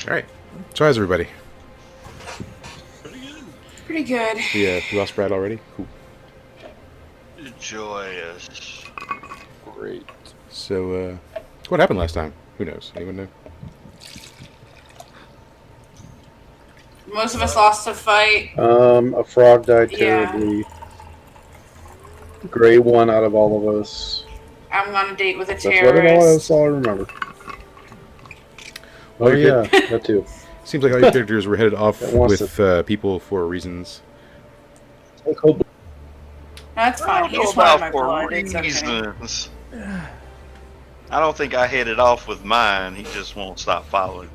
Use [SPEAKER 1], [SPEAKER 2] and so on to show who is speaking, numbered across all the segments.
[SPEAKER 1] All right. So how's everybody?
[SPEAKER 2] Pretty good.
[SPEAKER 1] Yeah, you lost Brad already? Cool.
[SPEAKER 3] Joyous.
[SPEAKER 1] Great. So, what happened last time? Who knows? Anyone know?
[SPEAKER 2] Most of us lost a fight.
[SPEAKER 4] A frog died
[SPEAKER 2] Yeah.
[SPEAKER 4] terribly. Gray won out of all of us.
[SPEAKER 2] I'm on a date with a
[SPEAKER 4] That's all
[SPEAKER 2] terrorist.
[SPEAKER 4] I remember.
[SPEAKER 1] Well,
[SPEAKER 4] Oh yeah, that too.
[SPEAKER 1] Seems like all your characters were headed off
[SPEAKER 4] That wants
[SPEAKER 1] with people for reasons.
[SPEAKER 2] That's
[SPEAKER 3] I
[SPEAKER 2] fine.
[SPEAKER 3] don't
[SPEAKER 2] He
[SPEAKER 3] know
[SPEAKER 2] just wanted my
[SPEAKER 3] about for
[SPEAKER 2] blood. It's okay.
[SPEAKER 3] reasons. I don't think I headed off with mine. He just won't stop following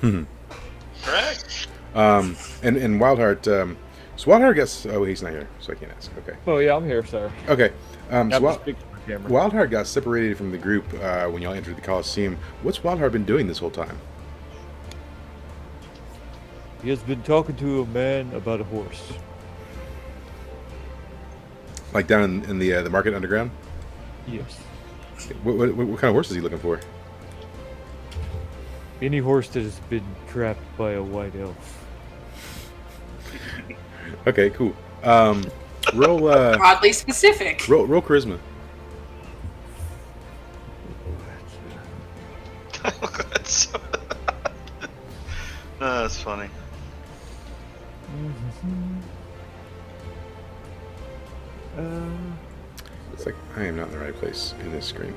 [SPEAKER 3] me. Correct.
[SPEAKER 1] And Wildheart, so Wildheart gets, oh, he's not here, so I can't ask. Okay.
[SPEAKER 5] Oh yeah, I'm here, sir.
[SPEAKER 1] Okay. So
[SPEAKER 5] I'm just speaking to the camera.
[SPEAKER 1] Wildheart got separated from the group when y'all entered the Coliseum. What's Wildheart been doing this whole time?
[SPEAKER 5] He has been talking to a man about a horse.
[SPEAKER 1] Like down in the market underground?
[SPEAKER 5] Yes.
[SPEAKER 1] What kind of horse is he looking for?
[SPEAKER 5] Any horse that has been trapped by a white elf.
[SPEAKER 1] Okay, cool. Roll
[SPEAKER 2] Oddly specific.
[SPEAKER 1] roll charisma.
[SPEAKER 3] That's funny.
[SPEAKER 1] It's like I am not in the right place in this screen.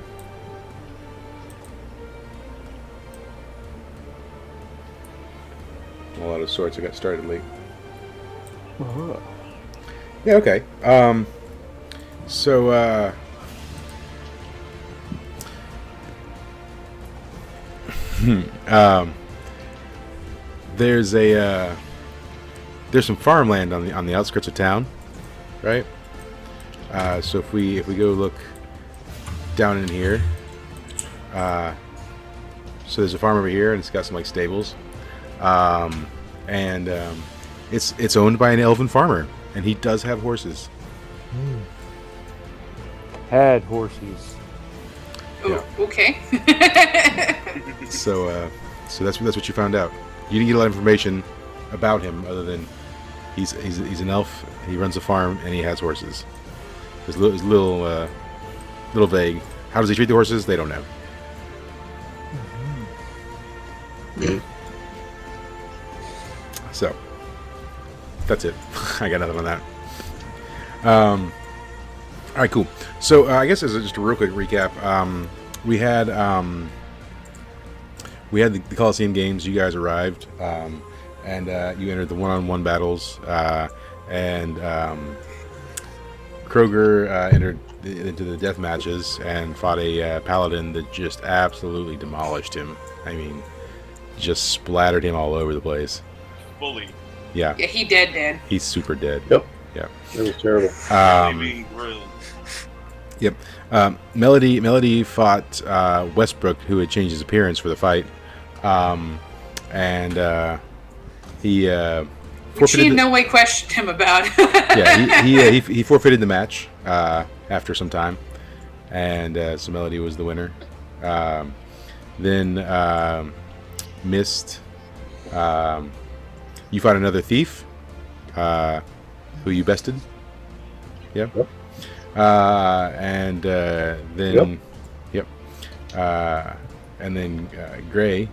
[SPEAKER 1] A lot of sorts. I got started late. Yeah. Okay. So there's some farmland on the outskirts of town, right? So if we go look down in here, so there's a farm over here, and it's got some like stables, and it's owned by an elven farmer, and he does have horses.
[SPEAKER 5] Had horses.
[SPEAKER 2] Ooh, okay.
[SPEAKER 1] So that's what you found out. You didn't get a lot of information about him other than he's an elf. He runs a farm and he has horses. It's a little vague. How does he treat the horses? They don't know. So that's it. I got nothing on that. All right, cool. So I guess as just a real quick recap, we had the Coliseum Games. You guys arrived, and you entered the one-on-one battles, and Kroger entered into the death matches and fought a paladin that just absolutely demolished him. I mean, just splattered him all over the place.
[SPEAKER 3] Fully.
[SPEAKER 1] Yeah.
[SPEAKER 2] Yeah, he dead.
[SPEAKER 1] He's super dead.
[SPEAKER 4] Yep.
[SPEAKER 1] Yeah.
[SPEAKER 4] It was terrible.
[SPEAKER 1] Yep. Melody fought Westbrook, who had changed his appearance for the fight, and he
[SPEAKER 2] Which she
[SPEAKER 1] forfeited.
[SPEAKER 2] in no way questioned him about.
[SPEAKER 1] Yeah, he forfeited the match after some time, and so Melody was the winner. Then Mist, you fought another thief, who you bested. Yeah.
[SPEAKER 4] Yep.
[SPEAKER 1] And then, yep. And then Gray.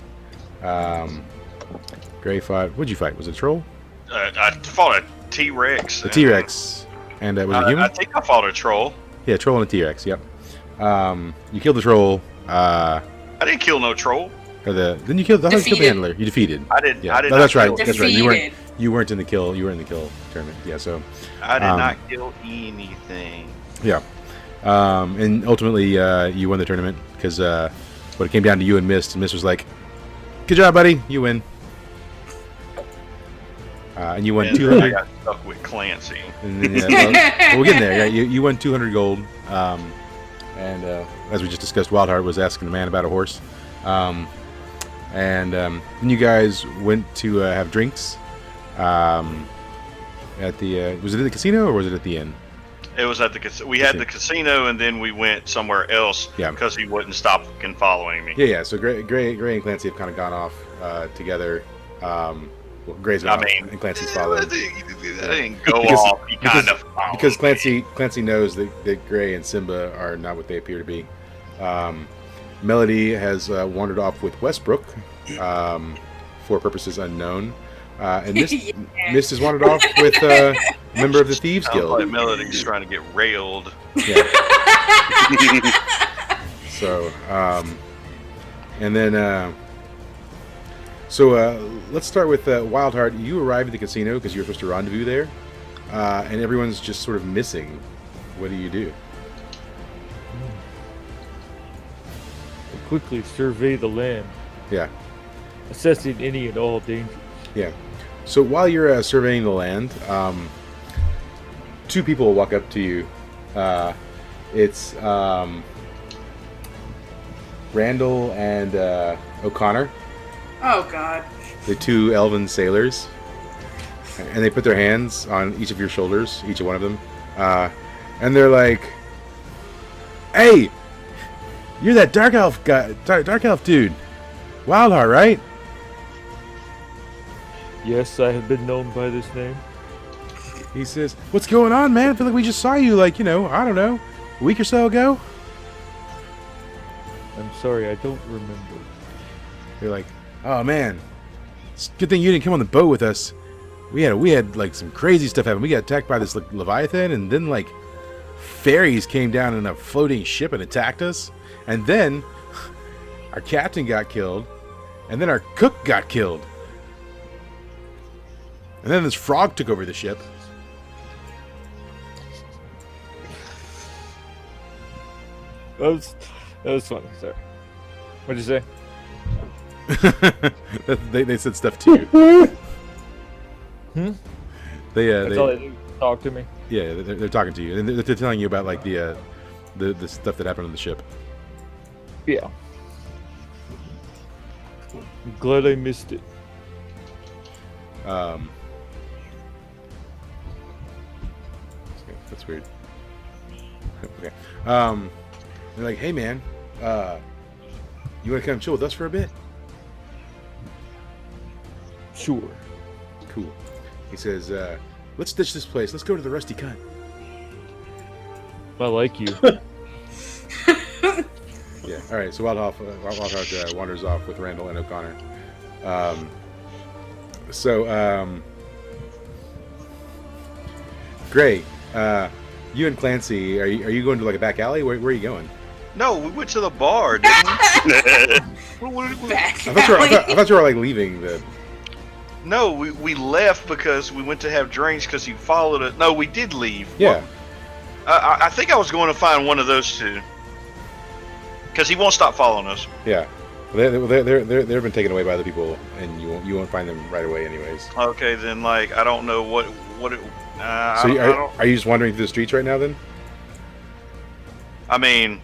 [SPEAKER 1] Gray fought. What'd you fight? Was it a troll?
[SPEAKER 3] I fought a T-Rex.
[SPEAKER 1] A T-Rex. And was it human?
[SPEAKER 3] I think I fought a troll.
[SPEAKER 1] Yeah, troll and a T-Rex. Yep. You killed the troll.
[SPEAKER 3] I didn't kill no troll.
[SPEAKER 1] Then you killed the handler. You defeated.
[SPEAKER 3] I did.
[SPEAKER 1] Yeah.
[SPEAKER 3] I did.
[SPEAKER 1] No, that's right.
[SPEAKER 3] Kill.
[SPEAKER 1] That's right. You weren't in the kill. You were in the kill tournament. Yeah. So.
[SPEAKER 3] I did not kill anything.
[SPEAKER 1] Yeah. And ultimately, you won the tournament because when it came down to you and Mist was like, "Good job, buddy. You win." And you won
[SPEAKER 3] And
[SPEAKER 1] 200.
[SPEAKER 3] I got stuck with Clancy.
[SPEAKER 1] And then, well, we're getting there. Yeah, you won 200 gold. And as we just discussed, Wildheart was asking the man about a horse. And then you guys went to have drinks at the. Was it at the casino or was it at the inn?
[SPEAKER 3] It was at the casino. We had the casino, and then we went somewhere else.
[SPEAKER 1] Yeah.
[SPEAKER 3] Because he wouldn't stop following me.
[SPEAKER 1] Yeah. So Gray and Clancy have kind of gone off together. Well, Gray's
[SPEAKER 3] I
[SPEAKER 1] off,
[SPEAKER 3] mean,
[SPEAKER 1] and Clancy's following.
[SPEAKER 3] that didn't go
[SPEAKER 1] Because-
[SPEAKER 3] off. He kind of
[SPEAKER 1] Because Clancy knows that Gray and Simba are not what they appear to be. Melody has wandered off with Westbrook for purposes unknown. And Mist has wandered off with a member of the Thieves Guild.
[SPEAKER 3] Like Melody's trying to get railed.
[SPEAKER 1] Yeah. So, and then, let's start with Wildheart. You arrive at the casino because you were supposed to rendezvous there, and everyone's just sort of missing. What do?
[SPEAKER 5] Quickly survey the land,
[SPEAKER 1] Yeah,
[SPEAKER 5] assessing any and all dangers.
[SPEAKER 1] yeah. So while you're surveying the land, two people will walk up to you. It's Randall and O'Connor,
[SPEAKER 2] Oh God.
[SPEAKER 1] the two elven sailors, and they put their hands on each of your shoulders, each of one of them, and they're like, "Hey, you're that dark elf guy, dark elf dude, Wildheart, right?"
[SPEAKER 5] Yes, I have been known by this name.
[SPEAKER 1] He says, "What's going on, man? I feel like we just saw you, like, I don't know, a week or so ago."
[SPEAKER 5] I'm sorry, I don't remember.
[SPEAKER 1] They're like, "Oh man, it's a good thing you didn't come on the boat with us. We had like some crazy stuff happen. We got attacked by this like, Leviathan, and then like fairies came down in a floating ship and attacked us. And then our captain got killed, and then our cook got killed, and then this frog took over the ship."
[SPEAKER 5] That was funny. Sorry. What'd you say?
[SPEAKER 1] they said stuff to you.
[SPEAKER 5] Hmm?
[SPEAKER 1] They
[SPEAKER 5] That's all they do. Talk to me.
[SPEAKER 1] yeah, they're talking to you, and they're telling you about like the stuff that happened on the ship.
[SPEAKER 5] Yeah. I'm glad I missed it.
[SPEAKER 1] Okay, that's weird. Okay. They're like, "Hey man, you want to come chill with us for a bit?"
[SPEAKER 5] Sure.
[SPEAKER 1] Cool. He says, "Let's ditch this place. Let's go to the Rusty Cunt."
[SPEAKER 5] I like you.
[SPEAKER 1] Yeah. All right. So Wildheart wanders off with Randall and O'Connor. Gray, you and Clancy, are you going to like a back alley? Where are you going?
[SPEAKER 3] No, we went to the bar, didn't we?
[SPEAKER 2] Back
[SPEAKER 1] I thought you were like leaving the.
[SPEAKER 3] No, we left because we went to have drinks because he followed it. No, we did leave.
[SPEAKER 1] Yeah.
[SPEAKER 3] I think I was going to find one of those two. Because he won't stop following us.
[SPEAKER 1] Yeah. They've been taken away by other people, and you won't find them right away, anyways.
[SPEAKER 3] Okay, then like I don't know what it.
[SPEAKER 1] So
[SPEAKER 3] I don't,
[SPEAKER 1] are you just wandering through the streets right now? Then
[SPEAKER 3] I mean,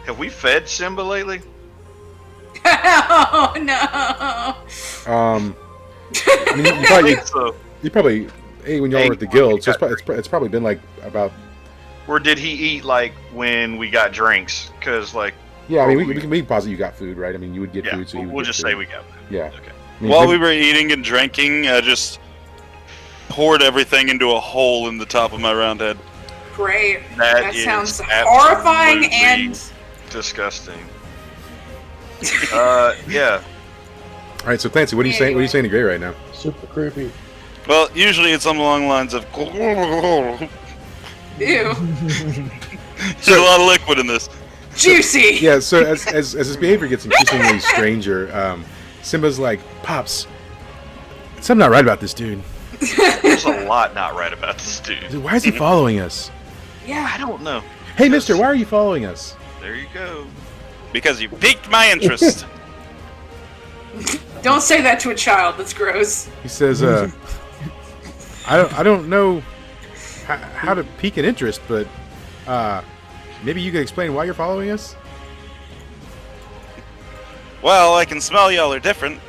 [SPEAKER 3] have we fed Simba lately?
[SPEAKER 2] Oh no.
[SPEAKER 1] I mean,
[SPEAKER 3] I think so.
[SPEAKER 1] you probably ate when y'all were at the guild, so it's probably been like about.
[SPEAKER 3] Or did he eat like when we got drinks? Because like.
[SPEAKER 1] Yeah, I mean, we can posit you got food, right? I mean, you would get
[SPEAKER 3] Yeah,
[SPEAKER 1] food, so
[SPEAKER 3] we'll just say we got food.
[SPEAKER 1] Yeah.
[SPEAKER 3] Okay.
[SPEAKER 1] I mean,
[SPEAKER 6] While we were eating and drinking, I just poured everything into a hole in the top of my round head.
[SPEAKER 2] Great.
[SPEAKER 3] That
[SPEAKER 2] That
[SPEAKER 3] is
[SPEAKER 2] sounds horrifying
[SPEAKER 3] absolutely
[SPEAKER 2] and
[SPEAKER 3] disgusting. Yeah.
[SPEAKER 1] All right, so Clancy, what are you saying? What are you saying to Gray right now?
[SPEAKER 4] Super creepy.
[SPEAKER 6] Well, usually it's along the lines of.
[SPEAKER 2] ew.
[SPEAKER 6] There's a lot of liquid in this.
[SPEAKER 2] Juicy.
[SPEAKER 1] Yeah. So as his behavior gets increasingly stranger, Simba's like, "Pops, something not right about this dude.
[SPEAKER 3] There's a lot not right about this dude.
[SPEAKER 1] Why is he following us?
[SPEAKER 3] I don't know.
[SPEAKER 1] Hey, Mister, why are you following us?"
[SPEAKER 3] There you go.
[SPEAKER 6] Because you piqued my interest.
[SPEAKER 2] Don't say that to a child. That's gross.
[SPEAKER 1] He says, I don't know how to pique an interest, but maybe you could explain why you're following us."
[SPEAKER 6] Well, I can smell y'all are different.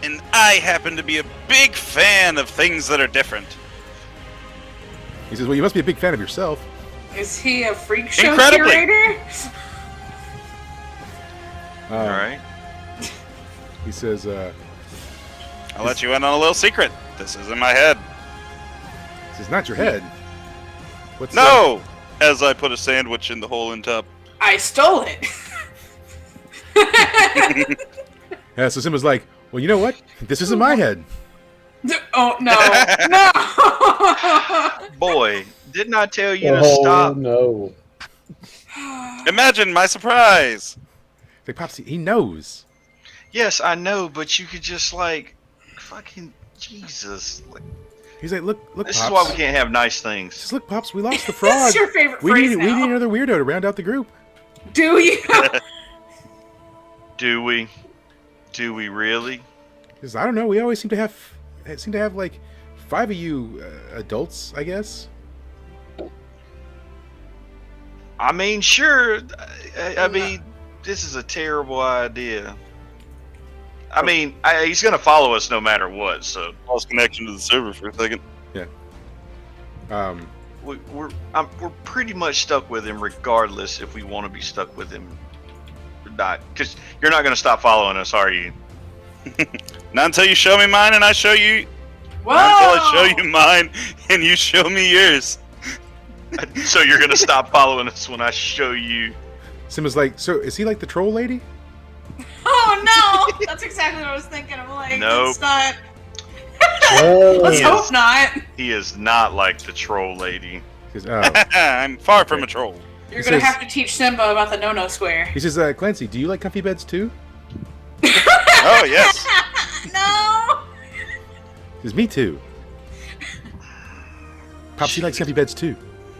[SPEAKER 6] And I happen to be a big fan of things that are different.
[SPEAKER 1] He says, "Well, you must be a big fan of yourself."
[SPEAKER 2] Is he a freak show
[SPEAKER 6] Incredibly.
[SPEAKER 2] curator?
[SPEAKER 3] All right.
[SPEAKER 1] He says,
[SPEAKER 6] I'll let you in on a little secret. This is in my head.
[SPEAKER 1] "This is not your head." What's
[SPEAKER 6] No! As I put a sandwich in the hole in top.
[SPEAKER 2] I stole it.
[SPEAKER 1] So Simba's like, "Well, you know what? This isn't my head."
[SPEAKER 2] Oh no, no!
[SPEAKER 3] Boy, didn't I tell you to
[SPEAKER 4] Oh
[SPEAKER 3] stop?
[SPEAKER 4] no.
[SPEAKER 6] Imagine my surprise!
[SPEAKER 1] Like, Pops, he knows.
[SPEAKER 3] Yes, I know, but you could just like, fucking Jesus. Like,
[SPEAKER 1] He's like, "Look,
[SPEAKER 3] this
[SPEAKER 1] Pops.
[SPEAKER 3] is why we can't have nice things.
[SPEAKER 1] Just look, Pops. We lost the frog.
[SPEAKER 2] That's your favorite
[SPEAKER 1] we
[SPEAKER 2] phrase
[SPEAKER 1] need
[SPEAKER 2] now.
[SPEAKER 1] we need another weirdo to round out the group."
[SPEAKER 2] Do you?
[SPEAKER 3] Do we? Do we really?
[SPEAKER 1] Because I don't know. We always seem to have like 5 of you adults, I guess.
[SPEAKER 3] I mean, sure. I mean, this is a terrible idea. I mean, he's gonna follow us no matter what. So
[SPEAKER 6] Lost connection to the server for a second.
[SPEAKER 3] we're pretty much stuck with him, regardless if we want to be stuck with him or not. Because you're not gonna stop following us, are you?
[SPEAKER 6] Not until you show me mine and I show you.
[SPEAKER 2] Whoa!
[SPEAKER 6] Not until I show you mine and you show me yours.
[SPEAKER 3] So you're gonna stop following us when I show you?
[SPEAKER 1] Simba's like, "So is he like the troll lady?"
[SPEAKER 2] Oh no! That's exactly what I was thinking. I'm like,
[SPEAKER 3] Nope.
[SPEAKER 2] it's not.
[SPEAKER 4] Oh,
[SPEAKER 2] Let's
[SPEAKER 3] Yes.
[SPEAKER 2] hope not.
[SPEAKER 3] He is not like the troll lady.
[SPEAKER 1] He says, "Oh."
[SPEAKER 6] I'm far from a troll.
[SPEAKER 2] You're
[SPEAKER 1] He
[SPEAKER 2] gonna
[SPEAKER 1] says-
[SPEAKER 2] have to teach Simba about the no-no square.
[SPEAKER 1] He says, "Clancy, do you like comfy beds too?"
[SPEAKER 6] Oh, yes.
[SPEAKER 2] No.
[SPEAKER 1] He says, "Me too." Pops, he likes comfy beds too.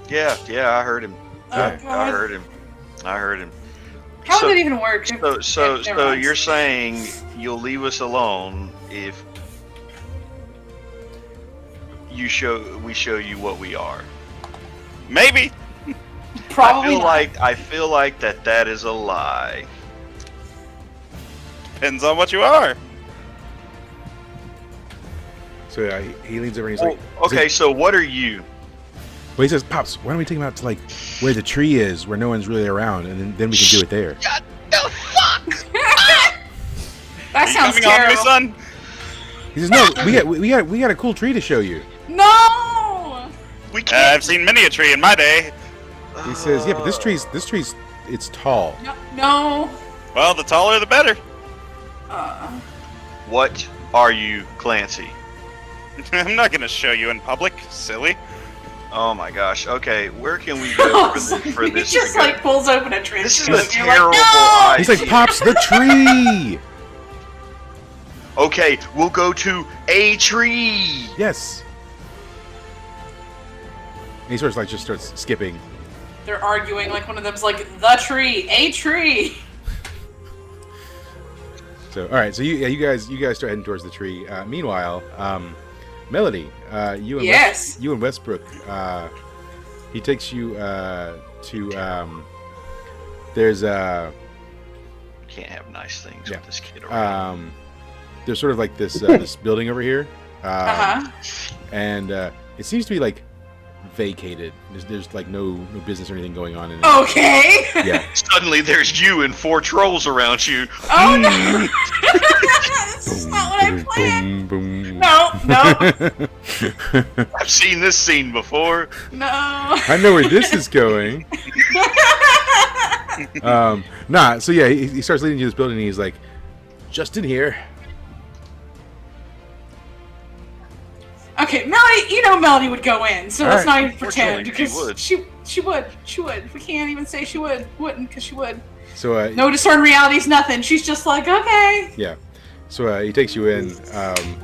[SPEAKER 3] Yeah, I heard him.
[SPEAKER 2] Oh,
[SPEAKER 1] Yeah.
[SPEAKER 3] I
[SPEAKER 2] God.
[SPEAKER 3] heard him. I heard him.
[SPEAKER 2] How
[SPEAKER 3] So-
[SPEAKER 2] would that even work?
[SPEAKER 3] So
[SPEAKER 2] Never mind.
[SPEAKER 3] you're saying you'll leave us alone if we show you what we are?
[SPEAKER 6] Maybe.
[SPEAKER 2] Probably not.
[SPEAKER 3] I feel like that is a lie.
[SPEAKER 6] Depends on what you are.
[SPEAKER 1] So yeah, he leans over and he's like,
[SPEAKER 3] Okay, so what are you?
[SPEAKER 1] Well, he says, "Pops, why don't we take him out to like where the tree is, where no one's really around, and then we can do it there."
[SPEAKER 2] That
[SPEAKER 6] Are you
[SPEAKER 2] sounds
[SPEAKER 6] coming on me,
[SPEAKER 2] terrible.
[SPEAKER 6] son?
[SPEAKER 1] He says, "No, we got a cool tree to show you."
[SPEAKER 2] No.
[SPEAKER 3] We can't.
[SPEAKER 6] I've seen many a tree in my day.
[SPEAKER 1] He says, "Yeah, but this tree's it's tall."
[SPEAKER 2] No.
[SPEAKER 6] Well, the taller the better.
[SPEAKER 3] What are you, Clancy?
[SPEAKER 6] I'm not gonna show you in public, silly.
[SPEAKER 3] Oh my gosh. Okay, where can we go for
[SPEAKER 2] he
[SPEAKER 3] this?
[SPEAKER 2] just
[SPEAKER 3] to go?
[SPEAKER 2] like pulls open a trench
[SPEAKER 3] This is
[SPEAKER 2] coat
[SPEAKER 3] a
[SPEAKER 2] and you're like,
[SPEAKER 3] terrible
[SPEAKER 2] no!
[SPEAKER 3] idea.
[SPEAKER 1] He's like, "Pops, the tree."
[SPEAKER 3] Okay, we'll go to a tree.
[SPEAKER 1] Yes. And he sort of like just starts skipping.
[SPEAKER 2] They're arguing like one of them's like the tree, a tree.
[SPEAKER 1] So all right, so you guys start heading towards the tree. Meanwhile, Melody, you and
[SPEAKER 2] Yes.
[SPEAKER 1] you and Westbrook, he takes you to there's
[SPEAKER 3] Can't have nice things
[SPEAKER 1] Yeah.
[SPEAKER 3] with this kid around.
[SPEAKER 1] there's sort of like this this building over here,
[SPEAKER 2] Uh-huh.
[SPEAKER 1] and it seems to be like vacated. There's like no business or anything going on in it.
[SPEAKER 2] Okay.
[SPEAKER 1] Yeah.
[SPEAKER 3] Suddenly there's you and 4 trolls around you.
[SPEAKER 2] Oh no. This is not what I planned.
[SPEAKER 1] Boom, boom.
[SPEAKER 2] No.
[SPEAKER 3] I've seen this scene before.
[SPEAKER 2] No.
[SPEAKER 1] I know where this is going. Nah. So yeah, he starts leading you to this building, and he's like, "Just in here."
[SPEAKER 2] Okay, Melody, Melody would go in, so let's
[SPEAKER 1] Alright.
[SPEAKER 2] not even pretend
[SPEAKER 3] Unfortunately, she
[SPEAKER 2] because she would. We can't even say she wouldn't because she would.
[SPEAKER 1] So
[SPEAKER 2] No discern reality's nothing. She's just like, okay.
[SPEAKER 1] yeah. So he takes you in,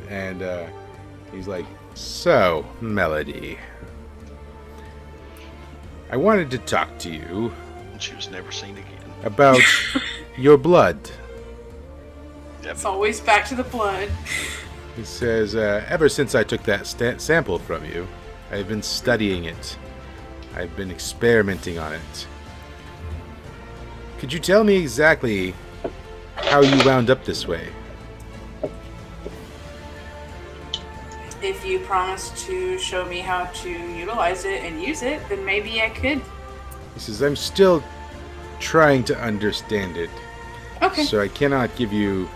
[SPEAKER 1] and he's like, "So, Melody, I wanted to talk to you
[SPEAKER 3] She was never seen again.
[SPEAKER 1] about your blood."
[SPEAKER 2] It's always back to the blood.
[SPEAKER 1] He says, "Ever since I took that sample from you, I've been studying it. I've been experimenting on it. Could you tell me exactly how you wound up this way?"
[SPEAKER 2] If you promise to show me how to utilize it and use it, then maybe I could
[SPEAKER 1] He says, I'm still trying to understand it.
[SPEAKER 2] Okay.
[SPEAKER 1] So I cannot give you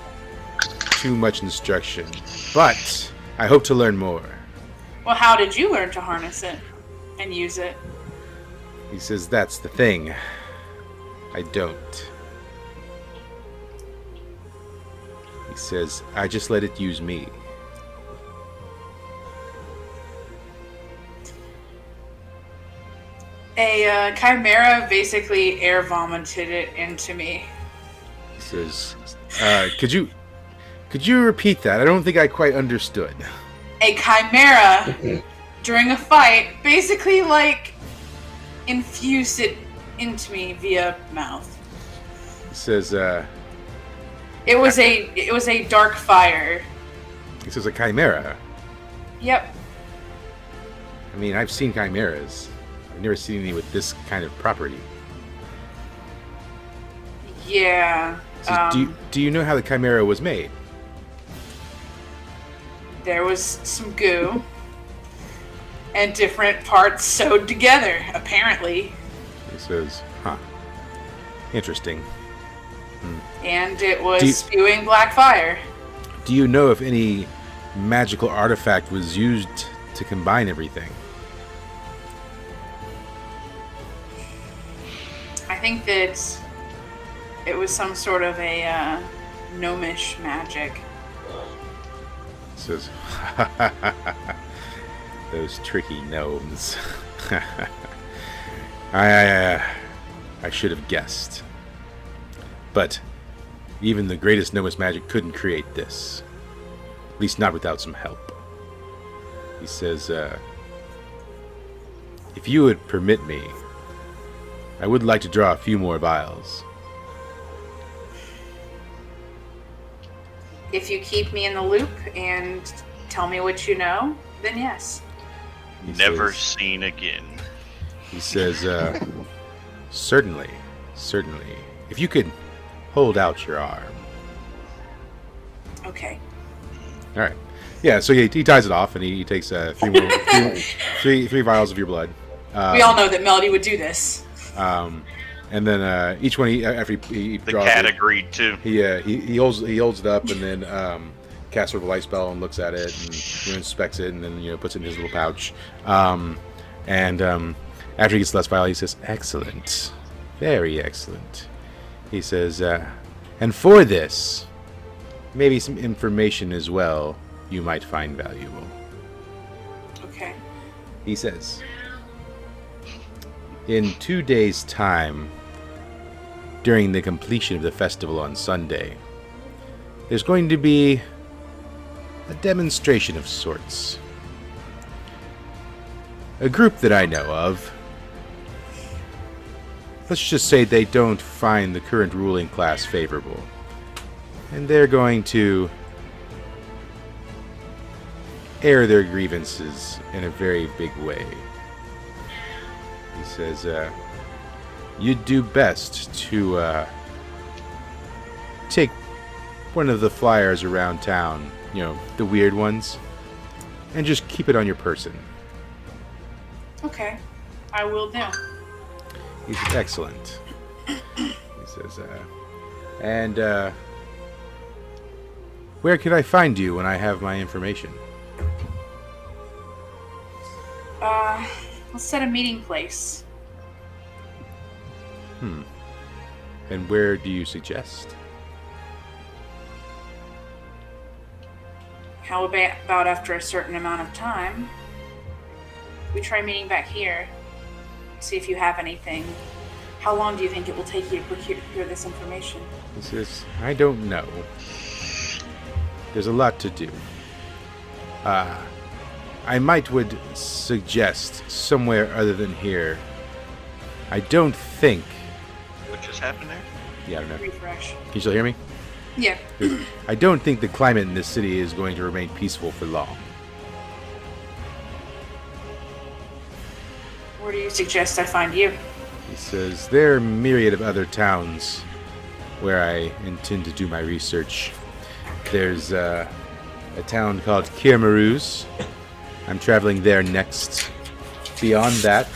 [SPEAKER 1] too much instruction. But I hope to learn more.
[SPEAKER 2] Well, how did you learn to harness it and use it?
[SPEAKER 1] He says, that's the thing. I don't. He says, I just let it use me.
[SPEAKER 2] A chimera basically air vomited it into me.
[SPEAKER 1] He says, could you repeat that? I don't think I quite understood.
[SPEAKER 2] A chimera during a fight basically like infused it into me via mouth.
[SPEAKER 1] He says,
[SPEAKER 2] It was a dark fire.
[SPEAKER 1] he says, a chimera.
[SPEAKER 2] Yep.
[SPEAKER 1] I mean, I've seen chimeras. I've never seen any with this kind of property.
[SPEAKER 2] Yeah.
[SPEAKER 1] He says, do you know how the chimera was made?
[SPEAKER 2] There was some goo and different parts sewed together, apparently.
[SPEAKER 1] He says, huh. Interesting.
[SPEAKER 2] And it was
[SPEAKER 1] Do you-
[SPEAKER 2] spewing black fire.
[SPEAKER 1] Do you know if any magical artifact was used to combine everything?
[SPEAKER 2] I think that it was some sort of a gnomish magic.
[SPEAKER 1] He says, those tricky gnomes. I should have guessed. But even the greatest gnomish magic couldn't create this. At least not without some help. He says, if you would permit me, I would like to draw a few more vials.
[SPEAKER 2] If you keep me in the loop and tell me what you know, then yes.
[SPEAKER 1] He
[SPEAKER 3] Never
[SPEAKER 1] says-
[SPEAKER 3] seen again.
[SPEAKER 1] He says, certainly. If you could hold out your arm.
[SPEAKER 2] Okay.
[SPEAKER 1] All right. Yeah, so he ties it off, and he takes three vials of your blood.
[SPEAKER 2] We all know that Melody would do this.
[SPEAKER 1] And then each one, after he
[SPEAKER 3] The
[SPEAKER 1] draws
[SPEAKER 3] cat
[SPEAKER 1] it,
[SPEAKER 3] agreed too.
[SPEAKER 1] he holds it up, and then casts sort of a light spell and looks at it, and inspects it, and then puts it in his little pouch. After he gets the last vial, he says, "Excellent, very excellent." He says, "And for this, maybe some information as well you might find valuable."
[SPEAKER 2] Okay.
[SPEAKER 1] He says, in 2 days' time, during the completion of the festival on Sunday, there's going to be a demonstration of sorts. A group that I know of, let's just say they don't find the current ruling class favorable. And they're going to air their grievances in a very big way. He says, you'd do best to take one of the flyers around town, the weird ones, and just keep it on your person.
[SPEAKER 2] Okay. I will do.
[SPEAKER 1] He says, excellent. He says, and where can I find you when I have my information?
[SPEAKER 2] Let's set a meeting place.
[SPEAKER 1] And where do you suggest?
[SPEAKER 2] How about after a certain amount of time, we try meeting back here, see if you have anything. How long do you think it will take you to procure this information?
[SPEAKER 1] He says, I don't know. There's a lot to do. I would suggest somewhere other than here. I don't think...
[SPEAKER 3] What just happened there?
[SPEAKER 1] Yeah, I don't know.
[SPEAKER 2] Refresh.
[SPEAKER 1] Can you still hear me?
[SPEAKER 2] Yeah.
[SPEAKER 1] I don't think the climate in this city is going to remain peaceful for long.
[SPEAKER 2] Where do you suggest I find you?
[SPEAKER 1] He says, there are a myriad of other towns where I intend to do my research. There's a town called Kirmaruz. I'm traveling there next. Beyond that,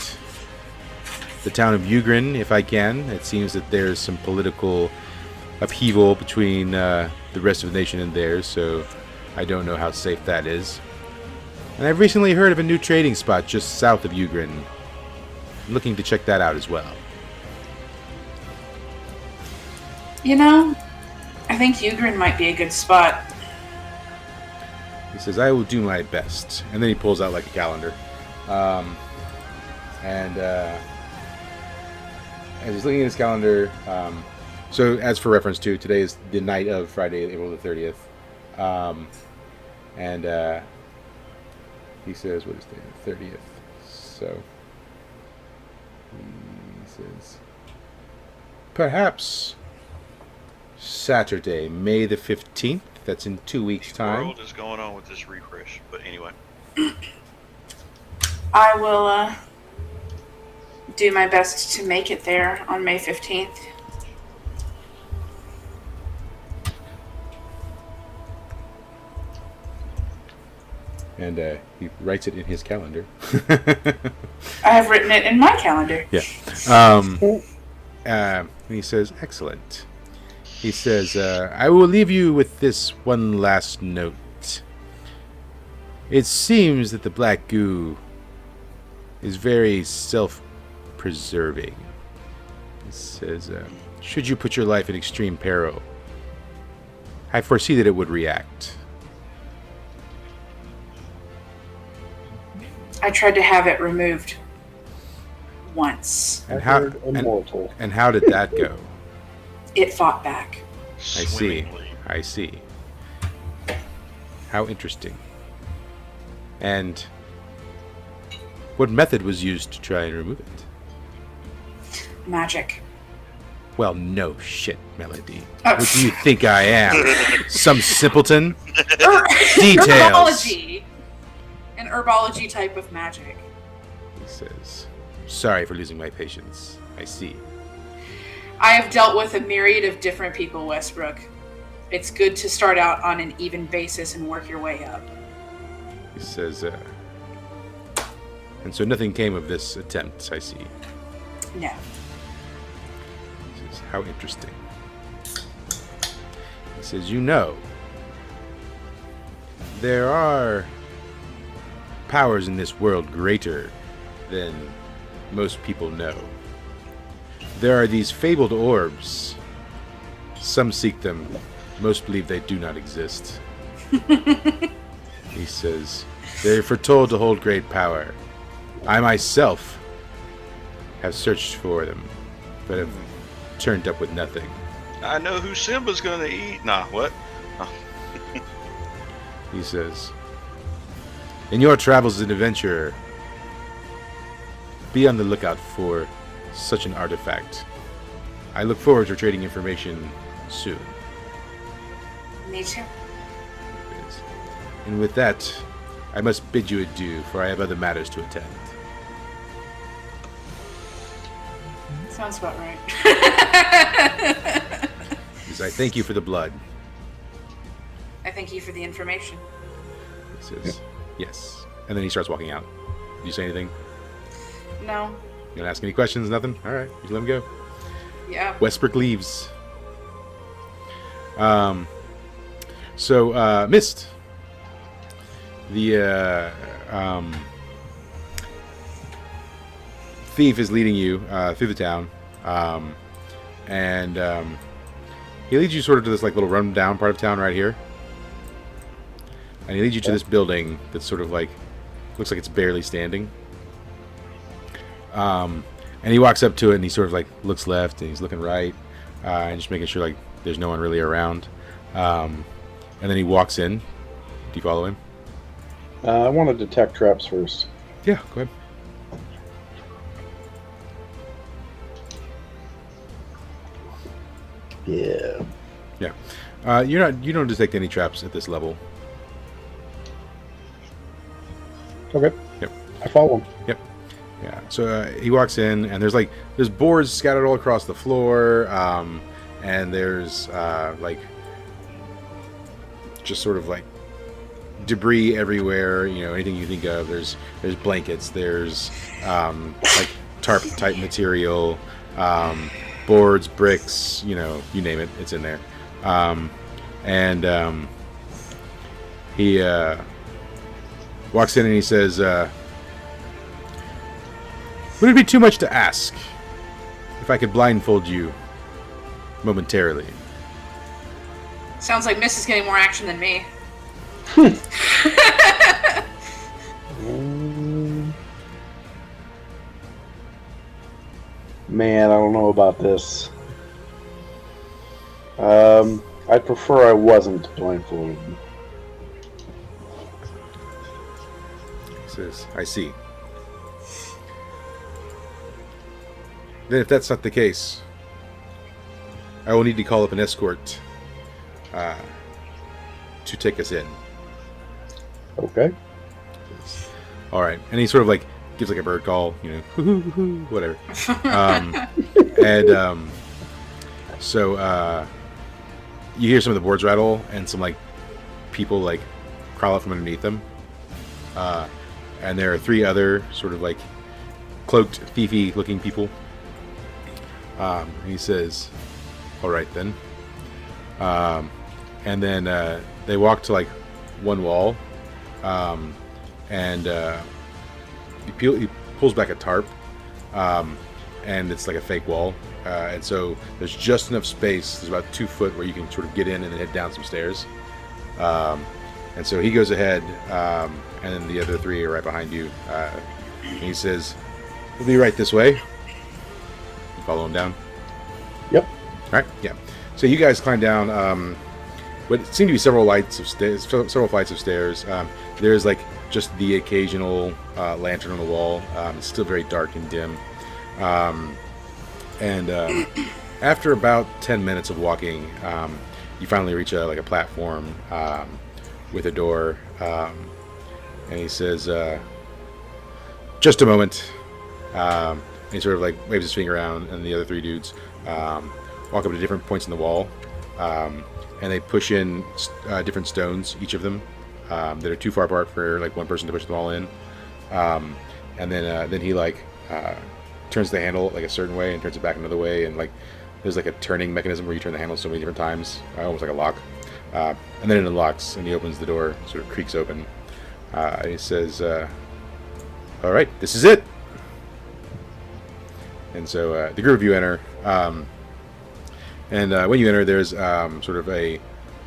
[SPEAKER 1] the town of Ugrin if I can. It seems that there's some political upheaval between the rest of the nation and theirs, so I don't know how safe that is. And I've recently heard of a new trading spot just south of Ugrin. I'm looking to check that out as well.
[SPEAKER 2] You know, I think Ugrin might be a good spot.
[SPEAKER 1] He says, I will do my best. And then he pulls out like a calendar. And as he's looking at his calendar, so as for reference to, today is the night of Friday, April the 30th. And he says, what is the 30th? So he says, perhaps Saturday, May the 15th. That's in 2 weeks' time.
[SPEAKER 3] What is going on with this refresh? But anyway.
[SPEAKER 2] I will do my best to make it there on May 15th.
[SPEAKER 1] And he writes it in his calendar.
[SPEAKER 2] I have written it in my calendar.
[SPEAKER 1] Yeah. And he says, excellent. He says, I will leave you with this one last note. It seems that the black goo is very self-preserving. It says, should you put your life in extreme peril, I foresee that it would react.
[SPEAKER 2] I tried to have it removed once.
[SPEAKER 1] And how,
[SPEAKER 4] immortal.
[SPEAKER 1] and how did that go?
[SPEAKER 2] It fought back.
[SPEAKER 1] I see. I see. How interesting. And what method was used to try and remove it?
[SPEAKER 2] Magic.
[SPEAKER 1] Well, no shit, Melody.
[SPEAKER 2] Oh.
[SPEAKER 1] What do you think I am? Some simpleton? Details.
[SPEAKER 2] Herbology. An herbology type of magic.
[SPEAKER 1] He says, sorry for losing my patience. I see.
[SPEAKER 2] I have dealt with a myriad of different people, Westbrook. It's good to start out on an even basis and work your way up.
[SPEAKER 1] He says, and so nothing came of this attempt, I see.
[SPEAKER 2] No.
[SPEAKER 1] He says, how interesting. He says, you know, there are powers in this world greater than most people know. There are these fabled orbs. Some seek them. Most believe they do not exist. He says, they are foretold to hold great power. I myself have searched for them, but have turned up with nothing.
[SPEAKER 3] I know who Simba's gonna eat. Nah, what? Oh.
[SPEAKER 1] He says, in your travels as an adventurer, be on the lookout for such an artifact. I look forward to trading information soon.
[SPEAKER 2] Me too.
[SPEAKER 1] And with that, I must bid you adieu, for I have other matters to attend.
[SPEAKER 2] Sounds about right.
[SPEAKER 1] He says, I thank you for the blood.
[SPEAKER 2] I thank you for the information.
[SPEAKER 1] He says, yes. And then he starts walking out. Do you say anything?
[SPEAKER 2] No.
[SPEAKER 1] You gonna ask any questions? Nothing? Alright, you let him go.
[SPEAKER 2] Yeah.
[SPEAKER 1] Westbrook leaves. So, Mist. The thief is leading you through the town. And he leads you sort of to this like little run-down part of town right here. And he leads you to this building that's sort of like, looks like it's barely standing. And he walks up to it and he sort of like looks left and he's looking right, and just making sure like there's no one really around. And then he walks in. Do you follow him?
[SPEAKER 4] I want to detect traps first.
[SPEAKER 1] Yeah, go ahead.
[SPEAKER 4] Yeah.
[SPEAKER 1] Yeah. You don't detect any traps at this level.
[SPEAKER 4] Okay.
[SPEAKER 1] Yep.
[SPEAKER 4] I follow him.
[SPEAKER 1] Yep. Yeah. So he walks in, and there's boards scattered all across the floor, and there's like just sort of like debris everywhere. You know, anything you think of. There's blankets. There's like tarp type material, boards, bricks, you name it, it's in there. And he walks in and he says, would it be too much to ask if I could blindfold you momentarily?
[SPEAKER 2] Sounds like Miss is getting more action than me.
[SPEAKER 4] Man, I don't know about this. I'd prefer I wasn't blindfolded.
[SPEAKER 1] He says, I see. Then if that's not the case, I will need to call up an escort to take us in.
[SPEAKER 4] Okay.
[SPEAKER 1] All right. And he sort of like gives like a bird call, whatever. So you hear some of the boards rattle and some like people like crawl out from underneath them. And there are 3 other sort of like cloaked, thiefy looking people. He says, all right then. And then they walk to like one wall, and he pulls back a tarp, and it's like a fake wall. And so there's just enough space. There's about 2 foot where you can sort of get in and then head down some stairs. And so he goes ahead, and then the other 3 are right behind you. And he says, we'll be right this way. You follow him down?
[SPEAKER 4] Yep.
[SPEAKER 1] All right, yeah. So you guys climb down what seem to be several flights of stairs. There's like just the occasional lantern on the wall. It's still very dark and dim. And after about 10 minutes of walking, you finally reach a platform with a door. And he says, just a moment. And he sort of like waves his finger around, and the other 3 dudes walk up to different points in the wall. And they push in different stones, each of them, that are too far apart for like one person to push them all in. And then he like turns the handle like a certain way and turns it back another way, and like there's like a turning mechanism where you turn the handle so many different times, almost like a lock. And then it unlocks, and he opens the door, sort of creaks open. He says, "All right, this is it." And so the group of you enter. And when you enter, there's sort of a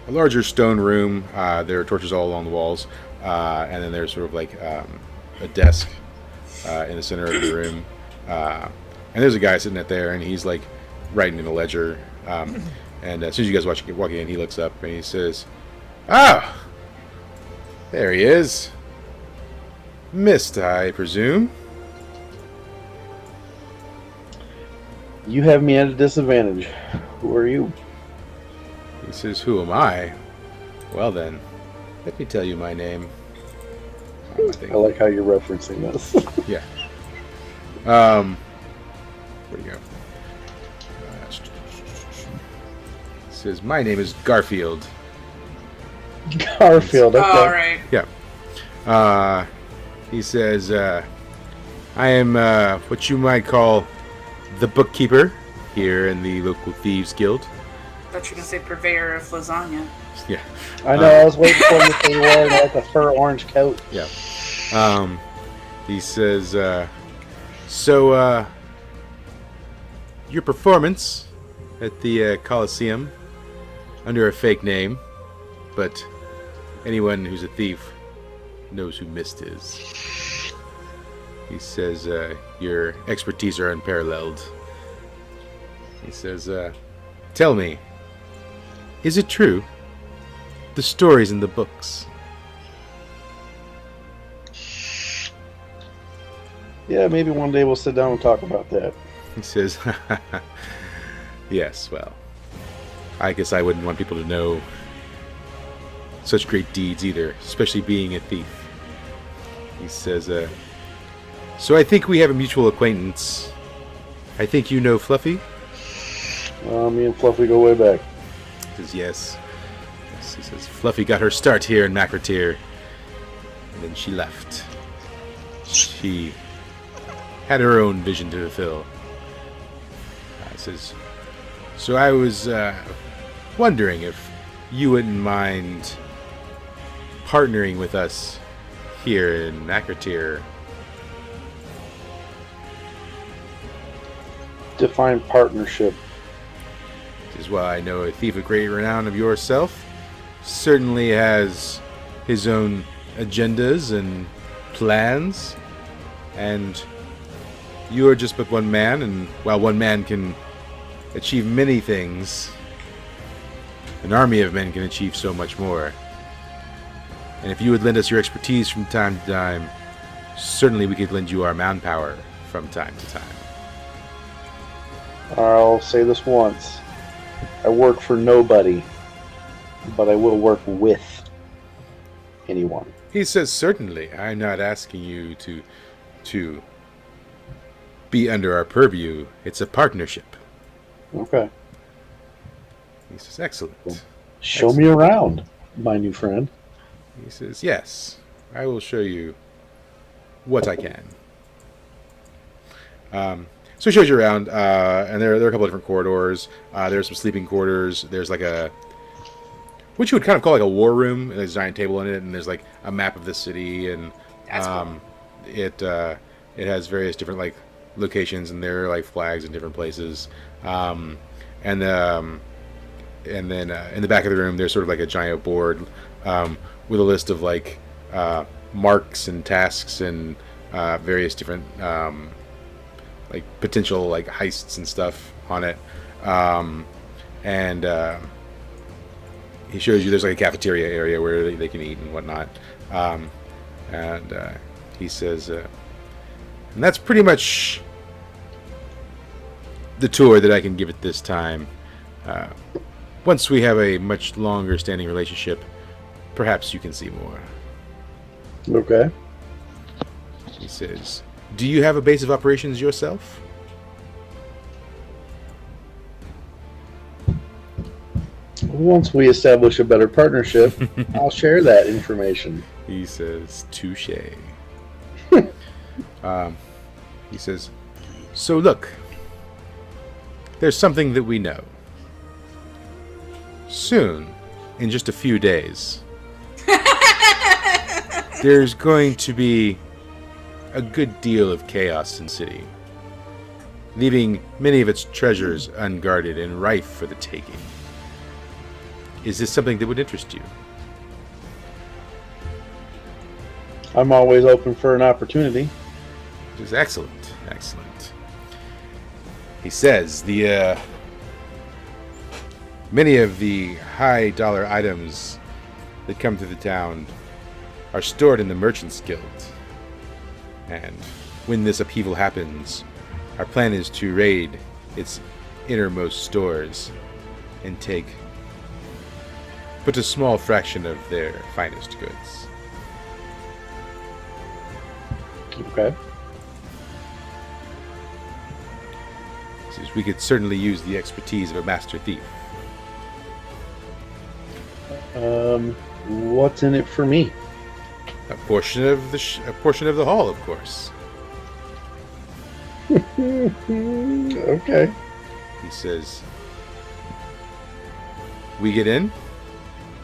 [SPEAKER 1] larger stone room. There are torches all along the walls. And then there's sort of like a desk in the center of the room. And there's a guy sitting at there, and he's like writing in a ledger. And as soon as you guys walk in, he looks up and he says, "Ah! There he is. Missed, I presume."
[SPEAKER 4] You have me at a disadvantage. Who are you?
[SPEAKER 1] He says, "Who am I? Well then, let me tell you my name."
[SPEAKER 4] I like how you're referencing this.
[SPEAKER 1] Yeah. Where do you go? He says, "My name is Garfield."
[SPEAKER 4] Garfield, okay.
[SPEAKER 2] All right.
[SPEAKER 1] Yeah. He says, "I am what you might call the bookkeeper here in the local Thieves Guild."
[SPEAKER 2] I thought you were going to say purveyor of lasagna.
[SPEAKER 1] Yeah.
[SPEAKER 4] I know, I was waiting for you to say wearing like a fur orange coat.
[SPEAKER 1] Yeah. He says, so, your performance at the Coliseum under a fake name, but anyone who's a thief knows who Mist is. He says, your expertise are unparalleled. He says, tell me, is it true? The stories in the books.
[SPEAKER 4] Yeah, maybe one day we'll sit down and talk about that.
[SPEAKER 1] He says, yes, well, I guess I wouldn't want people to know such great deeds either, especially being a thief. He says, so I think we have a mutual acquaintance. I think you know Fluffy?
[SPEAKER 4] Me and Fluffy go way back.
[SPEAKER 1] He says, yes. He says, Fluffy got her start here in Macrotier, and then she left. She had her own vision to fulfill. Says, so I was wondering if you wouldn't mind partnering with us here in Akratir.
[SPEAKER 4] Define partnership.
[SPEAKER 1] Says, well, I know a thief of great renown of yourself certainly has his own agendas and plans, and you are just but one man, and while one man can achieve many things, an army of men can achieve so much more. And if you would lend us your expertise from time to time, certainly we could lend you our manpower from time to time.
[SPEAKER 4] I'll say this once. I work for nobody, but I will work with anyone.
[SPEAKER 1] He says, certainly. I'm not asking you to be under our purview. It's a partnership.
[SPEAKER 4] Okay.
[SPEAKER 1] He says, excellent.
[SPEAKER 4] Show me around, my new friend.
[SPEAKER 1] He says, yes, I will show you what I can. So he shows you around, and there are a couple of different corridors. There's some sleeping quarters. There's like what you would kind of call like a war room. And there's a giant table in it, and there's like a map of the city, and
[SPEAKER 2] That's cool.
[SPEAKER 1] it has various different like locations, and there are like flags in different places. And then in the back of the room, there's sort of like a giant board with a list of like marks and tasks and various different like potential like heists and stuff on it. And he shows you there's like a cafeteria area where they can eat and whatnot. And he says, and that's pretty much the tour that I can give at this time. Once we have a much longer standing relationship, perhaps you can see more.
[SPEAKER 4] Okay.
[SPEAKER 1] He says, do you have a base of operations yourself?
[SPEAKER 4] Once we establish a better partnership, I'll share that information.
[SPEAKER 1] He says, touche. He says, so look, there's something that we know. Soon, in just a few days, there's going to be a good deal of chaos in the city, leaving many of its treasures unguarded and rife for the taking. Is this something that would interest you?
[SPEAKER 4] I'm always open for an opportunity.
[SPEAKER 1] Which is excellent, excellent. He says the many of the high dollar items that come to the town are stored in the Merchants Guild. And when this upheaval happens, our plan is to raid its innermost stores and take but a small fraction of their finest goods.
[SPEAKER 4] Okay.
[SPEAKER 1] He says, we could certainly use the expertise of a master thief.
[SPEAKER 4] What's in it for me?
[SPEAKER 1] A portion of the haul, of course.
[SPEAKER 4] Okay.
[SPEAKER 1] He says, we get in,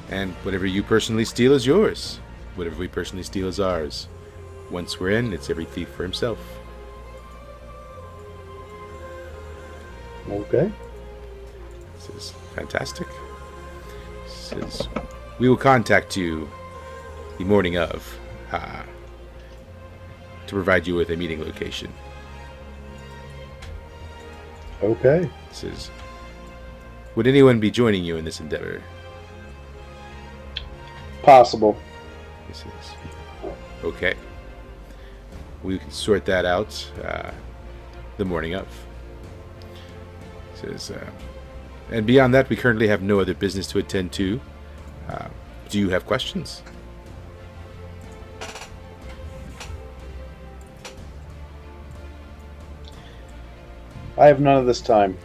[SPEAKER 1] and whatever you personally steal is yours. Whatever we personally steal is ours. Once we're in, it's every thief for himself.
[SPEAKER 4] Okay.
[SPEAKER 1] He says, fantastic. He says, we will contact you the morning of to provide you with a meeting location.
[SPEAKER 4] Okay.
[SPEAKER 1] He says, would anyone be joining you in this endeavor?
[SPEAKER 4] Possible.
[SPEAKER 1] He says, okay. We can sort that out the morning of. He says, and beyond that, we currently have no other business to attend to. Do you have questions?
[SPEAKER 4] I have none of this time.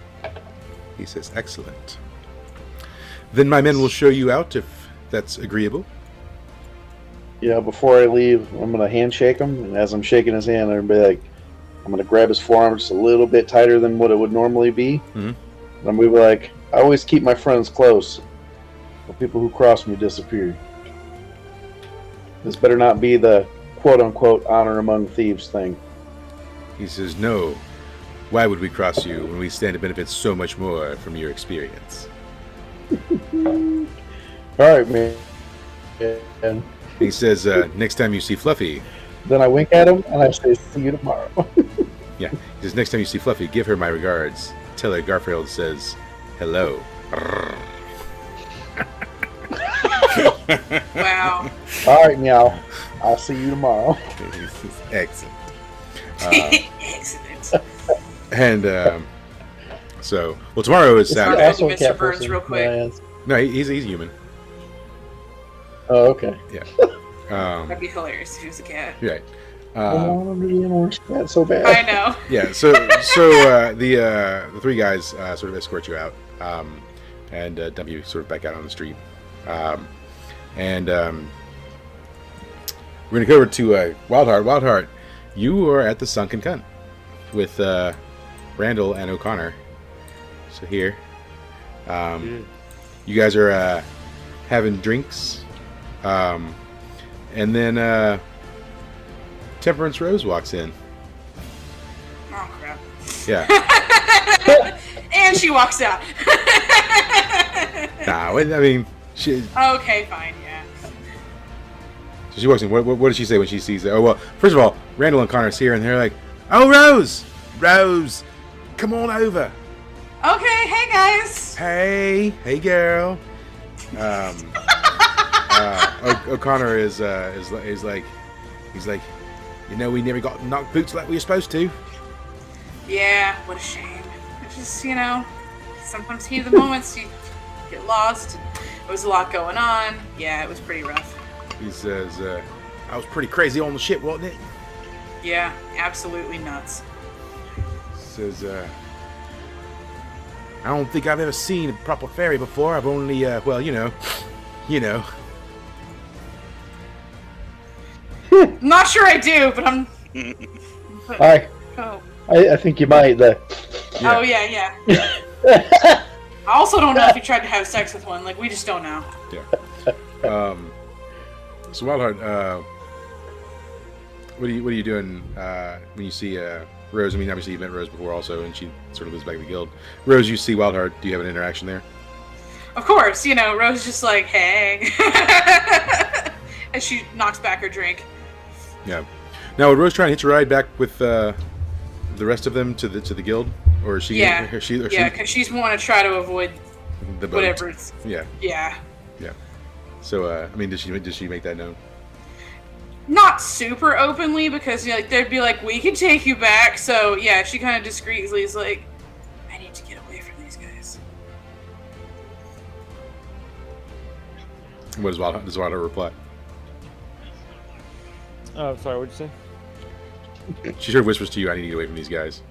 [SPEAKER 1] He says, excellent. Then my men will show you out if that's agreeable.
[SPEAKER 4] Yeah, before I leave, I'm going to handshake him, and as I'm shaking his hand, I'm going to be like, I'm going to grab his forearm just a little bit tighter than what it would normally be.
[SPEAKER 1] Mhm.
[SPEAKER 4] And I'm going to be like, I always keep my friends close. The people who cross me disappear. This better not be the quote-unquote honor among thieves thing.
[SPEAKER 1] He says, no. Why would we cross you when we stand to benefit so much more from your experience?
[SPEAKER 4] All right, man. And
[SPEAKER 1] He says, next time you see Fluffy,
[SPEAKER 4] then I wink at him and I say, see you tomorrow.
[SPEAKER 1] he says, next time you see Fluffy, give her my regards. Tell her Garfield says, hello.
[SPEAKER 2] Wow.
[SPEAKER 4] All right, meow. I'll see you tomorrow.
[SPEAKER 1] Excellent.
[SPEAKER 2] Excellent.
[SPEAKER 1] And well, tomorrow is
[SPEAKER 4] Is he
[SPEAKER 1] Saturday.
[SPEAKER 4] also a
[SPEAKER 2] Mr.
[SPEAKER 4] cat
[SPEAKER 2] Burns
[SPEAKER 4] person,
[SPEAKER 2] real quick.
[SPEAKER 4] may I ask?
[SPEAKER 1] No, he's human.
[SPEAKER 4] Oh, okay.
[SPEAKER 2] That'd be hilarious if he was a cat.
[SPEAKER 1] Right.
[SPEAKER 4] I want him to be an orange cat so bad.
[SPEAKER 2] I know.
[SPEAKER 1] Yeah. So the three guys sort of escort you out and dump you sort of back out on the street. We're gonna go over to Wildheart. Wildheart, you are at the Sunken Cunt with Randall and O'Connor. So here, you guys are having drinks, and then Temperance Rose walks in.
[SPEAKER 2] Oh crap.
[SPEAKER 1] Yeah.
[SPEAKER 2] And she walks out.
[SPEAKER 1] Nah, I mean, she
[SPEAKER 2] Okay, fine, yeah.
[SPEAKER 1] walks in. What does she say when she sees it? Oh well, first of all, Randall and Connor see her, and they're like, "Oh, Rose, come on over."
[SPEAKER 2] Okay, hey guys.
[SPEAKER 1] Hey, girl. O'Connor is like, he's like, you know, we never got knocked boots like we were supposed to.
[SPEAKER 2] Yeah, what a shame. It's just, you know, sometimes heat of the moments you get lost. There was a lot going on. Yeah, it was pretty rough.
[SPEAKER 1] He says, I was pretty crazy on the ship, wasn't it?
[SPEAKER 2] Yeah, absolutely nuts.
[SPEAKER 1] Says, I don't think I've ever seen a proper ferry before. I've only, well, you know.
[SPEAKER 2] I'm not sure I do, but I'm. Oh.
[SPEAKER 4] I think you might.
[SPEAKER 1] Yeah.
[SPEAKER 2] Oh yeah. I also don't know if you tried to have sex with one. Like, we just don't know.
[SPEAKER 1] Yeah. So Wildheart, what are you doing when you see Rose? I mean, obviously you met Rose before also, and she sort of lives back in the guild. Rose, you see Wildheart. Do you have an interaction there?
[SPEAKER 2] Of course, you know, Rose just like, hey. As she knocks back her drink.
[SPEAKER 1] Yeah. Now, would Rose try and hitch a ride back with the rest of them to the guild, or is she?
[SPEAKER 2] Yeah.
[SPEAKER 1] She,
[SPEAKER 2] Because she's want to try to avoid
[SPEAKER 1] the boat.
[SPEAKER 2] whatever. It's,
[SPEAKER 1] Yeah.
[SPEAKER 2] yeah.
[SPEAKER 1] So, I mean, does she make that known?
[SPEAKER 2] Not super openly, because, you know, like, they'd be like, we can take you back. So, yeah, she kind of discreetly is like, I need to get away from these guys.
[SPEAKER 1] What does Wildheart reply?
[SPEAKER 5] Oh, sorry, what'd you say?
[SPEAKER 1] She sort of whispers to you, I need to get away from these guys.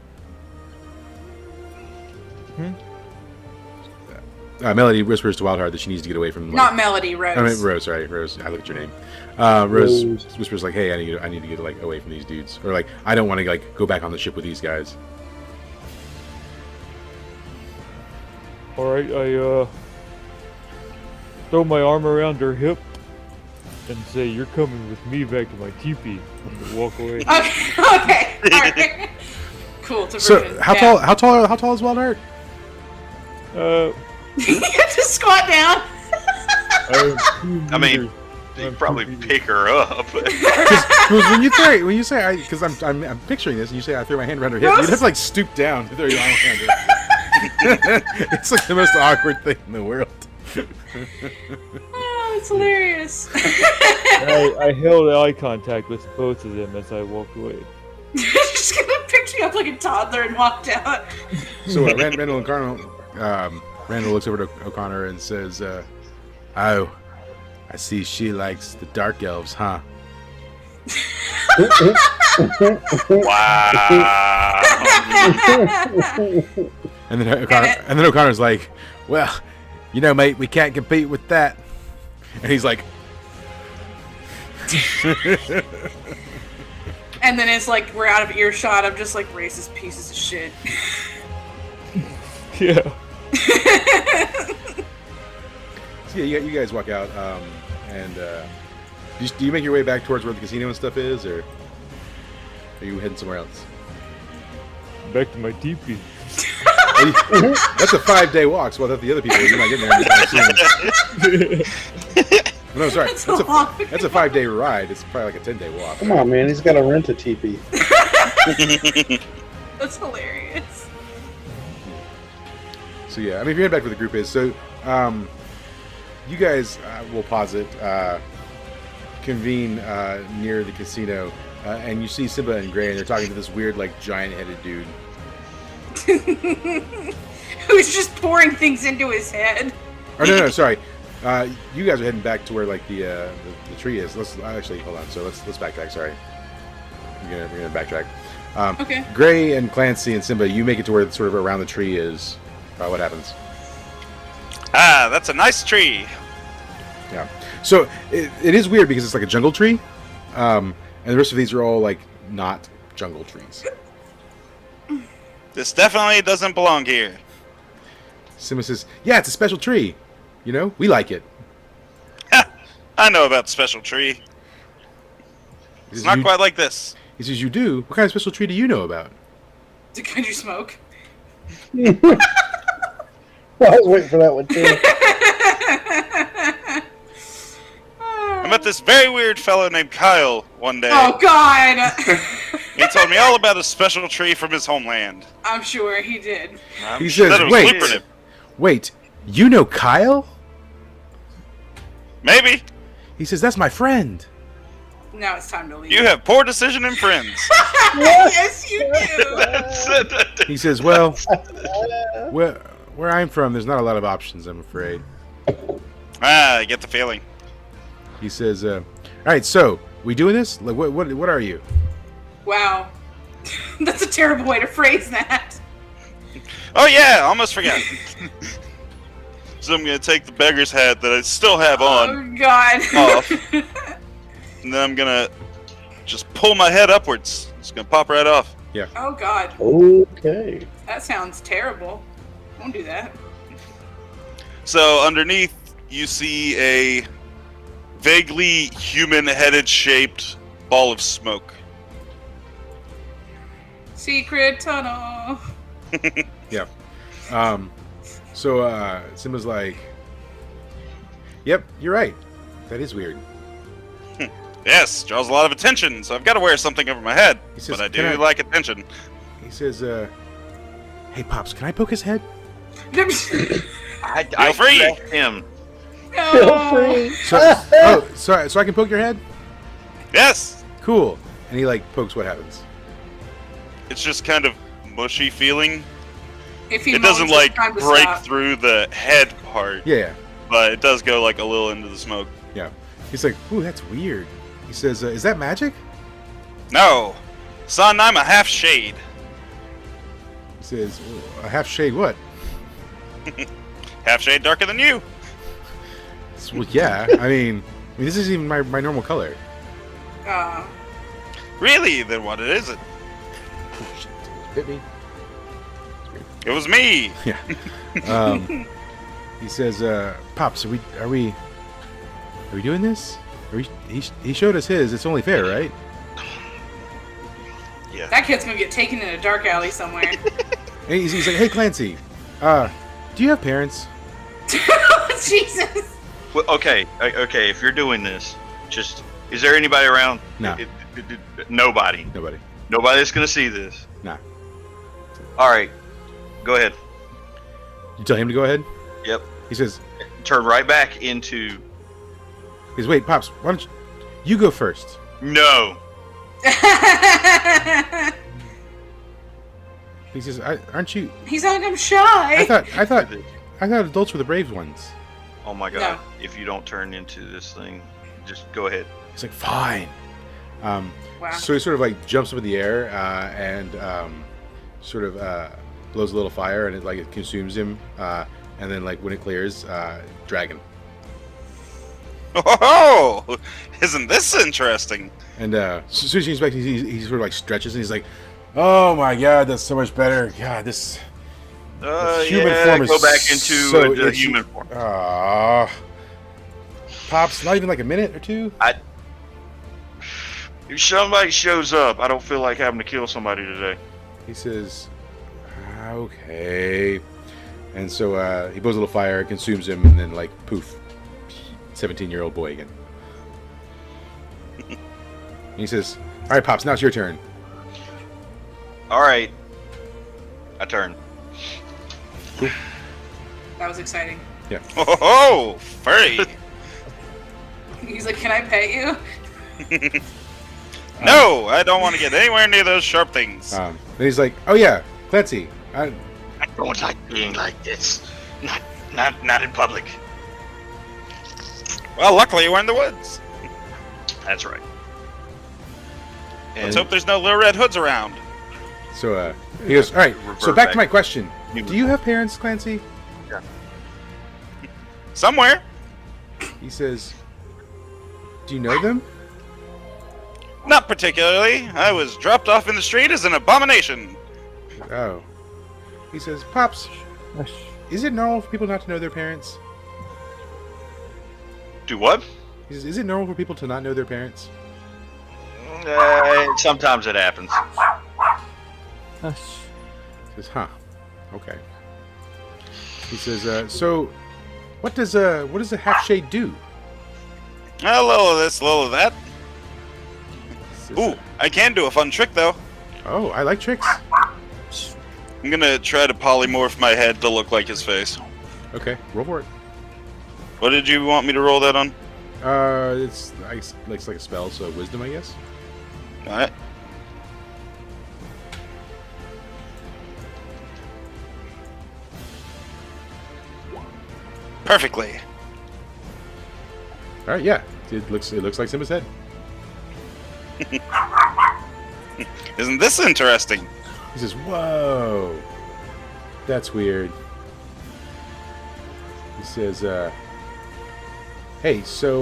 [SPEAKER 1] Melody whispers to Wildheart that she needs to get away from...
[SPEAKER 2] Not Melody, Rose.
[SPEAKER 1] I mean, Rose, sorry. Rose, I looked at your name. Rose whispers like, hey, I need to get like away from these dudes. Or like, I don't want to like go back on the ship with these guys.
[SPEAKER 5] Alright, I throw my arm around her hip and say, you're coming with me back to my teepee. And walk away.
[SPEAKER 2] Okay. Alright. Cool.
[SPEAKER 1] So, how tall is Wildheart?
[SPEAKER 2] You have to squat down.
[SPEAKER 3] I mean, you probably pick her up.
[SPEAKER 1] Because when you say because I'm picturing this, and you say I throw my hand around her hip, you'd have to like stoop down to throw your arm around her. It's like the most awkward thing in the world.
[SPEAKER 2] Oh, it's hilarious.
[SPEAKER 5] I held eye contact with both of them as I walked away.
[SPEAKER 2] Just gonna pick you up like a toddler and walked out.
[SPEAKER 1] So Randall and O'Connor, Randall looks over to O'Connor and says, "Oh, I see she likes the dark elves, huh?"
[SPEAKER 3] Wow.
[SPEAKER 1] And then O'Connor's like, "Well, you know, mate, we can't compete with that." And he's like,
[SPEAKER 2] And then it's like we're out of earshot. I'm just like racist pieces of shit.
[SPEAKER 5] Yeah.
[SPEAKER 1] So yeah, you guys walk out, and do you make your way back towards where the casino and stuff is, or are you heading somewhere else?
[SPEAKER 5] Back to my teepee.
[SPEAKER 1] That's a 5-day walk, so without the other people, you're not getting there anytime soon. No, sorry. That's a 5-day ride. It's probably like a 10-day walk.
[SPEAKER 4] Come on, man. He's got to rent a teepee.
[SPEAKER 2] That's hilarious.
[SPEAKER 1] So yeah, I mean, if you're heading back where the group is, so you guys will posit convene near the casino, and you see Simba and Gray, and they're talking to this weird, like, giant-headed dude.
[SPEAKER 2] Who's just pouring things into his head.
[SPEAKER 1] Or no, sorry. You guys are heading back to where like the tree is. Let's actually hold on. So let's backtrack. Sorry, we're gonna backtrack.
[SPEAKER 2] Okay.
[SPEAKER 1] Gray and Clancy and Simba, you make it to where sort of around the tree is. What happens?
[SPEAKER 6] Ah, that's a nice tree.
[SPEAKER 1] Yeah. So it is weird because it's like a jungle tree, and the rest of these are all like not jungle trees.
[SPEAKER 6] This definitely doesn't belong here.
[SPEAKER 1] Simba says, "Yeah, it's a special tree. You know, we like it."
[SPEAKER 6] I know about the special tree. It's not quite like this.
[SPEAKER 1] He says, "You do? What kind of special tree do you know about?"
[SPEAKER 2] Could you smoke?
[SPEAKER 4] I was waiting for that one too.
[SPEAKER 6] I met this very weird fellow named Kyle one day.
[SPEAKER 2] Oh God!
[SPEAKER 6] He told me all about a special tree from his homeland.
[SPEAKER 2] I'm sure he did.
[SPEAKER 1] He says, "Wait, you know Kyle?"
[SPEAKER 6] Maybe.
[SPEAKER 1] He says, "That's my friend."
[SPEAKER 2] Now it's time to leave.
[SPEAKER 6] You have poor decision in friends.
[SPEAKER 2] Yes, you do.
[SPEAKER 1] He says, well, where I'm from, there's not a lot of options, I'm afraid."
[SPEAKER 6] Ah, I get the feeling.
[SPEAKER 1] He says, "All right, so we doing this? Like, what are you?"
[SPEAKER 2] Wow, that's a terrible way to phrase that.
[SPEAKER 6] Oh yeah, almost forgot. So I'm gonna take the beggar's hat that I still have on
[SPEAKER 2] Oh God.
[SPEAKER 6] off, and then I'm gonna just pull my head upwards. It's gonna pop right off.
[SPEAKER 1] Yeah.
[SPEAKER 2] Oh God,
[SPEAKER 4] Okay.
[SPEAKER 2] that sounds terrible. Won't do that.
[SPEAKER 6] So underneath, you see a vaguely human-headed shaped ball of smoke.
[SPEAKER 2] Secret tunnel.
[SPEAKER 1] Yeah. So Simba's like, "Yep, you're right. That is weird."
[SPEAKER 6] Yes, draws a lot of attention, so I've got to wear something over my head.
[SPEAKER 1] He says,
[SPEAKER 6] But I
[SPEAKER 1] "Can
[SPEAKER 6] do
[SPEAKER 1] I-"
[SPEAKER 6] like attention.
[SPEAKER 1] He says, "Hey, Pops, can I poke his head?"
[SPEAKER 3] I
[SPEAKER 6] free.
[SPEAKER 3] trust him.
[SPEAKER 4] Feel free.
[SPEAKER 1] So I can poke your head?
[SPEAKER 6] Yes!
[SPEAKER 1] Cool. And he like pokes. What happens?
[SPEAKER 6] It's just kind of mushy feeling.
[SPEAKER 2] If he
[SPEAKER 6] It doesn't
[SPEAKER 2] moans, it's
[SPEAKER 6] like
[SPEAKER 2] time to
[SPEAKER 6] break
[SPEAKER 2] stop.
[SPEAKER 6] through the head part,
[SPEAKER 1] Yeah.
[SPEAKER 6] but it does go like a little into the smoke.
[SPEAKER 1] Yeah. He's like, "Ooh, that's weird." He says, "Is that magic?"
[SPEAKER 6] No, son, I'm a half shade.
[SPEAKER 1] He says, "A half shade what?"
[SPEAKER 6] Half shade darker than you.
[SPEAKER 1] Well, yeah. I mean, this isn't even my normal color.
[SPEAKER 6] Really? Then what is it?
[SPEAKER 1] Oh, shit. Bit me.
[SPEAKER 6] It was me.
[SPEAKER 1] Yeah. He says, "Pops, are we doing this? He showed us his. It's only fair, right?"
[SPEAKER 6] Yeah.
[SPEAKER 2] That kid's gonna get taken in a dark alley somewhere.
[SPEAKER 1] And he's like, "Hey, Clancy, do you have parents?"
[SPEAKER 2] Jesus.
[SPEAKER 3] Well, okay. If you're doing this, is there anybody around?
[SPEAKER 1] No.
[SPEAKER 3] Nobody.
[SPEAKER 1] Nobody.
[SPEAKER 3] Nobody that's gonna see this.
[SPEAKER 1] Nah.
[SPEAKER 3] All right, go ahead.
[SPEAKER 1] You tell him to go ahead?
[SPEAKER 3] Yep.
[SPEAKER 1] He says,
[SPEAKER 3] Turn right back into.
[SPEAKER 1] "Wait, Pops, why don't you go first?"
[SPEAKER 3] No.
[SPEAKER 1] He says, "Aren't you?"
[SPEAKER 2] He's like, I'm shy.
[SPEAKER 1] I thought adults were the brave ones.
[SPEAKER 3] Oh my God!
[SPEAKER 2] No.
[SPEAKER 3] If you don't turn into this thing, just go ahead.
[SPEAKER 1] He's like, "Fine."
[SPEAKER 2] Wow.
[SPEAKER 1] So he sort of like jumps up in the air and sort of blows a little fire, and it consumes him. And then like when it clears, dragon.
[SPEAKER 6] Oh, isn't this interesting?
[SPEAKER 1] And as soon as he's back, he sort of like stretches and he's like, "Oh my god, that's so much better. God, this human form is
[SPEAKER 3] go back into
[SPEAKER 1] so
[SPEAKER 3] the
[SPEAKER 1] itchy."
[SPEAKER 3] human form.
[SPEAKER 1] Ah, Pops, not even like a minute or two.
[SPEAKER 3] If somebody shows up, I don't feel like having to kill somebody today.
[SPEAKER 1] He says, "Okay," and so he blows a little fire, consumes him, and then like poof, 17-year-old boy again. And he says, "All right, Pops, now it's your turn."
[SPEAKER 3] All right, I turn.
[SPEAKER 2] That was exciting.
[SPEAKER 6] Oh, furry.
[SPEAKER 2] He's like, "Can I pet you?"
[SPEAKER 6] No, I don't want to get anywhere near those sharp things.
[SPEAKER 1] Then he's like, "Oh yeah, Clancy,
[SPEAKER 3] I don't like being like this. Not in public.
[SPEAKER 6] Well, luckily we're in the woods.
[SPEAKER 3] That's right.
[SPEAKER 6] Let's hope there's no little red hoods around.
[SPEAKER 1] So he goes, "All right, so
[SPEAKER 3] Revert
[SPEAKER 1] back to
[SPEAKER 3] back.
[SPEAKER 1] my question. Do you have parents, Clancy?"
[SPEAKER 6] Somewhere.
[SPEAKER 1] He says, "Do you know them?"
[SPEAKER 6] Not particularly. I was dropped off in the street as an abomination.
[SPEAKER 1] Oh. He says, "Pops, is it normal for people not to know their parents?"
[SPEAKER 3] Do what?
[SPEAKER 1] He says, "Is it normal for people to not know their parents?"
[SPEAKER 3] Sometimes it happens.
[SPEAKER 1] He says, "Huh. Okay." He says, "So, what does a half shade do?"
[SPEAKER 6] A little of this, a little of that.
[SPEAKER 1] He says,
[SPEAKER 6] Ooh, I can do a fun trick though.
[SPEAKER 1] "Oh, I like tricks."
[SPEAKER 6] I'm gonna try to polymorph my head to look like his face.
[SPEAKER 1] Okay, roll for it.
[SPEAKER 6] What did you want me to roll that on?
[SPEAKER 1] It's like a spell, so wisdom, I guess.
[SPEAKER 6] Alright. Perfectly.
[SPEAKER 1] All right, yeah. It looks like Simba's head.
[SPEAKER 6] Isn't this interesting?
[SPEAKER 1] He says, "Whoa, that's weird." He says, "Hey, so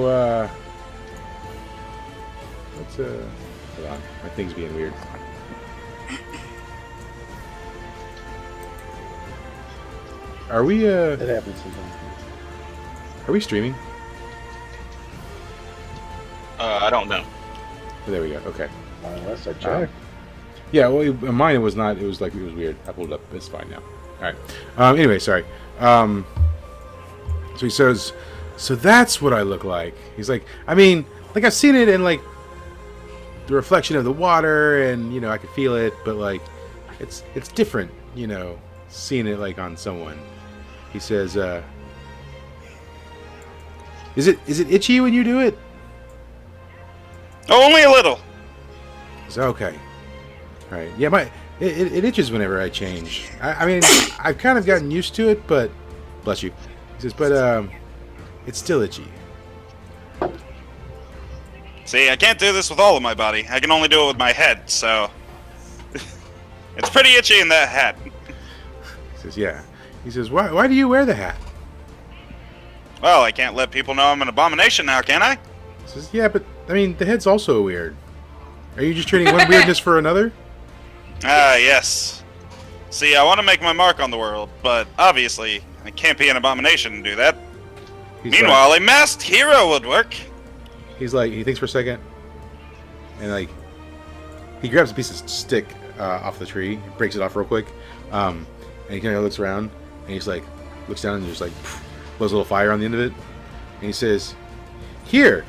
[SPEAKER 1] let's hold on, my thing's being weird." Are we
[SPEAKER 4] That happens sometimes.
[SPEAKER 1] are we streaming?
[SPEAKER 3] I don't know.
[SPEAKER 1] Oh, there we go. Okay.
[SPEAKER 4] Unless I check.
[SPEAKER 1] Yeah, well, mine it was not. It was weird. I pulled it up. It's fine now. All right. Anyway, sorry. So he says, "So that's what I look like." He's like, "I mean, like I've seen it in like the reflection of the water, and I could feel it, but like it's different, seeing it like on someone." He says, "Is it itchy when you do it?"
[SPEAKER 6] Only a little.
[SPEAKER 1] He says, "Okay. All right. Yeah, it itches whenever I change. I mean, I've kind of gotten used to it, but bless you." He says, "But it's still itchy."
[SPEAKER 6] See, I can't do this with all of my body. I can only do it with my head, so it's pretty itchy in that hat.
[SPEAKER 1] He says, "Yeah." He says, "Why do you wear the hat?"
[SPEAKER 6] Well, I can't let people know I'm an abomination now, can I?
[SPEAKER 1] He says, "Yeah, but I mean, the head's also weird. Are you just trading one weirdness for another?"
[SPEAKER 6] Ah, yes. See, I want to make my mark on the world, but obviously, I can't be an abomination and do that.
[SPEAKER 1] He's
[SPEAKER 6] Meanwhile, a masked hero would work.
[SPEAKER 1] he thinks for a second, and like, he grabs a piece of stick off the tree, breaks it off real quick, and he kind of looks around, and he's like, looks down and just like, blows a little fire on the end of it, and he says, "Here,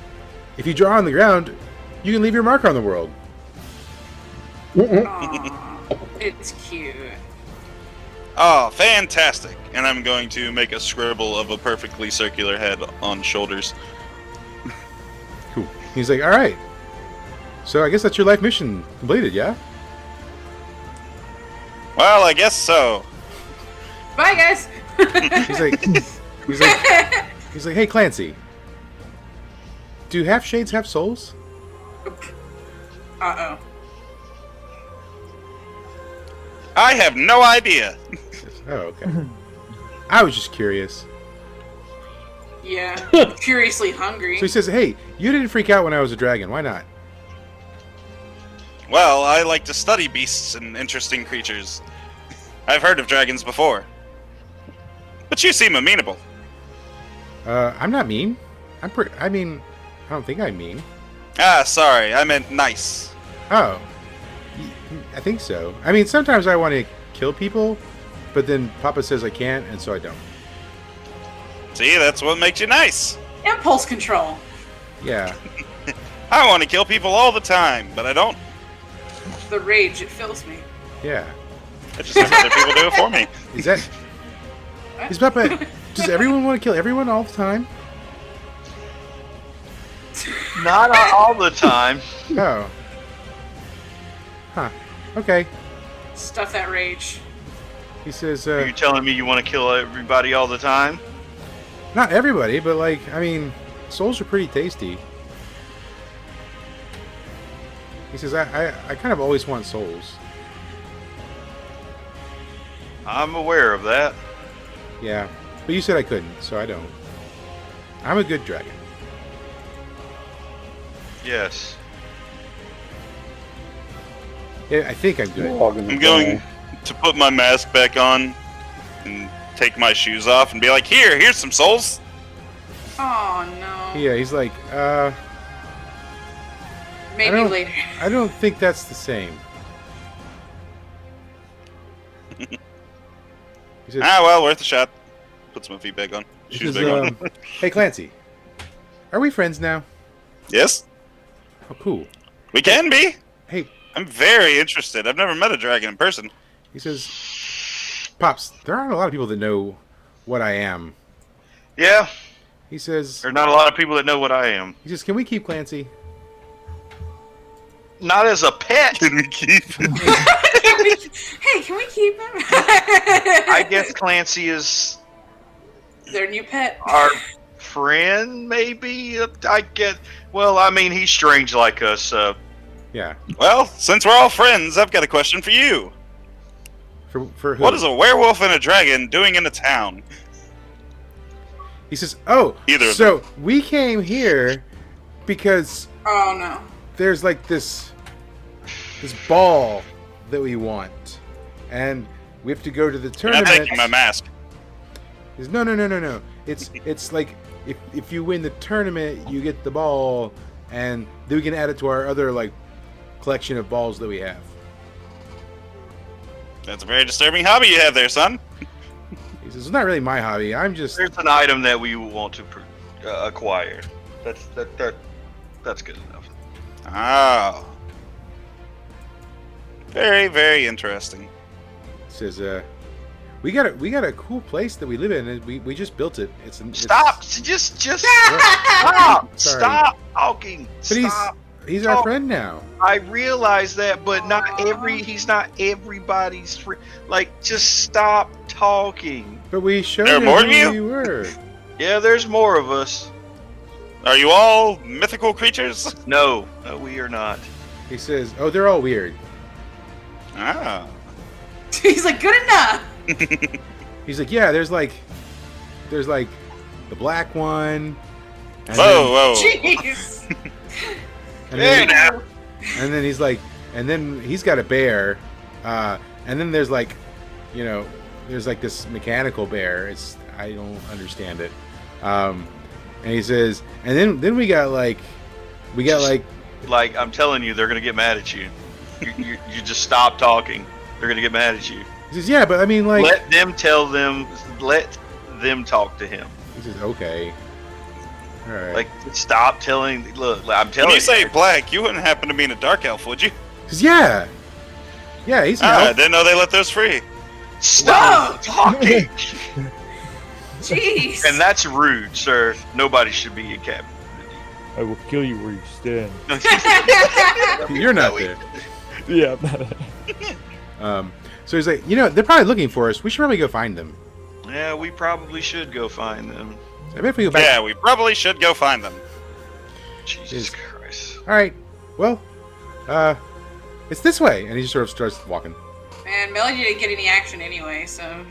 [SPEAKER 1] if you draw on the ground, you can leave your mark on the world."
[SPEAKER 2] Aw, it's cute.
[SPEAKER 6] Oh, fantastic. And I'm going to make a scribble of a perfectly circular head on shoulders.
[SPEAKER 1] Cool. He's like, "All right. So I guess that's your life mission completed, yeah?"
[SPEAKER 6] Well, I guess so.
[SPEAKER 2] Bye, guys.
[SPEAKER 1] He's like, he's like, "Hey, Clancy, do half shades have souls?"
[SPEAKER 2] Uh-oh.
[SPEAKER 6] I have no idea.
[SPEAKER 1] Oh, okay. I was just curious.
[SPEAKER 2] Yeah, furiously hungry.
[SPEAKER 1] So he says, "Hey, you didn't freak out when I was a dragon. Why not?"
[SPEAKER 6] Well, I like to study beasts and interesting creatures. I've heard of dragons before. But you seem amenable.
[SPEAKER 1] I'm not mean. I mean, I don't think I'm mean.
[SPEAKER 6] Ah, sorry, I meant nice.
[SPEAKER 1] Oh, I think so. I mean, sometimes I want to kill people, but then Papa says I can't, and so I don't.
[SPEAKER 6] See, that's what makes you nice.
[SPEAKER 2] Impulse control.
[SPEAKER 1] Yeah.
[SPEAKER 6] I want to kill people all the time, but I don't.
[SPEAKER 2] The rage, it fills me.
[SPEAKER 1] Yeah.
[SPEAKER 6] I just have other people do it for me.
[SPEAKER 1] Is that... Is Papa... Does everyone want to kill everyone all the time?
[SPEAKER 3] Not all the time.
[SPEAKER 1] Oh. Huh. Okay.
[SPEAKER 2] Stuff that rage.
[SPEAKER 1] He says,
[SPEAKER 3] Are you telling me you want to kill everybody all the time?
[SPEAKER 1] not everybody, but like, I mean, souls are pretty tasty. He says, I kind of always want souls.
[SPEAKER 3] I'm aware of that.
[SPEAKER 1] Yeah. But you said I couldn't, so I don't. I'm a good dragon.
[SPEAKER 3] Yes.
[SPEAKER 1] Yeah, I think I'm good.
[SPEAKER 6] I'm going to put my mask back on and take my shoes off and be like, here's some souls.
[SPEAKER 2] Oh no.
[SPEAKER 1] Yeah, he's like,
[SPEAKER 2] Maybe
[SPEAKER 1] don't-
[SPEAKER 2] later.
[SPEAKER 1] I don't think that's the same. He says,
[SPEAKER 6] Ah, well, worth a shot. Puts my feet back on.
[SPEAKER 1] he
[SPEAKER 6] Shoes
[SPEAKER 1] says,
[SPEAKER 6] back on.
[SPEAKER 1] hey Clancy, are we friends now?
[SPEAKER 6] Yes,
[SPEAKER 1] Oh, cool.
[SPEAKER 6] we can be.
[SPEAKER 1] Hey,
[SPEAKER 6] I'm very interested. I've never met a dragon in person.
[SPEAKER 1] he says, Pops, there aren't a lot of people that know what I am.
[SPEAKER 3] Yeah,
[SPEAKER 1] He says,
[SPEAKER 3] there's not a lot of people that know what I am.
[SPEAKER 1] can we keep Clancy?
[SPEAKER 3] Not as a pet.
[SPEAKER 6] Can we keep?
[SPEAKER 2] Hey, can we keep him?
[SPEAKER 3] I guess Clancy is
[SPEAKER 2] Their new pet.
[SPEAKER 3] our friend, maybe? I get. Well, I mean, he's strange like us.
[SPEAKER 1] Yeah.
[SPEAKER 6] Well, since we're all friends, I've got a question for you.
[SPEAKER 1] For who?
[SPEAKER 6] What is a werewolf and a dragon doing in a town?
[SPEAKER 1] He says, oh,
[SPEAKER 6] Either of
[SPEAKER 1] so we came here because
[SPEAKER 2] Oh no.
[SPEAKER 1] there's like this ball that we want, and we have to go to the
[SPEAKER 6] You're not
[SPEAKER 1] tournament.
[SPEAKER 6] taking my mask.
[SPEAKER 1] He says, no. It's like if you win the tournament, you get the ball, and then we can add it to our other like collection of balls that we have.
[SPEAKER 6] That's a very disturbing hobby you have there, son.
[SPEAKER 1] He says, it's not really my hobby. I'm just
[SPEAKER 3] There's an item that we want to acquire. That's good enough.
[SPEAKER 6] Oh. Very, very interesting.
[SPEAKER 1] says, we got a cool place that we live in, and we just built it. It's
[SPEAKER 3] Stop! Just stop!
[SPEAKER 1] Sorry.
[SPEAKER 3] Stop talking!
[SPEAKER 1] But
[SPEAKER 3] Stop!
[SPEAKER 1] he's our friend now.
[SPEAKER 3] I realize that, but he's not everybody's friend. Like, just stop talking.
[SPEAKER 1] But we showed
[SPEAKER 6] There are
[SPEAKER 1] him
[SPEAKER 6] more of
[SPEAKER 1] who
[SPEAKER 6] you?
[SPEAKER 1] we were.
[SPEAKER 3] Yeah, there's more of us.
[SPEAKER 6] Are you all mythical creatures?
[SPEAKER 3] No, we are not.
[SPEAKER 1] He says, oh, they're all weird.
[SPEAKER 6] Ah.
[SPEAKER 2] He's like, good enough.
[SPEAKER 1] He's like, yeah, there's like the black one. And
[SPEAKER 6] Whoa.
[SPEAKER 2] Jeez.
[SPEAKER 1] Then,
[SPEAKER 3] Hey, now.
[SPEAKER 1] and then he's like, and then he's got a bear, and then there's like, there's like this mechanical bear. I don't understand it. And he says, and then we got like,
[SPEAKER 3] Like, I'm telling you, they're gonna get mad at you. You just stop talking. They're gonna get mad at you.
[SPEAKER 1] he says, yeah, but I mean like,
[SPEAKER 3] Let them talk to him.
[SPEAKER 1] he says, okay, all right.
[SPEAKER 3] Like, stop telling. Look, I'm telling
[SPEAKER 6] When you say black, you wouldn't happen to be in a dark elf, would you?
[SPEAKER 1] he says, yeah, he's an
[SPEAKER 6] I
[SPEAKER 1] elf.
[SPEAKER 6] didn't know they let those free.
[SPEAKER 3] stop talking.
[SPEAKER 2] Jeez.
[SPEAKER 3] And that's rude, sir. Nobody should be in captivity.
[SPEAKER 5] I will kill you where you stand.
[SPEAKER 1] You're not
[SPEAKER 3] No,
[SPEAKER 1] there.
[SPEAKER 5] Yeah, I'm not.
[SPEAKER 1] So he's like, they're probably looking for us. We should probably go find them.
[SPEAKER 3] Yeah, we probably should go find them.
[SPEAKER 1] I bet if we go back.
[SPEAKER 6] Yeah, we probably should go find them.
[SPEAKER 3] Jesus
[SPEAKER 1] Jeez.
[SPEAKER 3] Christ.
[SPEAKER 1] All right. Well, it's this way, and he just sort of starts walking.
[SPEAKER 2] Man, Melody didn't get any action anyway, so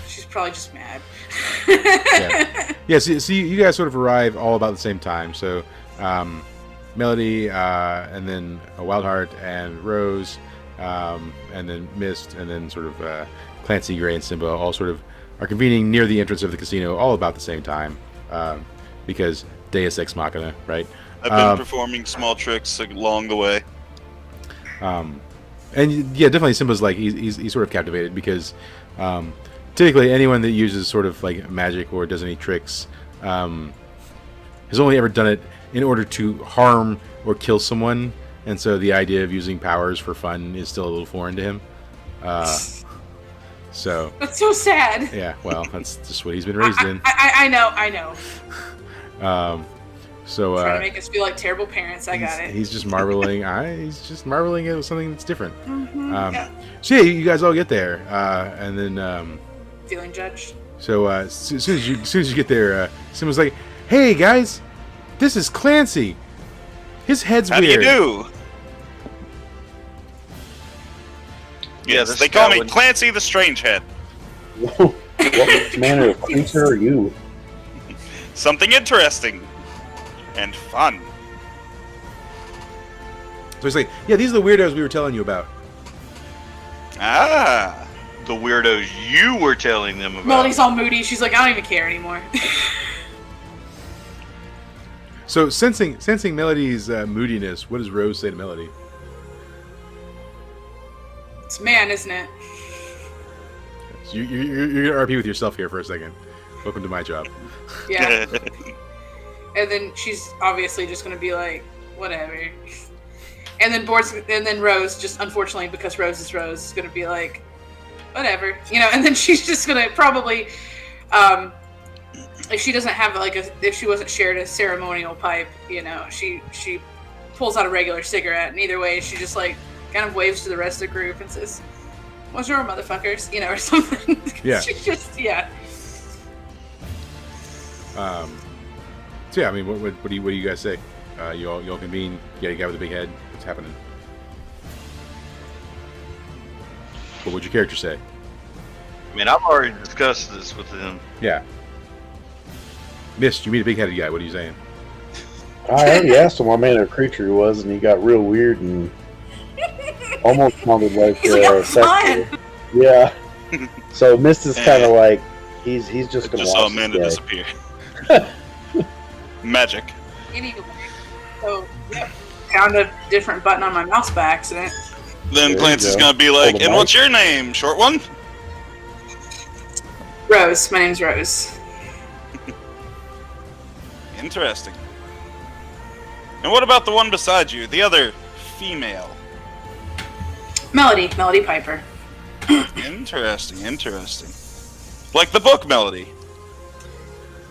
[SPEAKER 2] she's probably just mad.
[SPEAKER 1] Yeah. Yeah, so you guys sort of arrive all about the same time. So, Melody, and then Wildheart and Rose, and then Mist, and then sort of Clancy, Gray, and Simba all sort of are convening near the entrance of the casino all about the same time, because Deus Ex Machina, right?
[SPEAKER 6] I've been performing small tricks along the way.
[SPEAKER 1] And yeah, definitely Simba's like he's sort of captivated because typically anyone that uses sort of like magic or does any tricks has only ever done it in order to harm or kill someone, and so the idea of using powers for fun is still a little foreign to him. So
[SPEAKER 2] That's so sad.
[SPEAKER 1] yeah, well, that's just what he's been raised in.
[SPEAKER 2] I know.
[SPEAKER 1] So
[SPEAKER 2] Trying to make us feel like terrible parents. I got it.
[SPEAKER 1] he's just marveling. He's just marveling at something that's different.
[SPEAKER 2] Yeah.
[SPEAKER 1] So yeah, you guys all get there, and then
[SPEAKER 2] Feeling judged.
[SPEAKER 1] so as soon as you get there, Simba's like, "Hey guys, this is Clancy. His head's
[SPEAKER 6] How do
[SPEAKER 1] weird."
[SPEAKER 6] you do?
[SPEAKER 3] Yeah,
[SPEAKER 6] Yes,
[SPEAKER 3] this
[SPEAKER 6] they call
[SPEAKER 3] guy
[SPEAKER 6] me
[SPEAKER 3] would-
[SPEAKER 6] Clancy the Strangehead.
[SPEAKER 4] What manner of creature are you?
[SPEAKER 6] Something interesting and fun.
[SPEAKER 1] So he's like, "Yeah, these are the weirdos we were telling you about."
[SPEAKER 6] Ah,
[SPEAKER 3] The weirdos you were telling them about.
[SPEAKER 2] Melody's all moody. She's like, I don't even care anymore.
[SPEAKER 1] So sensing Melody's moodiness, what does Rose say to Melody?
[SPEAKER 2] It's man, isn't it?
[SPEAKER 1] So you're gonna RP with yourself here for a second. Welcome to my job.
[SPEAKER 2] Yeah. And then she's obviously just gonna be like, whatever. And then Rose, just unfortunately because Rose is gonna be like, whatever, and then she's just gonna probably, if she doesn't have if she wasn't shared a ceremonial pipe, she pulls out a regular cigarette, and either way she just like kind of waves to the rest of the group and says, "Bonjour, motherfuckers," or something.
[SPEAKER 1] Yeah.
[SPEAKER 2] She's just
[SPEAKER 1] So yeah, I mean, what do you guys say? You all convene. You got a guy with a big head. What's happening? What would your character say?
[SPEAKER 3] I mean, I've already discussed this with him.
[SPEAKER 1] Yeah. Mist, you meet a big-headed guy. What are you saying?
[SPEAKER 4] I already asked him what manner of creature he was, and he got real weird and almost sounded like
[SPEAKER 2] He's like, I'm
[SPEAKER 4] sexual.
[SPEAKER 2] fine.
[SPEAKER 4] Yeah. So Mist is kind of like he's just gonna
[SPEAKER 6] just saw
[SPEAKER 4] watch
[SPEAKER 6] Amanda
[SPEAKER 4] this guy.
[SPEAKER 6] disappear. Magic.
[SPEAKER 2] Anyway, so yep, found a different button on my mouse by accident.
[SPEAKER 6] Then
[SPEAKER 4] There you
[SPEAKER 6] Clancy's
[SPEAKER 4] go.
[SPEAKER 6] gonna be
[SPEAKER 4] Hold
[SPEAKER 6] like,
[SPEAKER 4] the
[SPEAKER 6] "And
[SPEAKER 4] mic.
[SPEAKER 6] what's your name, short one?"
[SPEAKER 2] Rose. My name's Rose.
[SPEAKER 6] Interesting. And what about the one beside you, the other female?
[SPEAKER 2] Melody Piper.
[SPEAKER 6] Interesting. Like the book Melody.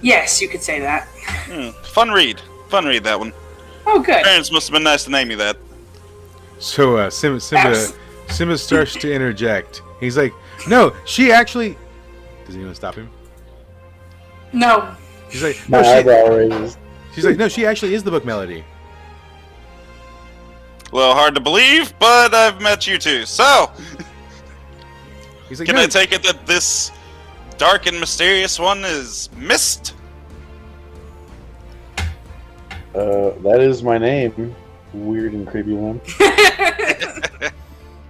[SPEAKER 2] Yes, you could say that.
[SPEAKER 6] Fun read, that one.
[SPEAKER 2] Oh, good.
[SPEAKER 6] Parents must have been nice to name you that.
[SPEAKER 1] So Simba starts to interject. He's like, "No, she actually." Does anyone stop him?
[SPEAKER 2] No.
[SPEAKER 1] He's like,
[SPEAKER 4] My
[SPEAKER 1] "No,
[SPEAKER 4] eyebrow raised.
[SPEAKER 1] she's like, no, she actually is the book Melody."
[SPEAKER 6] Well, hard to believe, but I've met you too. So,
[SPEAKER 1] He's like,
[SPEAKER 6] can
[SPEAKER 1] "No,
[SPEAKER 6] I take it that this dark and mysterious one is Mist?
[SPEAKER 4] That is my name. Weird and creepy one.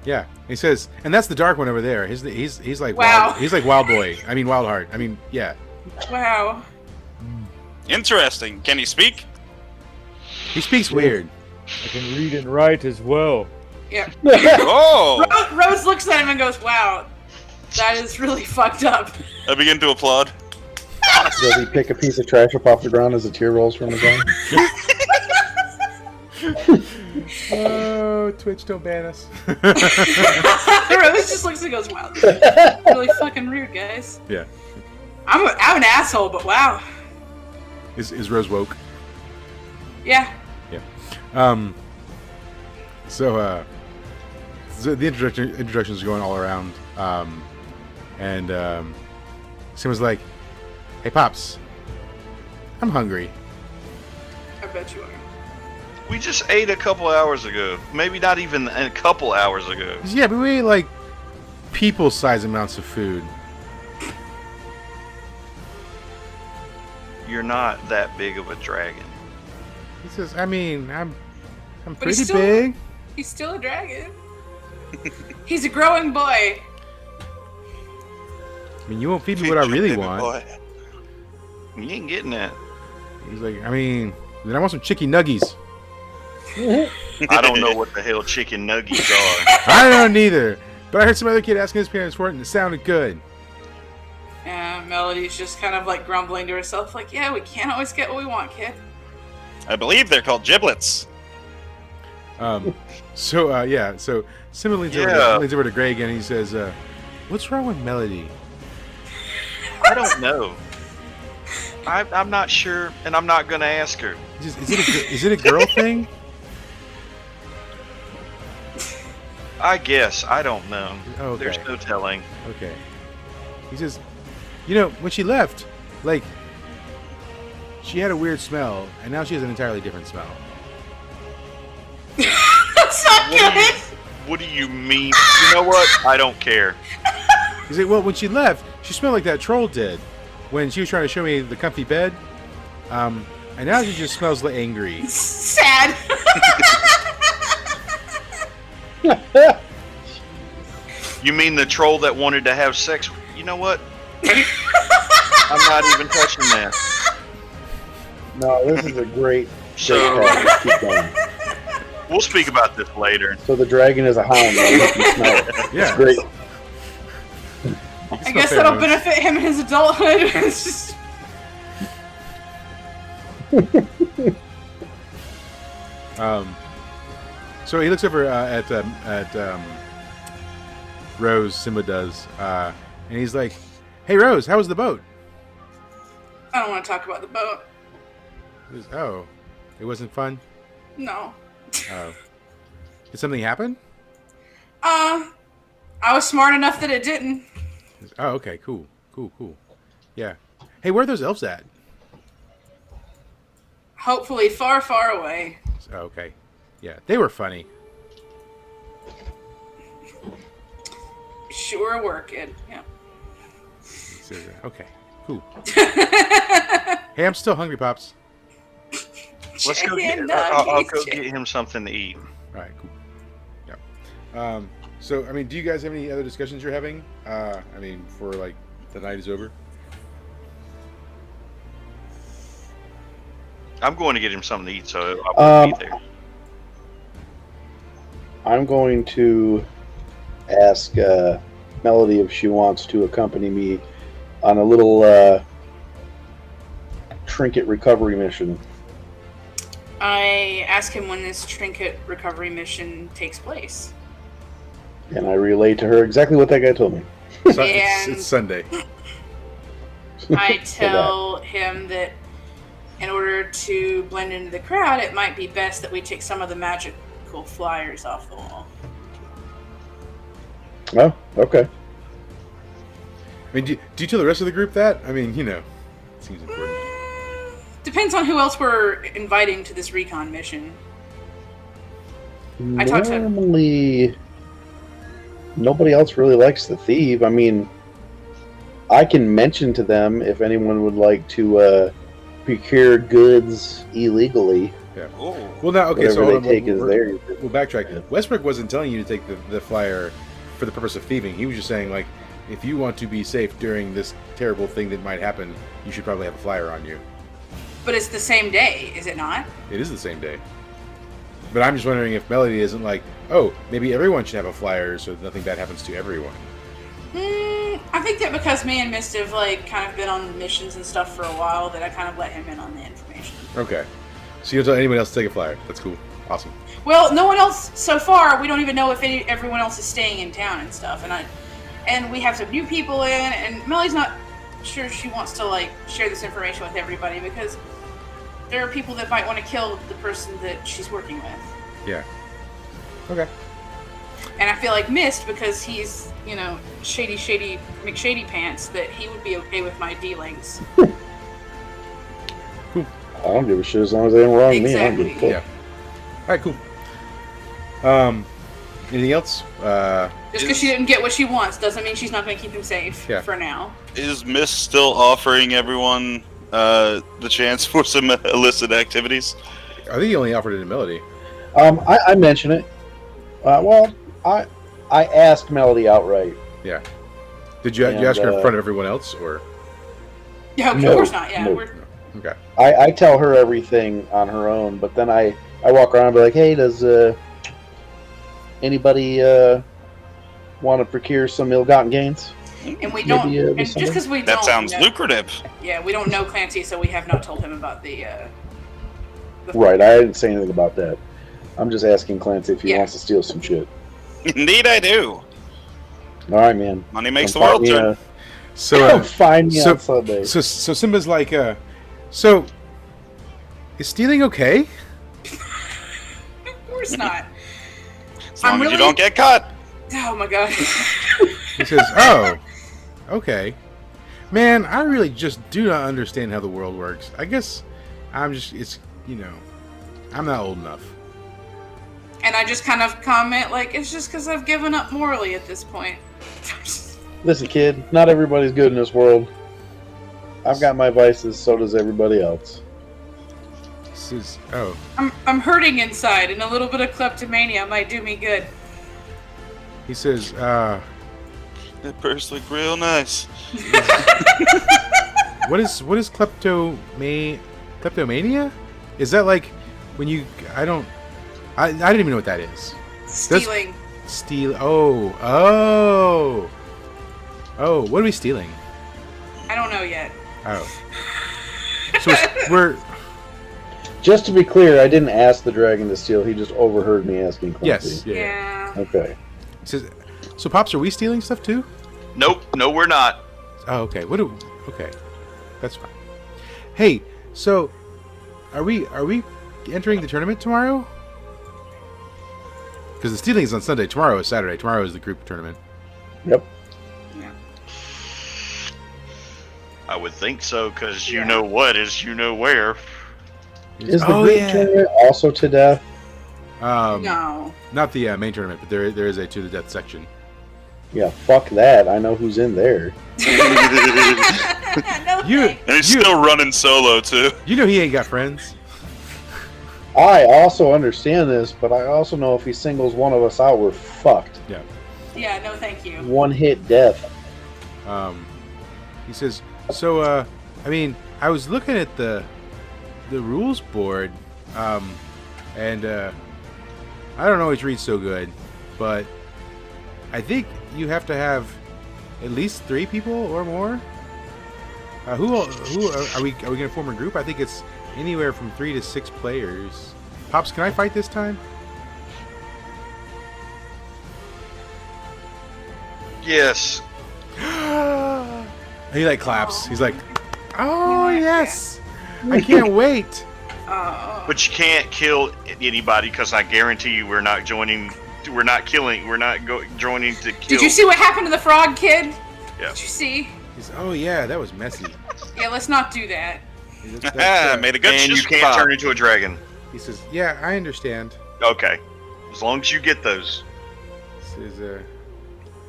[SPEAKER 1] yeah." He says, "And that's the dark one over there. He's like
[SPEAKER 2] Wow.
[SPEAKER 1] he's like Wild Boy. I mean Wild Heart. I mean, yeah.
[SPEAKER 2] Wow.
[SPEAKER 6] Interesting. Can he speak?
[SPEAKER 1] He speaks weird."
[SPEAKER 5] I can read and write as well.
[SPEAKER 2] Yeah.
[SPEAKER 6] Oh!
[SPEAKER 2] Rose looks at him and goes, "Wow, that is really fucked up."
[SPEAKER 6] I begin to applaud.
[SPEAKER 4] Does he pick a piece of trash up off the ground as a tear rolls from his eye?
[SPEAKER 1] Oh, Twitch, don't ban us.
[SPEAKER 2] Rose just looks and goes, "Wow, this is really fucking rude, guys."
[SPEAKER 1] Yeah.
[SPEAKER 2] I'm an asshole, but wow.
[SPEAKER 1] Is Rose woke?
[SPEAKER 2] Yeah.
[SPEAKER 1] So the introductions are going all around, and Simba's like, "Hey, Pops, I'm hungry."
[SPEAKER 2] I bet you are.
[SPEAKER 3] We just ate a couple hours ago. Maybe not even a couple hours ago.
[SPEAKER 1] Yeah, but we ate like people-size amounts of food.
[SPEAKER 3] you're not that big of a dragon.
[SPEAKER 1] He says, I mean, I'm
[SPEAKER 2] But
[SPEAKER 1] pretty
[SPEAKER 2] he's still-
[SPEAKER 1] big.
[SPEAKER 2] He's still a dragon. He's a growing boy.
[SPEAKER 1] I mean, you won't feed me what I really
[SPEAKER 6] Baby
[SPEAKER 1] want.
[SPEAKER 6] boy.
[SPEAKER 3] You ain't getting that.
[SPEAKER 1] He's like, I mean, then I want some chicken nuggies.
[SPEAKER 3] I don't know what the hell chicken nuggies are.
[SPEAKER 1] I don't either. But I heard some other kid asking his parents for it, and it sounded good.
[SPEAKER 2] Yeah, Melody's just kind of like grumbling to herself, like, yeah, we can't always get what we want, kid.
[SPEAKER 6] I believe they're called giblets.
[SPEAKER 1] So Simon leans over to Greg and he says, what's wrong with Melody?
[SPEAKER 3] I don't know. I'm not sure, and I'm not gonna ask her.
[SPEAKER 1] Is it a girl thing?
[SPEAKER 3] I guess. I don't know.
[SPEAKER 1] Okay.
[SPEAKER 3] There's no telling.
[SPEAKER 1] Okay. He says, you know, when she left, like, she had a weird smell, and now she has an entirely different smell.
[SPEAKER 2] That's not good!
[SPEAKER 3] What do you mean? You know what? I don't care.
[SPEAKER 1] He's like, well, when she left, she smelled like that troll did when she was trying to show me the comfy bed. And now she just smells like angry.
[SPEAKER 2] Sad.
[SPEAKER 3] You mean the troll that wanted to have sex? You know what? I'm not even touching that.
[SPEAKER 4] No, this is a great
[SPEAKER 3] So
[SPEAKER 4] talk. Keep going.
[SPEAKER 3] we'll speak about this later.
[SPEAKER 4] So the dragon is a hound. Right? You can smell it.
[SPEAKER 1] Yeah.
[SPEAKER 4] It's great.
[SPEAKER 2] I guess that'll benefit him in his adulthood. It's just...
[SPEAKER 1] So he looks over at Rose. Simba does, and he's like, "Hey, Rose, how was the boat?"
[SPEAKER 2] I don't want to talk about the boat.
[SPEAKER 1] He goes, "Oh, it wasn't fun."
[SPEAKER 2] No.
[SPEAKER 1] Oh, did something happen?
[SPEAKER 2] I was smart enough that it didn't.
[SPEAKER 1] Oh, okay, cool. Yeah. Hey, where are those elves at?
[SPEAKER 2] Hopefully far, far away.
[SPEAKER 1] Oh, okay. Yeah, they were funny.
[SPEAKER 2] Sure working. Yeah.
[SPEAKER 1] Okay, cool. Hey, I'm still hungry, Pops.
[SPEAKER 3] Let's go get.
[SPEAKER 2] Chicken
[SPEAKER 3] I'll go
[SPEAKER 2] nuggets.
[SPEAKER 3] get him something to eat.
[SPEAKER 1] All right, cool. Yeah. So, I mean, do you guys have any other discussions you're having? I mean, for like the night is over.
[SPEAKER 3] I'm going to get him something to eat, so I won't be there.
[SPEAKER 4] I'm going to ask Melody if she wants to accompany me on a little trinket recovery mission.
[SPEAKER 2] I ask him when this trinket recovery mission takes place.
[SPEAKER 4] And I relay to her exactly what that guy told me.
[SPEAKER 1] It's Sunday.
[SPEAKER 2] I tell him that in order to blend into the crowd, it might be best that we take some of the magical flyers off the wall.
[SPEAKER 4] Oh, okay.
[SPEAKER 1] I mean, do you tell the rest of the group that? I mean, you know, it seems important.
[SPEAKER 2] Depends on who else we're inviting to this recon mission. I talked to-
[SPEAKER 4] Normally, nobody else really likes the thief. I mean, I can mention to them if anyone would like to procure goods illegally.
[SPEAKER 1] Yeah.
[SPEAKER 6] Ooh.
[SPEAKER 1] Well, now, okay,
[SPEAKER 4] Whatever
[SPEAKER 1] so hold on,
[SPEAKER 4] they take is
[SPEAKER 1] we'll
[SPEAKER 4] theirs.
[SPEAKER 1] backtrack. Westbrook wasn't telling you to take the flyer for the purpose of thieving. He was just saying, like, if you want to be safe during this terrible thing that might happen, you should probably have a flyer on you.
[SPEAKER 2] But it's the same day, is it not?
[SPEAKER 1] It is the same day. But I'm just wondering if Melody isn't like, oh, maybe everyone should have a flyer so nothing bad happens to everyone.
[SPEAKER 2] I think that because me and Mist have like kind of been on missions and stuff for a while, that I kind of let him in on the information.
[SPEAKER 1] Okay. So you don't tell anyone else to take a flyer. That's cool. Awesome.
[SPEAKER 2] Well, no one else so far. We don't even know if everyone else is staying in town and stuff. And we have some new people in, and Melody's not sure she wants to like share this information with everybody because there are people that might want to kill the person that she's working with.
[SPEAKER 1] Yeah. Okay.
[SPEAKER 2] And I feel like Mist, because he's, you know, shady McShady pants, that he would be okay with my dealings.
[SPEAKER 1] Cool.
[SPEAKER 4] I don't give a shit as long as they don't wrong me. I don't give a
[SPEAKER 2] Exactly.
[SPEAKER 4] fuck.
[SPEAKER 1] Yeah. All right, cool. Anything else?
[SPEAKER 2] Just because she didn't get what she wants doesn't mean she's not going to keep him safe
[SPEAKER 1] Yeah.
[SPEAKER 2] for now.
[SPEAKER 6] Is Mist still offering everyone the chance for some illicit activities?
[SPEAKER 1] I think he only offered it in Melody.
[SPEAKER 4] I mention it. Well, I asked Melody outright.
[SPEAKER 1] Yeah. Did you ask her in front of everyone else, or?
[SPEAKER 2] Yeah, of
[SPEAKER 4] No,
[SPEAKER 2] course not. Yeah,
[SPEAKER 4] no.
[SPEAKER 1] Okay.
[SPEAKER 4] I tell her everything on her own, but then I walk around and be like, hey, does anybody want to procure some ill-gotten gains?
[SPEAKER 2] and we don't.
[SPEAKER 4] Maybe,
[SPEAKER 2] And just because we don't.
[SPEAKER 6] That sounds
[SPEAKER 2] know,
[SPEAKER 6] lucrative.
[SPEAKER 2] Yeah, we don't know Clancy, so we have not told him about the
[SPEAKER 4] Right, I didn't say anything about that. I'm just asking Clancy if he
[SPEAKER 2] Yeah.
[SPEAKER 4] wants to steal some shit.
[SPEAKER 6] Indeed, I do.
[SPEAKER 4] All right, man.
[SPEAKER 6] Money makes the
[SPEAKER 4] Come
[SPEAKER 6] world
[SPEAKER 4] find me,
[SPEAKER 6] turn.
[SPEAKER 1] So,
[SPEAKER 4] find me on Sunday.
[SPEAKER 1] so Simba's like, so is stealing okay?
[SPEAKER 2] Of course not.
[SPEAKER 6] As long
[SPEAKER 2] I'm
[SPEAKER 6] as you
[SPEAKER 2] really-
[SPEAKER 6] don't get caught.
[SPEAKER 2] Oh my god.
[SPEAKER 1] He says, "Oh, okay, man. I really just do not understand how the world works. I guess I'm just, I'm not old enough."
[SPEAKER 2] And I just kind of comment like, it's just because I've given up morally at this point.
[SPEAKER 4] Listen, kid, not everybody's good in this world. I've got my vices, so does everybody else.
[SPEAKER 1] He says, "Oh,
[SPEAKER 2] I'm hurting inside, and a little bit of kleptomania might do me good.
[SPEAKER 1] he says,
[SPEAKER 6] That purse look real nice.
[SPEAKER 1] what is kleptomania? Is that like when you? I didn't even know what that is.
[SPEAKER 2] Stealing.
[SPEAKER 1] Steal. Oh. What are we stealing?
[SPEAKER 2] I don't know yet.
[SPEAKER 1] Oh. So we're.
[SPEAKER 4] Just to be clear, I didn't ask the dragon to steal. He just overheard me asking Clancy.
[SPEAKER 1] Yes. Yeah.
[SPEAKER 2] Yeah.
[SPEAKER 4] Okay.
[SPEAKER 1] He says, so Pops, are we stealing stuff too?
[SPEAKER 3] Nope, no, we're not.
[SPEAKER 1] Oh, okay. Okay, that's fine. Hey, so are we entering the tournament tomorrow? Because the stealing is on Sunday. Tomorrow is Saturday. Tomorrow is the group tournament.
[SPEAKER 4] Yep.
[SPEAKER 3] I would think so, because you
[SPEAKER 2] Yeah.
[SPEAKER 3] know what is you know where.
[SPEAKER 4] Is the group tournament also to death?
[SPEAKER 2] No.
[SPEAKER 1] Not the main tournament, but there is a to the death section.
[SPEAKER 4] Yeah, fuck that. I know who's in there.
[SPEAKER 2] No
[SPEAKER 1] You-
[SPEAKER 2] thanks.
[SPEAKER 6] And he's still running solo, too.
[SPEAKER 1] You know he ain't got friends.
[SPEAKER 4] I also understand this, but I also know if he singles one of us out, we're fucked.
[SPEAKER 2] Yeah, no thank you.
[SPEAKER 4] One hit death.
[SPEAKER 1] He says, so I mean, I was looking at the rules board, and I don't always read so good, but I think you have to have at least 3 people or more. Who are we gonna form a group? I think it's anywhere from 3 to 6 players. Pops, can I fight this time?
[SPEAKER 3] Yes.
[SPEAKER 1] He like claps. He's like, "Oh yes, I can't wait."
[SPEAKER 3] But you can't kill anybody, because I guarantee you we're not joining. We're not killing. We're not joining to kill.
[SPEAKER 2] Did you see what happened to the frog kid?
[SPEAKER 3] Yeah.
[SPEAKER 2] Did you see?
[SPEAKER 1] He's, "Oh yeah, that was messy."
[SPEAKER 2] Yeah, let's not do that.
[SPEAKER 6] Made a good
[SPEAKER 3] And you
[SPEAKER 6] shish
[SPEAKER 3] can't
[SPEAKER 6] kebab.
[SPEAKER 3] turn into a dragon.
[SPEAKER 1] He says, "Yeah, I understand."
[SPEAKER 3] Okay. As long as you get those.
[SPEAKER 1] He says,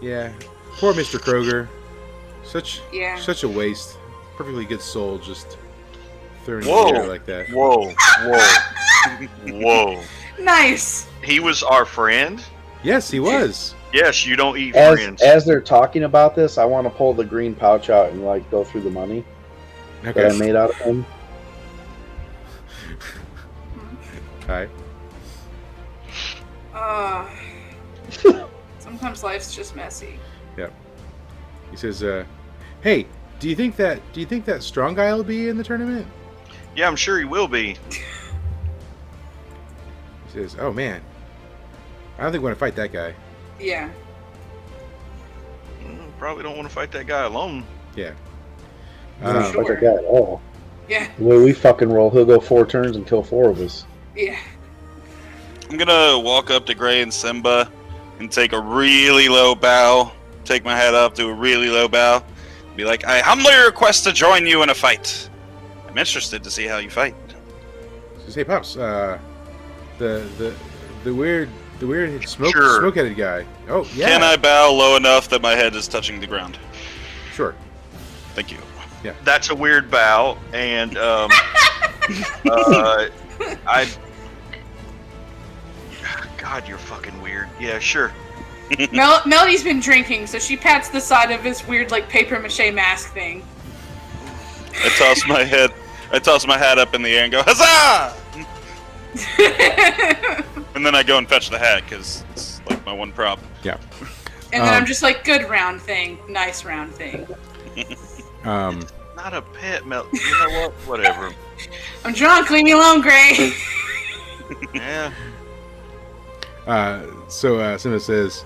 [SPEAKER 1] "Yeah, poor Mr. Kroger, such a waste. Perfectly good soul, just thrown in
[SPEAKER 3] Whoa.
[SPEAKER 1] the air like that."
[SPEAKER 3] Whoa. Whoa.
[SPEAKER 2] Nice.
[SPEAKER 3] He was our friend?
[SPEAKER 1] Yes, he was.
[SPEAKER 3] Yes, you don't eat friends.
[SPEAKER 4] As they're talking about this, I want to pull the green pouch out and like go through the money that I
[SPEAKER 1] Okay.
[SPEAKER 4] made out of him.
[SPEAKER 1] Hi.
[SPEAKER 2] Sometimes life's just messy.
[SPEAKER 1] He says, "Hey, do you think that strong guy will be in the tournament?"
[SPEAKER 3] Yeah, I'm sure he will be.
[SPEAKER 1] He says, "Oh man, I don't think we want to fight that guy."
[SPEAKER 2] Yeah.
[SPEAKER 3] Probably don't want to fight that guy alone.
[SPEAKER 1] Yeah.
[SPEAKER 4] I don't
[SPEAKER 2] Sure.
[SPEAKER 4] fuck that guy at all.
[SPEAKER 2] Yeah.
[SPEAKER 4] The way we fucking roll, he'll go 4 turns and kill 4 of us.
[SPEAKER 2] Yeah.
[SPEAKER 6] I'm gonna walk up to Gray and Simba and take a really low bow. Take my head up, do a really low bow. Be like, I humbly request to join you in a fight. I'm interested to see how you fight.
[SPEAKER 1] He says, "Hey, Pops, the weird
[SPEAKER 3] Sure.
[SPEAKER 1] smoke-headed guy. Oh yeah.
[SPEAKER 6] Can I bow low enough that my head is touching the ground?
[SPEAKER 1] Sure.
[SPEAKER 6] Thank you.
[SPEAKER 3] That's a weird bow, and God, you're fucking weird. Yeah, sure.
[SPEAKER 2] Melody's been drinking, so she pats the side of this weird, like, paper mache mask thing.
[SPEAKER 6] I toss my hat up in the air and go, huzzah! And then I go and fetch the hat, because it's like my one prop.
[SPEAKER 1] Yeah.
[SPEAKER 2] And then I'm just like, good round thing. Nice round thing.
[SPEAKER 3] Not a pet, Mel. You know what? Whatever.
[SPEAKER 2] I'm drunk. Leave me alone, Gray.
[SPEAKER 3] Yeah.
[SPEAKER 1] So Simba says,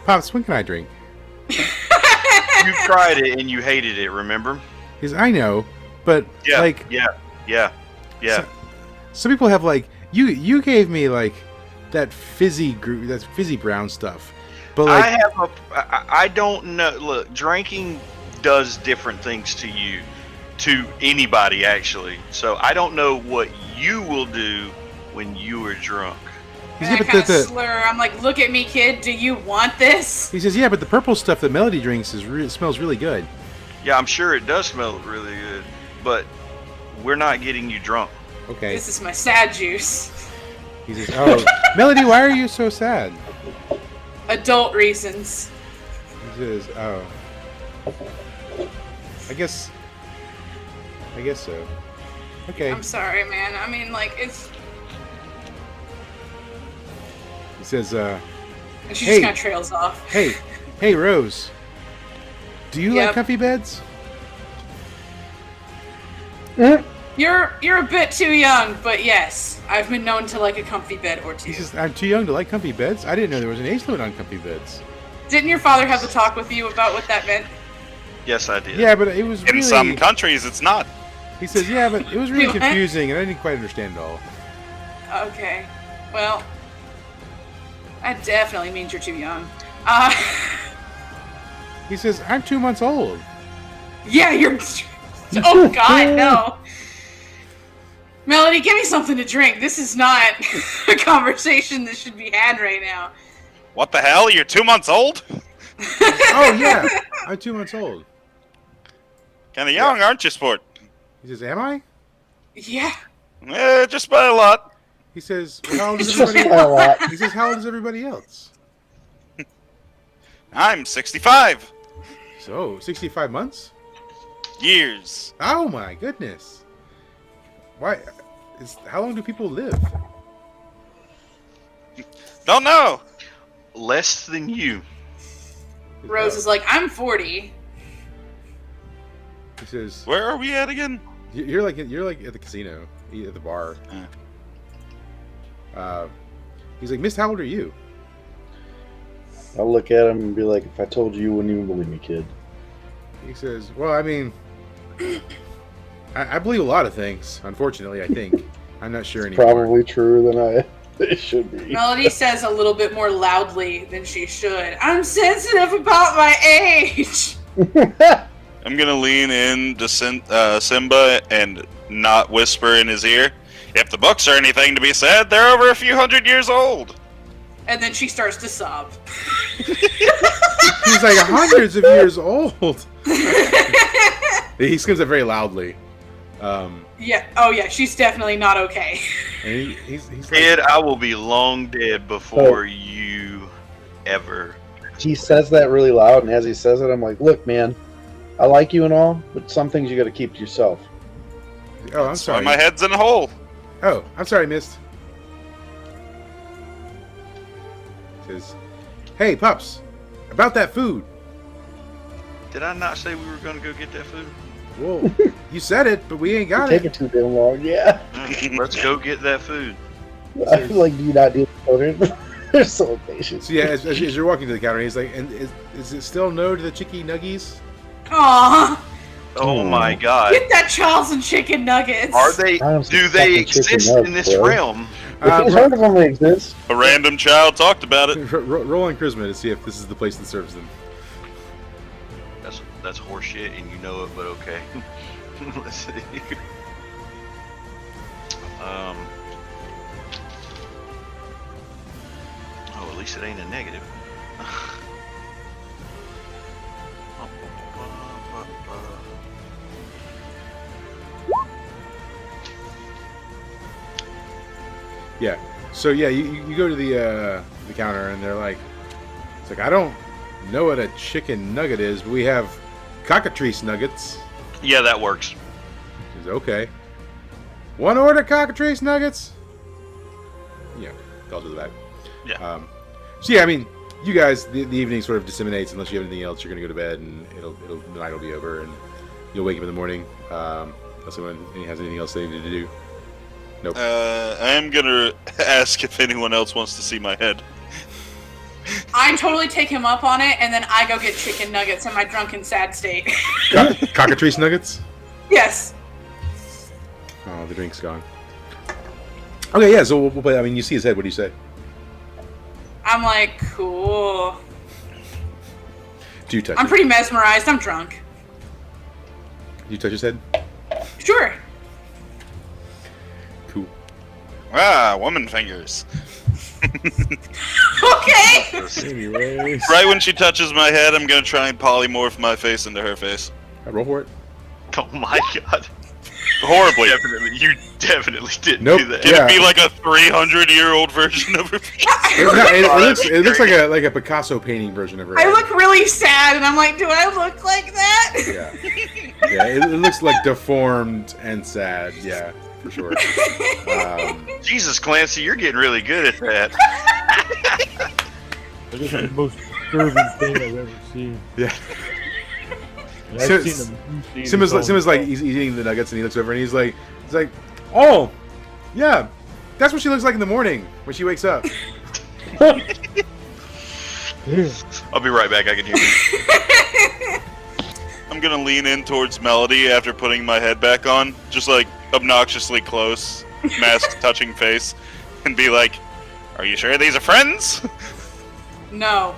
[SPEAKER 1] Pops, when can I drink?
[SPEAKER 3] You tried it and you hated it, remember?
[SPEAKER 1] He says, I know, but
[SPEAKER 3] Yeah.
[SPEAKER 1] like,
[SPEAKER 3] Yeah.
[SPEAKER 1] some people have like, you gave me like that fizzy brown stuff, but like,
[SPEAKER 3] I don't know. Look, drinking does different things to you, to anybody actually. So I don't know what you will do when you are drunk.
[SPEAKER 1] he's
[SPEAKER 2] And I
[SPEAKER 1] but
[SPEAKER 2] kind of slur. I'm like, look at me, kid. Do you want this?
[SPEAKER 1] he says, yeah, but the purple stuff that Melody drinks smells really good.
[SPEAKER 3] Yeah, I'm sure it does smell really good, but we're not getting you drunk.
[SPEAKER 1] Okay.
[SPEAKER 2] This is my sad juice.
[SPEAKER 1] He says, oh, Melody, why are you so sad?
[SPEAKER 2] Adult reasons.
[SPEAKER 1] He says, oh, I guess so. Okay.
[SPEAKER 2] I'm sorry, man. I mean, like, it's...
[SPEAKER 1] He says,
[SPEAKER 2] And she
[SPEAKER 1] Hey.
[SPEAKER 2] just kind of trails off.
[SPEAKER 1] hey, Rose, do you like
[SPEAKER 2] Yep.
[SPEAKER 1] comfy beds?
[SPEAKER 2] You're a bit too young, but yes, I've been known to like a comfy bed or two.
[SPEAKER 1] He says, I'm too young to like comfy beds. I didn't know there was an age limit on comfy beds.
[SPEAKER 2] Didn't your father have the talk with you about what that meant?
[SPEAKER 3] Yes, I did.
[SPEAKER 1] Yeah, but it was really...
[SPEAKER 6] In some countries, it's not.
[SPEAKER 1] He says, yeah, but it was really
[SPEAKER 2] What?
[SPEAKER 1] confusing, and I didn't quite understand it all.
[SPEAKER 2] Okay. Well, that definitely means you're too young.
[SPEAKER 1] He says, I'm 2 months old.
[SPEAKER 2] Yeah, you're... Oh, God, no. Melody, give me something to drink. This is not a conversation that should be had right now.
[SPEAKER 6] What the hell? You're 2 months old?
[SPEAKER 1] Oh, yeah, I'm 2 months old.
[SPEAKER 6] Kind of young, aren't you, sport?
[SPEAKER 1] He says, am I?
[SPEAKER 2] Yeah.
[SPEAKER 6] Just by a lot.
[SPEAKER 1] He says, well, how old is
[SPEAKER 4] It's just
[SPEAKER 1] everybody
[SPEAKER 4] a lot.
[SPEAKER 1] He says, how old is everybody else?
[SPEAKER 6] I'm 65
[SPEAKER 1] So, 65 months?
[SPEAKER 6] years.
[SPEAKER 1] Oh my goodness. Why? How long do people live?
[SPEAKER 6] Don't know.
[SPEAKER 3] Less than you.
[SPEAKER 2] Rose is like, I'm 40.
[SPEAKER 1] He says,
[SPEAKER 6] Where are we at again?
[SPEAKER 1] you're like at the casino, at the bar. He's like, Miss, how old are you?
[SPEAKER 4] I'll look at him and be like, if I told you, you wouldn't even believe me, kid.
[SPEAKER 1] He says, well, I mean, I believe a lot of things, unfortunately, I think. I'm not sure anymore.
[SPEAKER 4] Probably truer than it should be.
[SPEAKER 2] Melody says a little bit more loudly than she should. I'm sensitive about my age.
[SPEAKER 6] I'm gonna lean in to Simba and not whisper in his ear. If the books are anything to be said, they're over a few hundred years old.
[SPEAKER 2] And then she starts to sob.
[SPEAKER 1] He's like hundreds of years old. He screams it very loudly.
[SPEAKER 2] Yeah. Oh, yeah. She's definitely not okay.
[SPEAKER 1] And he's like,
[SPEAKER 3] Ed, I will be long dead before you ever.
[SPEAKER 4] He says that really loud, and as he says it, I'm like, look, man, I like you and all, but some things you got to keep to yourself.
[SPEAKER 1] oh, I'm
[SPEAKER 6] That's why
[SPEAKER 1] sorry.
[SPEAKER 6] my head's in a hole.
[SPEAKER 1] Oh, I'm sorry, Mist. Says, hey, pups, about that food.
[SPEAKER 3] Did I not say we were going to go get that food?
[SPEAKER 1] Whoa, you said it, but we ain't got
[SPEAKER 4] You're taking
[SPEAKER 1] it.
[SPEAKER 4] too damn long, yeah.
[SPEAKER 3] Let's go get that food.
[SPEAKER 4] I feel like, do you not deal with children? They're so impatient.
[SPEAKER 1] So yeah, as you're walking to the counter, he's like, and is it still no to the chicky nuggies?
[SPEAKER 2] Aw.
[SPEAKER 3] Oh my god.
[SPEAKER 2] Get that Charles and chicken nuggets.
[SPEAKER 3] Are they?
[SPEAKER 4] I have some
[SPEAKER 3] Do they
[SPEAKER 4] fucking chicken
[SPEAKER 3] exist
[SPEAKER 4] nuggets,
[SPEAKER 3] in this
[SPEAKER 4] bro.
[SPEAKER 3] realm?
[SPEAKER 4] If you've heard of them, they exist.
[SPEAKER 6] A random child talked about it.
[SPEAKER 1] Roll on charisma to see if this is the place that serves them.
[SPEAKER 3] That's horseshit, and you know it, but okay. Let's see. Oh, at least it ain't a negative.
[SPEAKER 1] Yeah. So yeah, you go to the counter and they're like, it's like I don't know what a chicken nugget is, but we have cockatrice nuggets.
[SPEAKER 3] Yeah, that works.
[SPEAKER 1] She's okay. One order cockatrice nuggets. Yeah, calls to the back.
[SPEAKER 3] Yeah.
[SPEAKER 1] So yeah, I mean, you guys, the evening sort of disseminates unless you have anything else. You're gonna go to bed and the night will be over and you'll wake up in the morning. Unless anyone has anything else they need to do. Nope.
[SPEAKER 6] I am gonna ask if anyone else wants to see my head.
[SPEAKER 2] I totally take him up on it, and then I go get chicken nuggets in my drunken, sad state.
[SPEAKER 1] Cockatrice nuggets.
[SPEAKER 2] Yes.
[SPEAKER 1] Oh, the drink's gone. Okay, yeah. So we'll play. I mean, you see his head. What do you say?
[SPEAKER 2] I'm like, cool.
[SPEAKER 1] Do you touch?
[SPEAKER 2] I'm pretty mesmerized. I'm drunk.
[SPEAKER 1] Do you touch his head?
[SPEAKER 2] Sure.
[SPEAKER 1] Cool.
[SPEAKER 6] Ah, woman fingers.
[SPEAKER 2] Okay.
[SPEAKER 5] Anyways.
[SPEAKER 6] Right when she touches my head, I'm gonna try and polymorph my face into her face.
[SPEAKER 1] Roll for it.
[SPEAKER 3] Oh my god.
[SPEAKER 6] Horribly.
[SPEAKER 3] You definitely didn't
[SPEAKER 1] Nope.
[SPEAKER 3] do that.
[SPEAKER 6] Can
[SPEAKER 1] Yeah.
[SPEAKER 6] it be like a 300-year-old version of her face?
[SPEAKER 1] It looks like a Picasso painting version of her.
[SPEAKER 2] I
[SPEAKER 1] head.
[SPEAKER 2] look really sad, and I'm like, do I look like that?
[SPEAKER 1] Yeah. Yeah. It looks like deformed and sad. Yeah, for sure.
[SPEAKER 3] Jesus, Clancy, you're getting really good at that.
[SPEAKER 5] That is the most disturbing thing I've ever seen.
[SPEAKER 1] Yeah.
[SPEAKER 5] And
[SPEAKER 1] So-
[SPEAKER 5] I've seen them.
[SPEAKER 1] Simba's like he's eating the nuggets and he looks over and he's like, oh, yeah, that's what she looks like in the morning when she wakes up.
[SPEAKER 5] Yeah.
[SPEAKER 3] I'll be right back. I can hear you.
[SPEAKER 6] I'm gonna lean in towards Melody after putting my head back on, just like obnoxiously close, mask touching face, and be like, "Are you sure these are friends?"
[SPEAKER 2] No.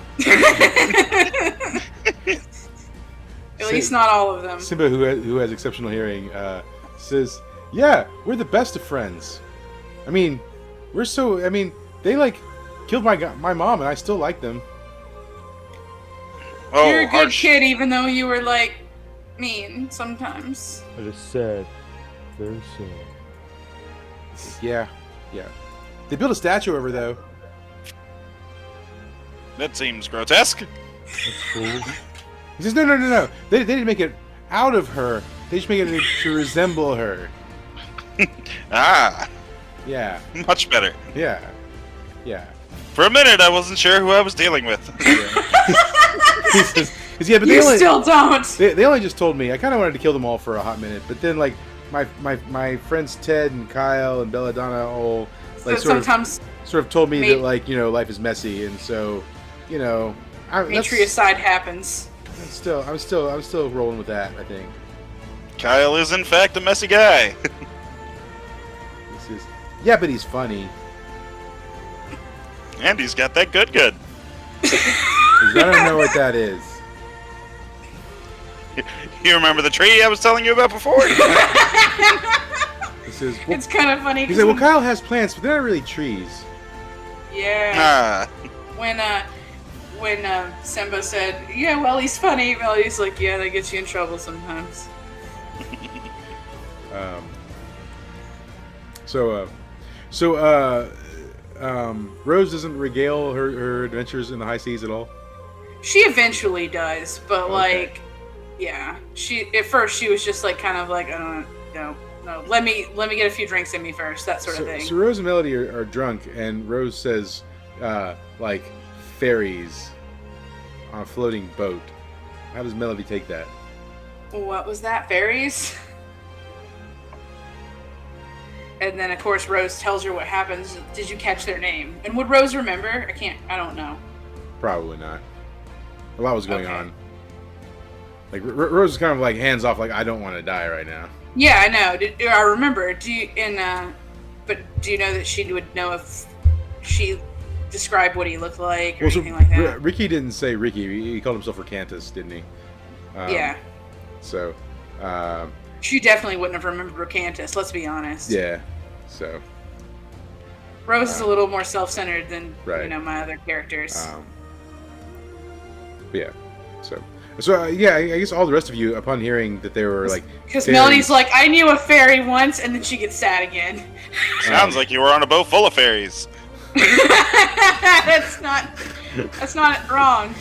[SPEAKER 2] At least not all of them.
[SPEAKER 1] Simba, who has exceptional hearing, says, yeah, we're the best of friends. I mean, they like killed my mom and I still like them.
[SPEAKER 6] Oh,
[SPEAKER 2] You're a good
[SPEAKER 6] harsh.
[SPEAKER 2] kid, even though you were like mean sometimes.
[SPEAKER 5] That is sad. Very sad.
[SPEAKER 1] Yeah. They built a statue of her though.
[SPEAKER 6] That seems grotesque.
[SPEAKER 5] That's cool.
[SPEAKER 1] He says, no. They didn't make it out of her. They just make it to resemble her.
[SPEAKER 6] Ah,
[SPEAKER 1] Yeah.
[SPEAKER 6] much better.
[SPEAKER 1] Yeah.
[SPEAKER 6] For a minute, I wasn't sure who I was dealing with.
[SPEAKER 1] He says, yeah, but
[SPEAKER 2] You still don't.
[SPEAKER 1] they only just told me. I kind of wanted to kill them all for a hot minute, but then like my friends Ted and Kyle and Belladonna all like
[SPEAKER 2] So sometimes
[SPEAKER 1] sort of told me that like life is messy, and so
[SPEAKER 2] matriarcide happens.
[SPEAKER 1] I'm still rolling with that. I think
[SPEAKER 6] Kyle is, in fact, a messy guy.
[SPEAKER 1] this is but he's funny.
[SPEAKER 6] And he's got that good.
[SPEAKER 1] 'Cause I don't know what that is.
[SPEAKER 6] You remember the tree I was telling you about before?
[SPEAKER 1] He says, well,
[SPEAKER 2] It's kind of funny.
[SPEAKER 1] he
[SPEAKER 2] 'cause
[SPEAKER 1] said, well,
[SPEAKER 2] when-
[SPEAKER 1] Kyle has plants, but they're not really trees.
[SPEAKER 2] Yeah.
[SPEAKER 6] Ah,
[SPEAKER 2] When Simba said, yeah, well, he's funny, Melody's like, yeah, that gets you in trouble sometimes.
[SPEAKER 1] Rose doesn't regale her adventures in the high seas at all.
[SPEAKER 2] She eventually does, but
[SPEAKER 1] Okay.
[SPEAKER 2] like, yeah. At first she was just like kind of like, I don't know, no. Let me get a few drinks in me first, that sort of thing.
[SPEAKER 1] So Rose and Melody are drunk, and Rose says, like, fairies on a floating boat. How does Melody take that?
[SPEAKER 2] What was that? Fairies? And then of course Rose tells her what happens. Did you catch their name? And would Rose remember? I don't know.
[SPEAKER 1] Probably not. A lot was going
[SPEAKER 2] Okay.
[SPEAKER 1] on. Like Rose is kind of like hands off, like I don't want to die right now.
[SPEAKER 2] Yeah, I know. I remember. But do you know that she would know if she described what he looked like or anything like that?
[SPEAKER 1] Ricky didn't say Ricky. He called himself Recantus, didn't he?
[SPEAKER 2] Yeah.
[SPEAKER 1] So,
[SPEAKER 2] She definitely wouldn't have remembered Recantus, let's be honest.
[SPEAKER 1] yeah. So,
[SPEAKER 2] Rose is a little more self-centered than
[SPEAKER 1] Right.
[SPEAKER 2] my other characters.
[SPEAKER 1] but yeah. So, So yeah, I guess all the rest of you, upon hearing that they were like,
[SPEAKER 2] Because
[SPEAKER 1] fairies-
[SPEAKER 2] Melody's like, I knew a fairy once, and then she gets sad again.
[SPEAKER 6] Sounds like you were on a boat full of fairies.
[SPEAKER 2] That's not wrong.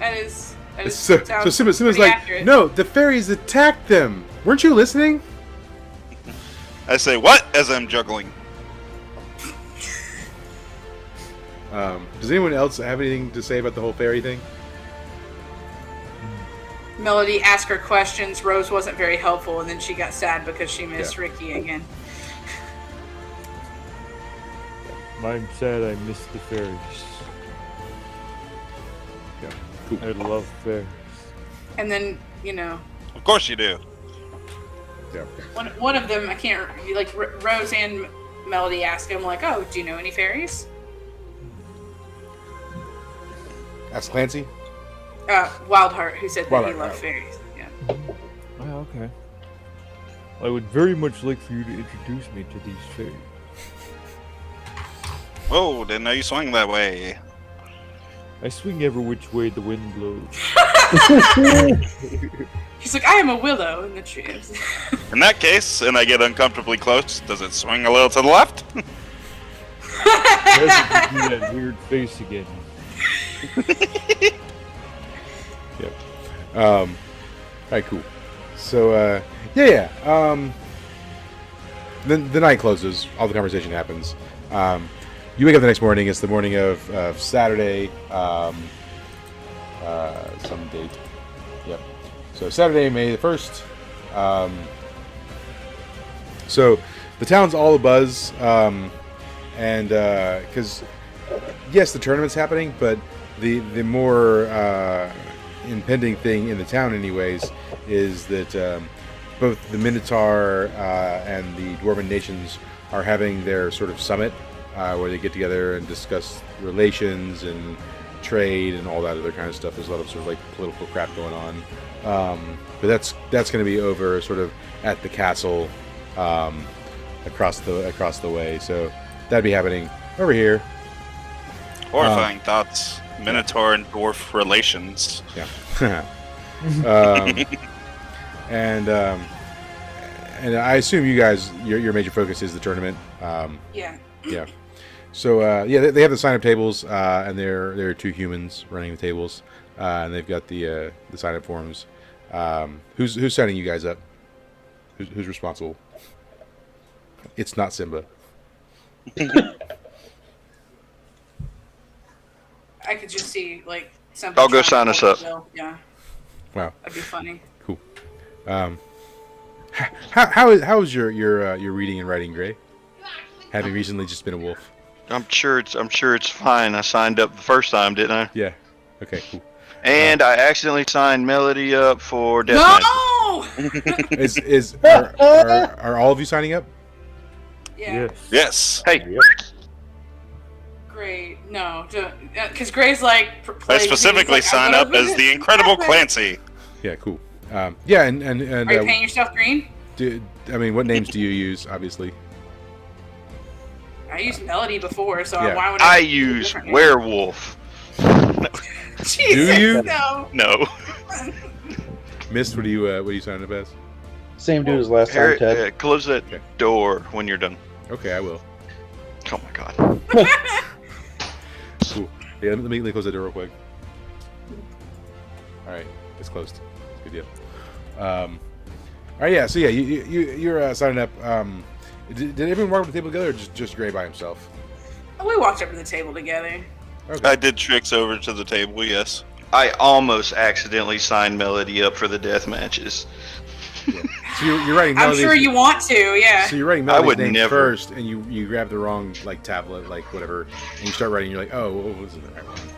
[SPEAKER 2] That is
[SPEAKER 1] So
[SPEAKER 2] sounds
[SPEAKER 1] Simba's
[SPEAKER 2] pretty
[SPEAKER 1] like,
[SPEAKER 2] accurate.
[SPEAKER 1] no, the fairies attacked them. Weren't you listening?
[SPEAKER 6] I say, what? As I'm juggling.
[SPEAKER 1] Does anyone else have anything to say about the whole fairy thing?
[SPEAKER 2] Melody asked her questions. Rose wasn't very helpful, and then she got sad because she missed Ricky again.
[SPEAKER 5] I'm sad I missed the fairies.
[SPEAKER 1] Yeah, cool.
[SPEAKER 5] I love fairies.
[SPEAKER 2] And then,
[SPEAKER 6] Of course you do.
[SPEAKER 1] Yeah.
[SPEAKER 2] one of them, I can't, like, Rose and Melody asked him, like, oh, do you know any fairies?
[SPEAKER 1] Ask Clancy.
[SPEAKER 2] Wildheart, who said that he
[SPEAKER 1] Wildheart,
[SPEAKER 2] loved
[SPEAKER 1] oh.
[SPEAKER 2] fairies. Yeah.
[SPEAKER 5] Oh, okay. I would very much like for you to introduce me to these fairies.
[SPEAKER 6] Whoa, didn't know you swung that way.
[SPEAKER 5] I swing every which way the wind blows.
[SPEAKER 2] He's like, I am a willow in the trees.
[SPEAKER 6] In that case, and I get uncomfortably close, does it swing a little to the left?
[SPEAKER 5] Doesn't do that weird face again.
[SPEAKER 1] Yep. All right, cool. So, yeah. Then the night closes. All the conversation happens. You wake up the next morning. It's the morning of Saturday. Some date. Yep. So Saturday, May the 1st. So the town's all abuzz, and because yes, the tournament's happening, but the more impending thing in the town, anyways, is that both the Minotaur and the Dwarven nations are having their sort of summit where they get together and discuss relations and trade and all that other kind of stuff. There's a lot of sort of like political crap going on, but that's going to be over sort of at the castle across the way. So that'd be happening over here.
[SPEAKER 6] Horrifying thoughts. Minotaur and dwarf relations.
[SPEAKER 1] Yeah. And I assume you guys, your major focus is the tournament.
[SPEAKER 2] Yeah.
[SPEAKER 1] Yeah. So they have the sign-up tables, and there are two humans running the tables, and they've got the sign-up forms. Who's signing you guys up? Who's responsible? It's not Simba.
[SPEAKER 2] I could just see, like, something.
[SPEAKER 3] I'll go
[SPEAKER 2] trying to
[SPEAKER 3] sign us
[SPEAKER 2] hold the bill. Yeah.
[SPEAKER 1] Wow.
[SPEAKER 2] That'd be funny.
[SPEAKER 1] Cool. How is your reading and writing, Gray? Having recently just been a wolf.
[SPEAKER 3] I'm sure it's fine. I signed up the first time, didn't I?
[SPEAKER 1] Yeah. Okay. Cool.
[SPEAKER 3] And I accidentally signed Melody up for deathmatch.
[SPEAKER 2] No!
[SPEAKER 1] Are all of you signing up?
[SPEAKER 2] Yeah.
[SPEAKER 6] Yes.
[SPEAKER 3] Hey,
[SPEAKER 5] Yep.
[SPEAKER 2] Great. No. Because Gray's like.
[SPEAKER 6] I specifically sign up as the Incredible Clancy.
[SPEAKER 1] Yeah. Cool. Yeah. And
[SPEAKER 2] Are you painting yourself green?
[SPEAKER 1] what names do you use? Obviously.
[SPEAKER 2] I used Melody before, so
[SPEAKER 1] Yeah.
[SPEAKER 2] why would
[SPEAKER 3] I
[SPEAKER 2] do
[SPEAKER 3] use
[SPEAKER 2] different name?
[SPEAKER 3] werewolf.
[SPEAKER 2] Jesus,
[SPEAKER 1] you?
[SPEAKER 2] No.
[SPEAKER 6] No.
[SPEAKER 1] Mist, what do you sign up as?
[SPEAKER 4] Same dude as last time,
[SPEAKER 3] Harry,
[SPEAKER 4] Ted.
[SPEAKER 3] close that
[SPEAKER 1] Okay.
[SPEAKER 3] door when you're done.
[SPEAKER 1] Okay, I will.
[SPEAKER 3] Oh my god.
[SPEAKER 1] Cool. Yeah, let me close that door real quick. All right, it's closed. Good deal. All right, yeah. So yeah, you're signing up. Did everyone walk up to the table together, or just Gray by himself?
[SPEAKER 2] We walked up to the table together.
[SPEAKER 1] Okay.
[SPEAKER 6] I did tricks over to the table, yes.
[SPEAKER 3] I almost accidentally signed Melody up for the death matches.
[SPEAKER 1] So you're writing
[SPEAKER 2] I'm
[SPEAKER 1] Melody's.
[SPEAKER 2] sure you want to, yeah.
[SPEAKER 1] So you're writing
[SPEAKER 3] I
[SPEAKER 1] Melody's
[SPEAKER 3] would
[SPEAKER 1] name
[SPEAKER 3] never.
[SPEAKER 1] first, and you grab the wrong like tablet, like whatever, and you start writing. You're like, oh, what was it?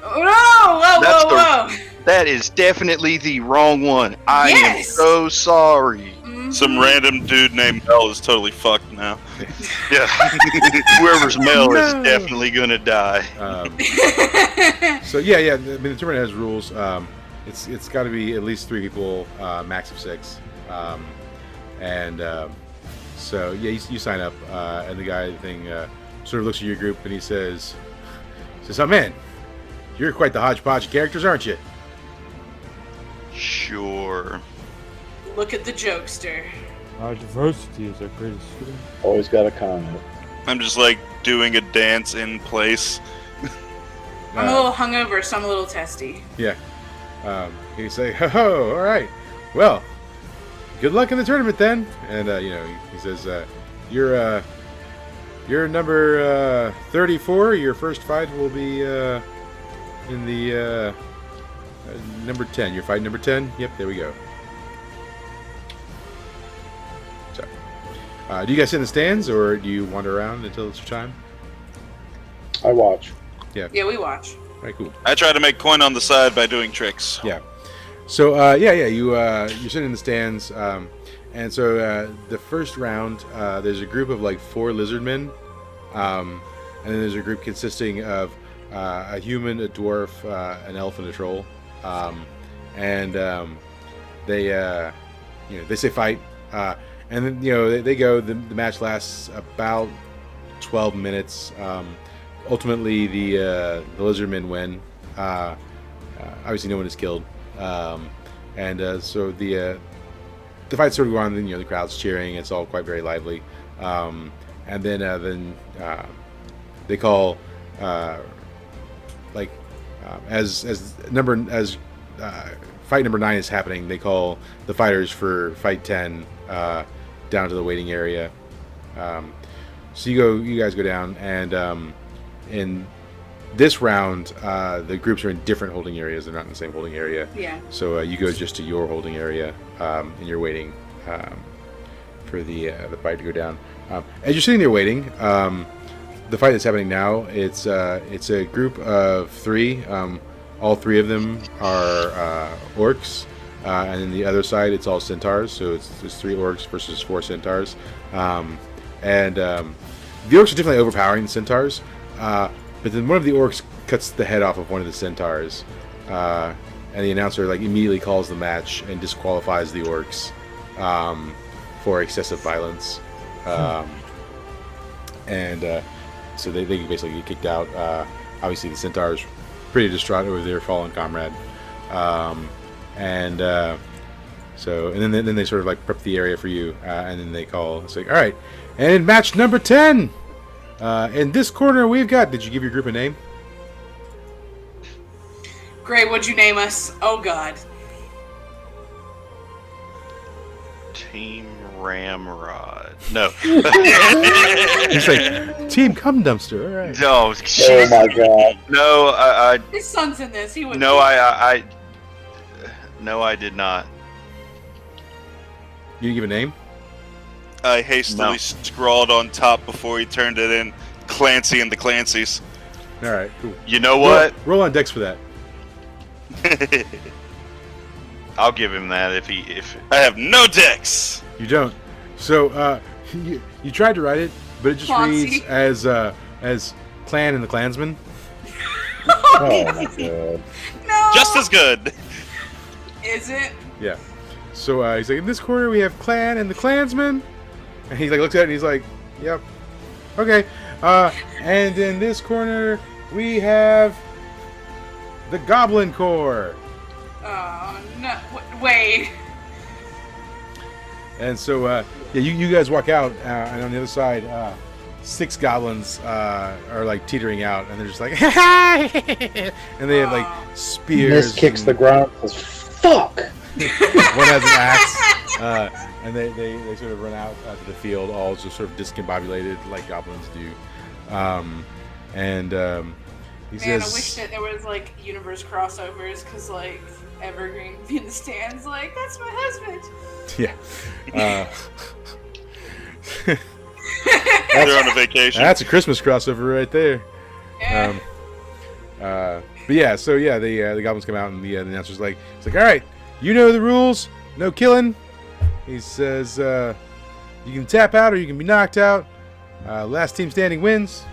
[SPEAKER 2] Oh, no!
[SPEAKER 3] That's
[SPEAKER 2] Whoa!
[SPEAKER 3] That is definitely the wrong one. I am
[SPEAKER 2] Yes!
[SPEAKER 3] so sorry.
[SPEAKER 2] Mhm.
[SPEAKER 6] Some random dude named Mel is totally fucked now.
[SPEAKER 3] Yeah. Whoever's Mel
[SPEAKER 1] No.
[SPEAKER 3] is definitely gonna die.
[SPEAKER 1] So yeah. I mean, the tournament has rules. It's got to be at least 3 people, max of 6. So yeah, you sign up, and the guy sort of looks at your group and he says, "Oh man, you're quite the hodgepodge of characters, aren't you?"
[SPEAKER 3] Sure.
[SPEAKER 2] Look at the jokester.
[SPEAKER 5] Our diversity is our greatest strength.
[SPEAKER 4] Always got a comment.
[SPEAKER 6] I'm just like doing a dance in place.
[SPEAKER 2] I'm a little hungover, so I'm a little testy.
[SPEAKER 1] Yeah. You say, ho, all right. Well, good luck in the tournament then. And, he says, you're number 34. Your first fight will be in the number 10. You're fighting number 10? Yep, there we go. So, do you guys sit in the stands, or do you wander around until it's your time?
[SPEAKER 4] I watch.
[SPEAKER 2] Yeah, we watch.
[SPEAKER 1] All right, cool.
[SPEAKER 6] I try to make coin on the side by doing tricks.
[SPEAKER 1] Yeah. So you're sitting in the stands, and so the first round, there's a group of like 4 lizard men, and then there's a group consisting of a human, a dwarf, an elf, and a troll, they say fight, and then they go. The match lasts about 12 minutes. Ultimately, the lizardmen win. Obviously, no one is killed, so the fight sort of go on. The crowd's cheering. It's all quite very lively, and then they call as fight number 9 is happening. They call the fighters for fight 10 down to the waiting area. So you guys go down, and in this round, the groups are in different holding areas. They're not in the same holding area.
[SPEAKER 2] Yeah.
[SPEAKER 1] So you go just to your holding area, and you're waiting for the fight to go down. As you're sitting there waiting, the fight that's happening now, it's a group of 3. All 3 of them are orcs, and then the other side it's all centaurs. So it's 3 orcs versus 4 centaurs, and the orcs are definitely overpowering the centaurs. But then one of the orcs cuts the head off of one of the centaurs, and the announcer immediately calls the match and disqualifies the orcs for excessive violence, so they basically get kicked out. Obviously, the centaurs pretty distraught over their fallen comrade, and then they sort of prep the area for you, and then they call. It's all right, and in match number 10. In this corner, we've got. Did you give your group a name?
[SPEAKER 2] Gray, what'd you name us? Oh God.
[SPEAKER 3] Team Ramrod. No.
[SPEAKER 1] It's like Team Cum Dumpster. All right.
[SPEAKER 3] No.
[SPEAKER 4] Oh my god.
[SPEAKER 3] No,
[SPEAKER 2] His son's in this. He would.
[SPEAKER 3] no, no, I did not.
[SPEAKER 1] You didn't give a name?
[SPEAKER 6] I hastily
[SPEAKER 3] No.
[SPEAKER 6] scrawled on top before he turned it in. Clancy and the Clancys.
[SPEAKER 1] All right, cool.
[SPEAKER 3] You know what?
[SPEAKER 1] Roll on Dex for that.
[SPEAKER 3] I'll give him that if
[SPEAKER 6] I have no decks.
[SPEAKER 1] You don't. So you tried to write it, but it just
[SPEAKER 2] Clancy.
[SPEAKER 1] reads as Clan and the Clansman.
[SPEAKER 4] Oh my god.
[SPEAKER 2] No.
[SPEAKER 6] Just as good.
[SPEAKER 2] Is it?
[SPEAKER 1] Yeah. So he's like, in this corner we have Clan and the Clansman, and he looks at it and he's like, yep, okay. And in this corner we have the Goblin Corps.
[SPEAKER 2] Oh no! Wait.
[SPEAKER 1] And so you guys walk out, and on the other side, 6 goblins are teetering out, and they're just like, and they have spears.
[SPEAKER 4] Miss kicks the ground and says, fuck!
[SPEAKER 1] One has an axe, and they sort of run out to the field, all just sort of discombobulated like goblins do. He
[SPEAKER 2] Man,
[SPEAKER 1] says,
[SPEAKER 2] I wish that there was universe crossovers, because Evergreen would be in the stands that's my husband.
[SPEAKER 1] yeah.
[SPEAKER 6] They're on a vacation.
[SPEAKER 1] That's a Christmas crossover right there.
[SPEAKER 2] Yeah.
[SPEAKER 1] But yeah, so yeah, the goblins come out, and the announcer's like, it's like, all right, you know the rules, no killing. He says, you can tap out or you can be knocked out. Last team standing wins.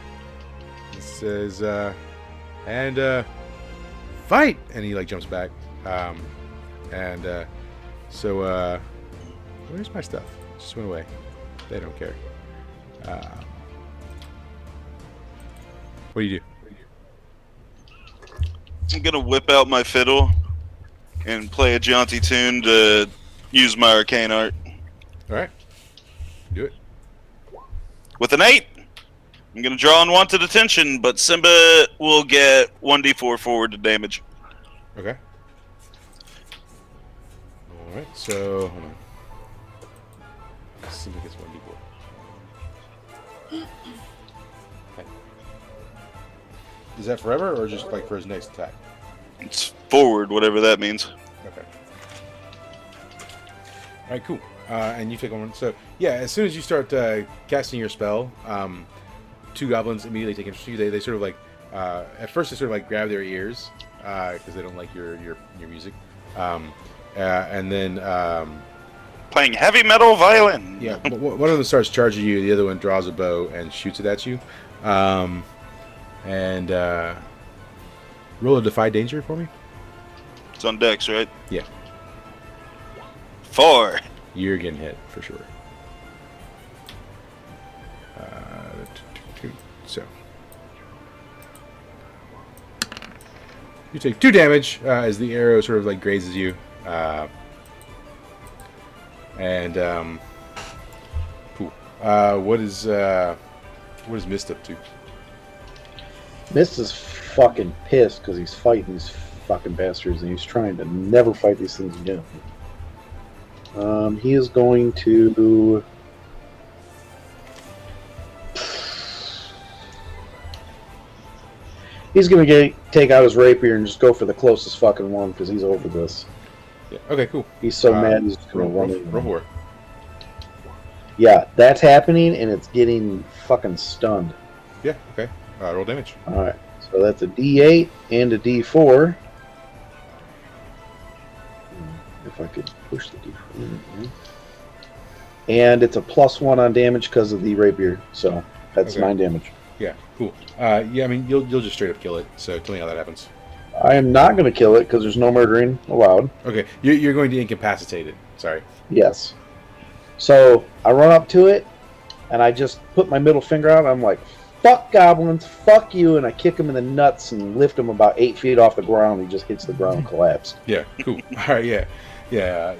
[SPEAKER 1] He says, fight, and he jumps back. So where's my stuff? It just went away. They don't care. What do you do?
[SPEAKER 6] I'm gonna whip out my fiddle and play a jaunty tune to use my arcane art.
[SPEAKER 1] All right. Do it.
[SPEAKER 6] With an 8, I'm going to draw unwanted attention, but Simba will get 1d4 forward to damage.
[SPEAKER 1] Okay. All right. So hold on. Simba gets 1d4. Okay. Is that forever or just like for his next attack?
[SPEAKER 6] It's forward, whatever that means.
[SPEAKER 1] Okay. All right, cool. And you take one. So yeah, as soon as you start casting your spell, 2 goblins immediately take interest in you. They sort of like at first they sort of like grab their ears because they don't like your music, and then
[SPEAKER 6] Playing heavy metal violin.
[SPEAKER 1] yeah, one of them starts charging you. The other one draws a bow and shoots it at you, and roll a defy danger for me.
[SPEAKER 6] It's on Dex, right?
[SPEAKER 1] Yeah.
[SPEAKER 6] 4.
[SPEAKER 1] You're getting hit for sure. So you take 2 damage as the arrow sort of like grazes you, and cool. What is Mist up to?
[SPEAKER 4] Mist is fucking pissed because he's fighting these fucking bastards and he's trying to never fight these things again. He is going to. He's going to take out his rapier and just go for the closest fucking one because he's over this.
[SPEAKER 1] Yeah. Okay. Cool.
[SPEAKER 4] He's so mad he's just going to run in.
[SPEAKER 1] Roll for it.
[SPEAKER 4] Yeah, that's happening and it's getting fucking stunned.
[SPEAKER 1] Yeah. Okay. Roll damage.
[SPEAKER 4] Alright, so that's a D8 and a D4. If I could push the D4. And it's a +1 on damage because of the rapier, so that's
[SPEAKER 1] Okay.
[SPEAKER 4] 9 damage.
[SPEAKER 1] Yeah. Cool. Yeah. I mean, you'll just straight up kill it. So tell me how that happens.
[SPEAKER 4] I am not going to kill it because there's no murdering allowed.
[SPEAKER 1] Okay. You're going to incapacitate it. Sorry.
[SPEAKER 4] Yes. So I run up to it and I just put my middle finger out and I'm like, fuck goblins, fuck you, and I kick him in the nuts and lift him about 8 feet off the ground. He just hits the ground and collapses.
[SPEAKER 1] Yeah, cool. All right, yeah.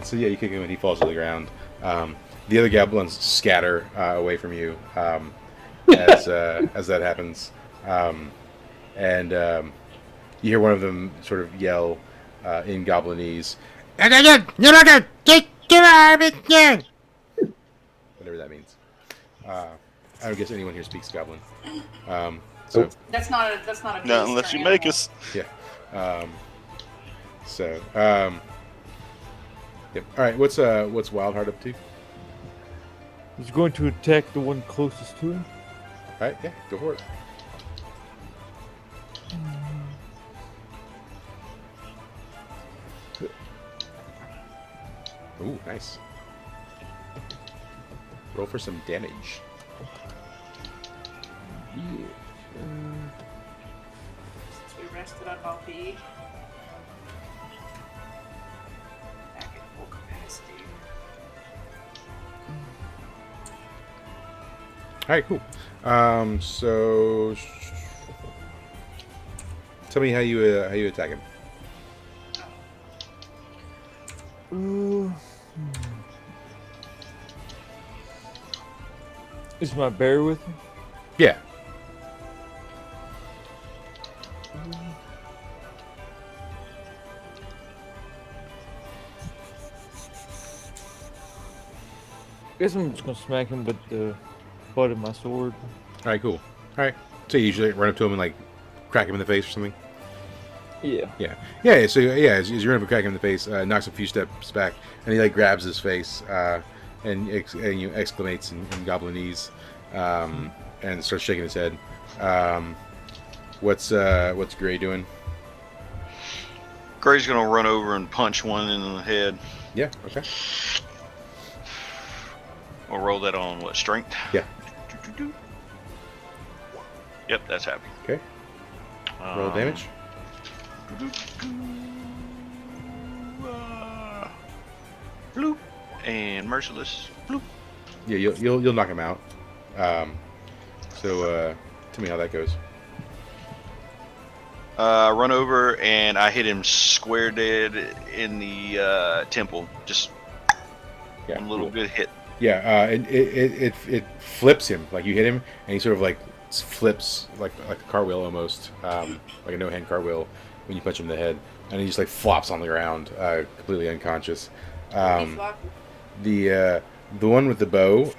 [SPEAKER 1] So yeah, you kick him and he falls to the ground. The other goblins scatter away from you as that happens. And you hear one of them sort of yell in Goblinese, whatever that means. I don't guess anyone here speaks Goblin. So
[SPEAKER 2] That's not a
[SPEAKER 6] Not
[SPEAKER 2] beast
[SPEAKER 6] unless
[SPEAKER 2] or
[SPEAKER 6] you make
[SPEAKER 2] animal.
[SPEAKER 6] us.
[SPEAKER 1] yeah. Yep. All right. What's Wildheart up to?
[SPEAKER 5] He's going to attack the one closest to him.
[SPEAKER 1] All right. Yeah. Go for it. Ooh, nice. Roll for some damage.
[SPEAKER 5] Yeah.
[SPEAKER 2] Since we rested on LP. Back at full capacity.
[SPEAKER 1] All right, cool. So tell me how you attack him.
[SPEAKER 5] Is my bear with me?
[SPEAKER 1] Yeah.
[SPEAKER 5] Guess I'm just gonna smack him with the butt of my sword.
[SPEAKER 1] All right, cool. All right. So you usually run up to him and like crack him in the face or something.
[SPEAKER 5] Yeah.
[SPEAKER 1] Yeah. So yeah, as you run up and crack him in the face, knocks a few steps back, and he like grabs his face and you exclamates in Goblinese, and starts shaking his head. What's Gray doing?
[SPEAKER 3] Gray's gonna run over and punch one in the head.
[SPEAKER 1] Yeah. Okay.
[SPEAKER 3] We'll roll that on what, strength?
[SPEAKER 1] Yeah.
[SPEAKER 3] Yep, that's happening.
[SPEAKER 1] Okay. Roll damage.
[SPEAKER 3] Bloop. And merciless. Bloop.
[SPEAKER 1] Yeah, you'll knock him out. So tell me how that goes.
[SPEAKER 3] run over and I hit him square dead in the temple. Just one little good hit.
[SPEAKER 1] Yeah, and it flips him. Like you hit him, and he sort of like flips like a cartwheel almost, like a no-hand cartwheel when you punch him in the head, and he just like flops on the ground, completely unconscious. The one with the bow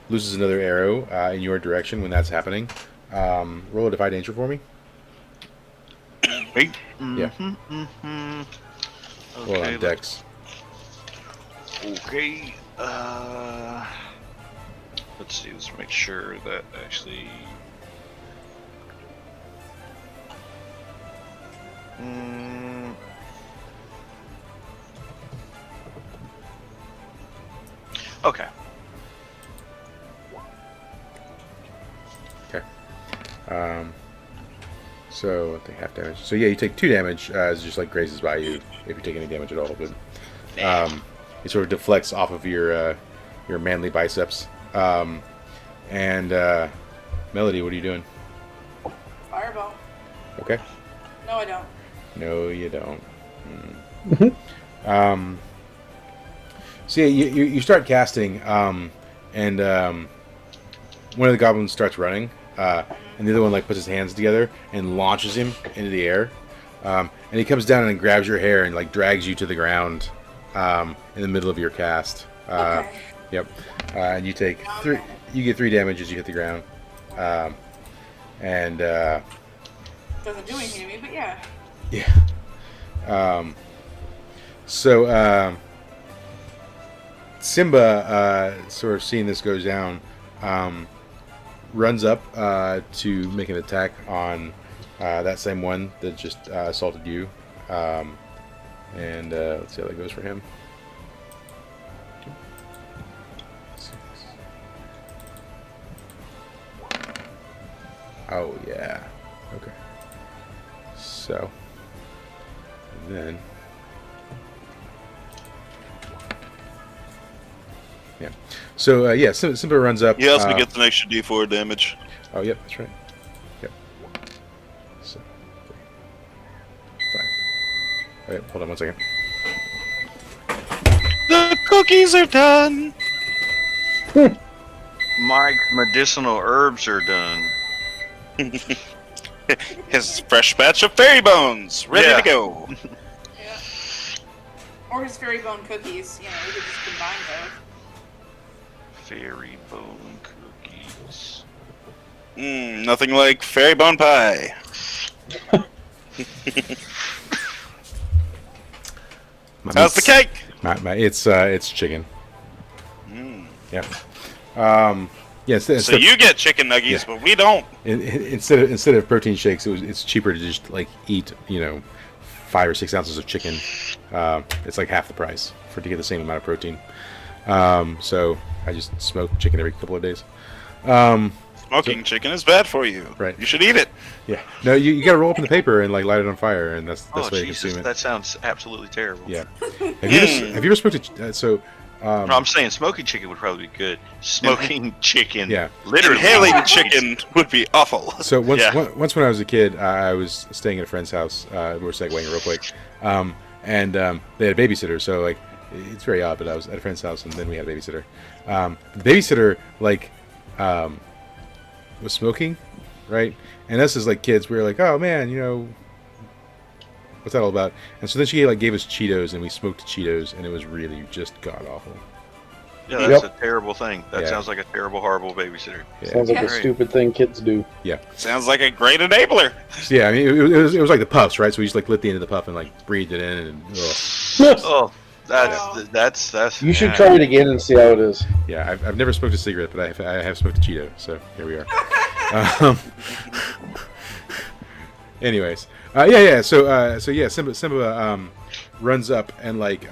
[SPEAKER 1] loses another arrow in your direction when that's happening. Roll a Defy Danger for me.
[SPEAKER 3] Wait.
[SPEAKER 1] Yeah. Roll on Dex.
[SPEAKER 3] Okay. Let's see. Let's make sure that actually. Okay.
[SPEAKER 1] Okay. So I think half damage. So yeah, you take 2 damage as it just like grazes by you if you take any damage at all. But it sort of deflects off of your manly biceps. And Melody, what are you doing?
[SPEAKER 2] Fireball.
[SPEAKER 1] Okay.
[SPEAKER 2] No, I don't.
[SPEAKER 1] No, you don't. So yeah, you start casting, and one of the goblins starts running, and the other one like puts his hands together and launches him into the air, and he comes down and grabs your hair and like drags you to the ground, in the middle of your cast.
[SPEAKER 2] Okay.
[SPEAKER 1] Yep. And you take 3. You get 3 damage as you hit the ground, and
[SPEAKER 2] Doesn't do anything to me, but yeah.
[SPEAKER 1] yeah. So Simba, sort of seeing this goes down, runs up to make an attack on that same one that just assaulted you, and let's see how that goes for him. Oh yeah. Okay. So, and then yeah. So yeah, Simba runs up.
[SPEAKER 6] He also gets an extra D4 damage.
[SPEAKER 1] Oh yep, that's right. Yep. So 5. Okay, hold on 1 second.
[SPEAKER 6] The cookies are done.
[SPEAKER 3] Mike's medicinal herbs are done.
[SPEAKER 6] His fresh batch of fairy bones ready to go.
[SPEAKER 2] Yeah. Or his fairy bone cookies. You know, we could just combine both.
[SPEAKER 3] Fairy bone cookies.
[SPEAKER 6] Nothing like fairy bone pie. How's the cake?
[SPEAKER 1] It's chicken. Yeah. Yes.
[SPEAKER 6] So you get chicken nuggies, but we don't.
[SPEAKER 1] Instead of protein shakes, it's cheaper to just like eat 5 or 6 ounces of chicken. It's like half the price to get the same amount of protein. So I just smoke chicken every couple of days.
[SPEAKER 6] Smoking chicken is bad for you.
[SPEAKER 1] Right.
[SPEAKER 6] You should eat it.
[SPEAKER 1] Yeah. No, you got to roll up in the paper and like light it on fire, and that's the way to
[SPEAKER 3] Jesus,
[SPEAKER 1] consume it.
[SPEAKER 3] that sounds absolutely terrible.
[SPEAKER 1] Yeah. Have you ever smoked no,
[SPEAKER 3] I'm saying smoking chicken would probably be good. Smoking chicken.
[SPEAKER 1] Yeah.
[SPEAKER 3] Literally.
[SPEAKER 6] Inhaling chicken would be awful.
[SPEAKER 1] So once when I was a kid, I was staying at a friend's house. We were segueing real quick, and they had a babysitter. So like, it's very odd, but I was at a friend's house, and then we had a babysitter. The babysitter like was smoking, right? And us as like kids, we were like, oh man, what's that all about? And so then she like gave us Cheetos, and we smoked Cheetos, and it was really just god awful.
[SPEAKER 3] Yeah, that's a terrible thing. That sounds like a terrible, horrible babysitter.
[SPEAKER 1] Yeah.
[SPEAKER 4] Sounds like a stupid thing kids do.
[SPEAKER 1] Yeah.
[SPEAKER 6] Sounds like a great enabler.
[SPEAKER 1] Yeah, I mean, it was like the puffs, right? So we just like lit the end of the puff and like breathed it in, and
[SPEAKER 3] Oh, that's.
[SPEAKER 4] You should try it again and see how it is.
[SPEAKER 1] Yeah, I've never smoked a cigarette, but I have smoked a Cheeto, so here we are. Anyways, yeah. So Simba runs up and like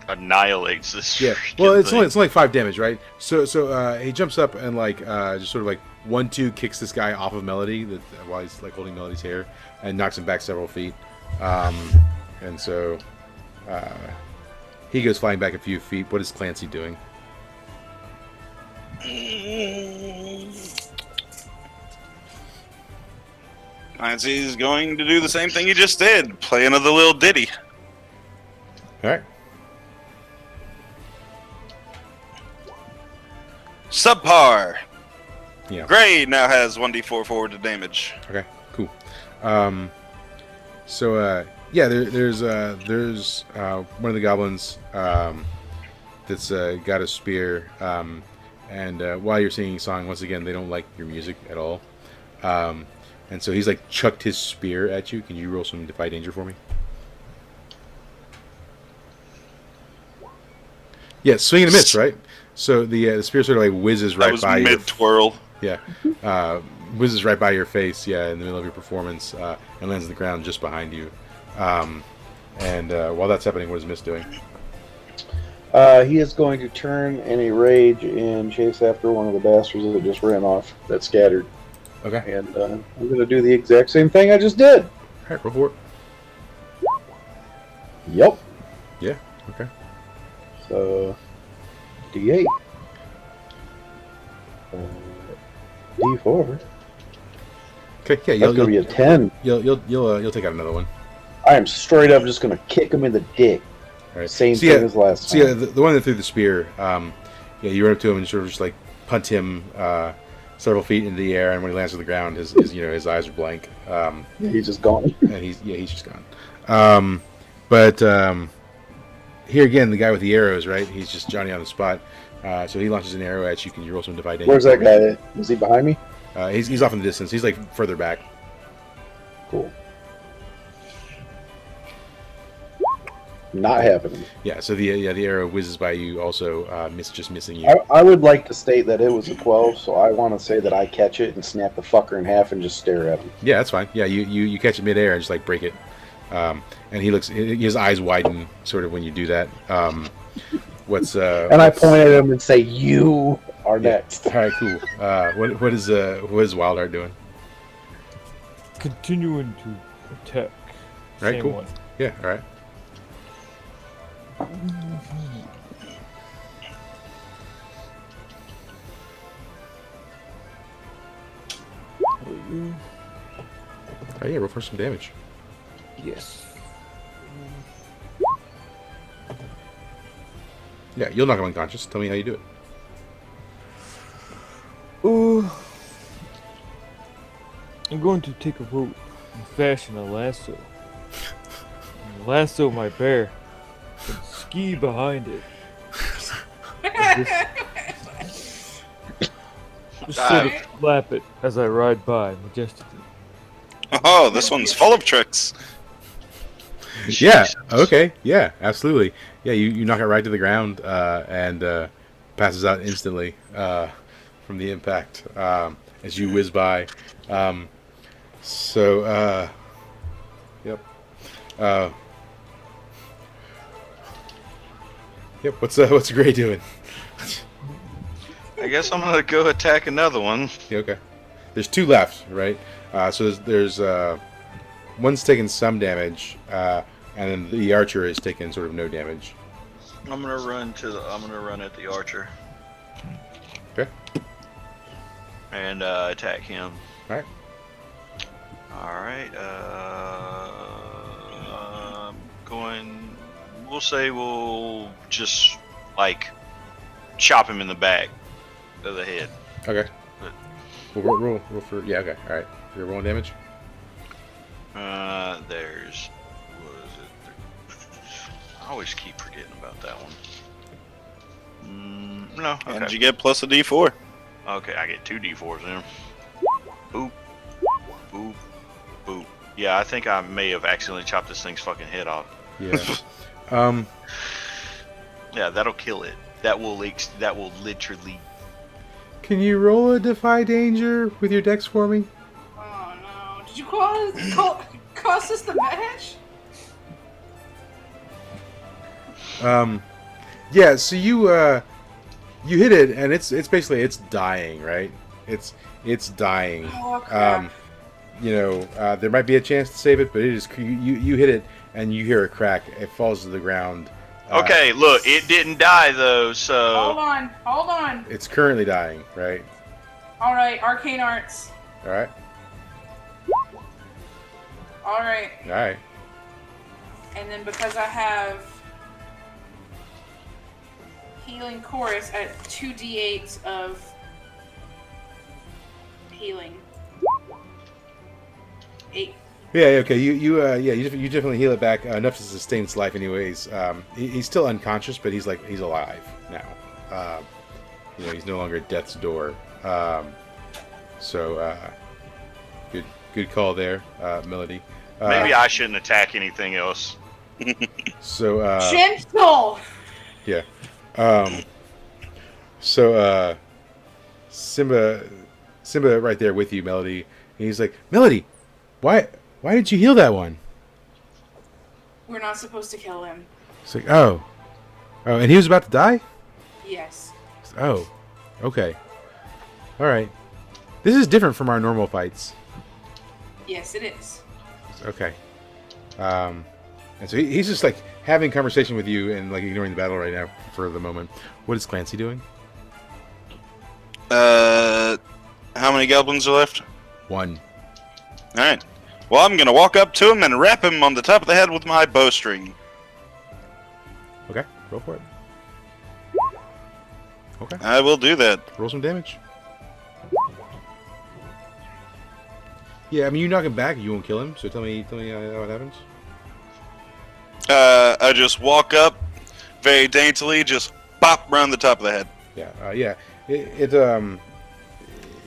[SPEAKER 3] annihilates this.
[SPEAKER 1] Yeah. Well, it's only like 5 damage, right? So he jumps up and like just sort of like 1-2 kicks this guy off of Melody while he's like holding Melody's hair and knocks him back several feet. And so he goes flying back a few feet. What is Clancy doing?
[SPEAKER 6] He's going to do the same thing he just did. Play another little ditty.
[SPEAKER 1] All right.
[SPEAKER 6] Subpar.
[SPEAKER 1] Yeah.
[SPEAKER 6] Gray now has 1d4 forward to damage.
[SPEAKER 1] Okay. Cool. Yeah, there's one of the goblins that's got a spear, and while you're singing a song, once again, they don't like your music at all, and so he's like chucked his spear at you. Can you roll some Defy Danger for me? Yeah, swing and a miss, right? So the spear sort of like whizzes right by you.
[SPEAKER 6] Mid twirl.
[SPEAKER 1] Yeah, whizzes right by your face. Yeah, in the middle of your performance, and lands on the ground just behind you. And while that's happening, what is Miss doing?
[SPEAKER 4] He is going to turn in a rage and chase after one of the bastards that just ran off, that scattered.
[SPEAKER 1] Okay.
[SPEAKER 4] And I'm going to do the exact same thing I just did.
[SPEAKER 1] All right, roll for it.
[SPEAKER 4] Yep.
[SPEAKER 1] Yeah. Okay.
[SPEAKER 4] So, D8. D4.
[SPEAKER 1] Okay. Yeah.
[SPEAKER 4] That's going to be a 10.
[SPEAKER 1] You'll take out another one.
[SPEAKER 4] I am straight up just going to kick him in the dick.
[SPEAKER 1] All right.
[SPEAKER 4] Same thing as last time.
[SPEAKER 1] So yeah, the one that threw the spear. You run up to him and sort of just like punt him several feet into the air, and when he lands on the ground, his eyes are blank.
[SPEAKER 4] He's just gone.
[SPEAKER 1] And he's just gone. But here again, the guy with the arrows, right? He's just Johnny on the spot. So he launches an arrow at you. Can you roll some Defy Danger?
[SPEAKER 4] Where's that guy? Is he behind me?
[SPEAKER 1] He's off in the distance. He's like further back.
[SPEAKER 4] Cool. Not happening.
[SPEAKER 1] Yeah. So the arrow whizzes by you, also missing you.
[SPEAKER 4] I would like to state that it was a 12, so I want to say that I catch it and snap the fucker in half and just stare at him.
[SPEAKER 1] Yeah, that's fine. Yeah, you catch it midair and just like break it. And his eyes widen sort of when you do that. And
[SPEAKER 4] I point at him and say, "You are next."
[SPEAKER 1] All right, cool. What is Wildheart doing?
[SPEAKER 5] Continuing to attack.
[SPEAKER 1] All right,
[SPEAKER 5] Same
[SPEAKER 1] cool.
[SPEAKER 5] one.
[SPEAKER 1] Yeah, all right. Oh yeah, roll for some damage.
[SPEAKER 5] Yes.
[SPEAKER 1] Yeah, you'll knock him unconscious. Tell me how you do it.
[SPEAKER 5] I'm going to take a rope and fashion a lasso. And lasso my bear and ski behind it. Just sort of slap it as I ride by majestically.
[SPEAKER 6] Oh, this one's full of tricks.
[SPEAKER 1] Yeah. Okay. Yeah. Absolutely. Yeah. You knock it right to the ground and passes out instantly from the impact as you whiz by. Yep. Yep. What's Gray doing?
[SPEAKER 3] I guess I'm gonna go attack another one.
[SPEAKER 1] Yeah, okay. There's two left, right? So there's one's taking some damage, and then the archer is taking sort of no damage.
[SPEAKER 3] I'm gonna run at the archer.
[SPEAKER 1] Okay.
[SPEAKER 3] And attack him.
[SPEAKER 1] All right.
[SPEAKER 3] All right. We'll say we'll just like chop him in the back of the head.
[SPEAKER 1] Okay. We'll roll for okay. All right. You're rolling damage.
[SPEAKER 3] There's what is it? I always keep forgetting about that one. No. Okay.
[SPEAKER 6] And you get plus a d4.
[SPEAKER 3] Okay, I get 2 d4s then. Boop. Boop. Boop. Yeah, I think I may have accidentally chopped this thing's fucking head off.
[SPEAKER 1] Yeah.
[SPEAKER 3] Yeah, that'll kill it. That will literally.
[SPEAKER 1] Can you roll a Defy Danger with your dex for me?
[SPEAKER 2] Oh no! Did you cost us the match?
[SPEAKER 1] Yeah. So you hit it, and it's basically dying, right? It's dying.
[SPEAKER 2] Oh crap!
[SPEAKER 1] There might be a chance to save it, but it is you hit it, and you hear a crack. It falls to the ground.
[SPEAKER 3] Okay, look, it didn't die though, so.
[SPEAKER 2] Hold on.
[SPEAKER 1] It's currently dying, right?
[SPEAKER 2] All right, arcane arts.
[SPEAKER 1] All right.
[SPEAKER 2] All right.
[SPEAKER 1] All right.
[SPEAKER 2] And then because I have healing chorus at 2d8 of healing. 8.
[SPEAKER 1] Yeah. Okay. You definitely heal it back enough to sustain its life. Anyways, he's still unconscious, but he's alive now. He's no longer at death's door. So good call there, Melody.
[SPEAKER 3] Maybe I shouldn't attack anything else.
[SPEAKER 1] So
[SPEAKER 2] Gentle.
[SPEAKER 1] yeah. So Simba right there with you, Melody. And he's like, Melody, why did you heal that one?
[SPEAKER 2] We're not supposed to kill him.
[SPEAKER 1] It's like, oh, and he was about to die.
[SPEAKER 2] Yes.
[SPEAKER 1] Oh, okay, all right. This is different from our normal fights.
[SPEAKER 2] Yes, it is.
[SPEAKER 1] Okay. And so he's just like having conversation with you and like ignoring the battle right now for the moment. What is Clancy doing?
[SPEAKER 6] How many goblins are left?
[SPEAKER 1] 1.
[SPEAKER 6] Alright. Well, I'm gonna walk up to him and wrap him on the top of the head with my bowstring.
[SPEAKER 1] Okay, roll for it. Okay,
[SPEAKER 6] I will do that.
[SPEAKER 1] roll some damage. Yeah, I mean you knock him back, you won't kill him. So tell me how it happens.
[SPEAKER 6] I just walk up, very daintily, just pop around the top of the head.
[SPEAKER 1] Yeah.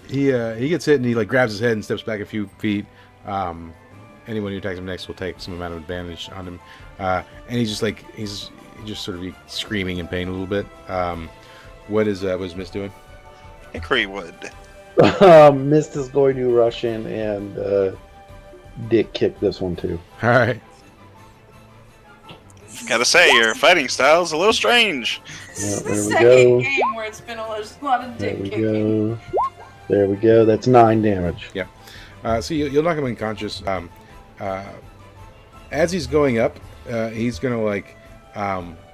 [SPEAKER 1] He gets hit and he like grabs his head and steps back a few feet. Anyone who attacks him next will take some amount of advantage on him. And he's just sort of screaming in pain a little bit. What is Miss doing?
[SPEAKER 6] Hickory wood.
[SPEAKER 4] Mist is going to rush in and dick kick this one too.
[SPEAKER 1] All right.
[SPEAKER 6] Gotta say, your fighting style's a little strange.
[SPEAKER 2] This is
[SPEAKER 4] there
[SPEAKER 2] the
[SPEAKER 4] we
[SPEAKER 2] second
[SPEAKER 4] go.
[SPEAKER 2] game where it's been a lot of
[SPEAKER 4] There
[SPEAKER 2] dick
[SPEAKER 4] we
[SPEAKER 2] kicking.
[SPEAKER 4] go. There we go. That's 9 damage.
[SPEAKER 1] So you'll knock him unconscious. As he's going up, he's gonna like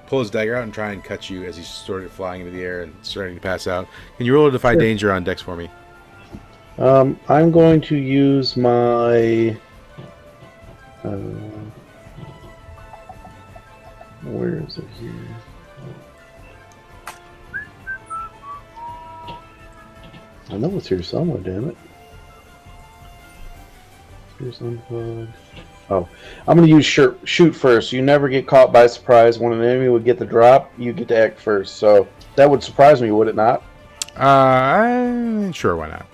[SPEAKER 1] pull his dagger out and try and cut you as he's sort of flying into the air and starting to pass out. Can you roll a defy danger on Dex for me?
[SPEAKER 4] I'm going to use my. Where is it here? I know it's here somewhere, damn it. Here's unplug. Oh, I'm going to use shoot first. You never get caught by surprise. When an enemy would get the drop, you get to act first. So that would surprise me, would it not?
[SPEAKER 1] Sure, why not?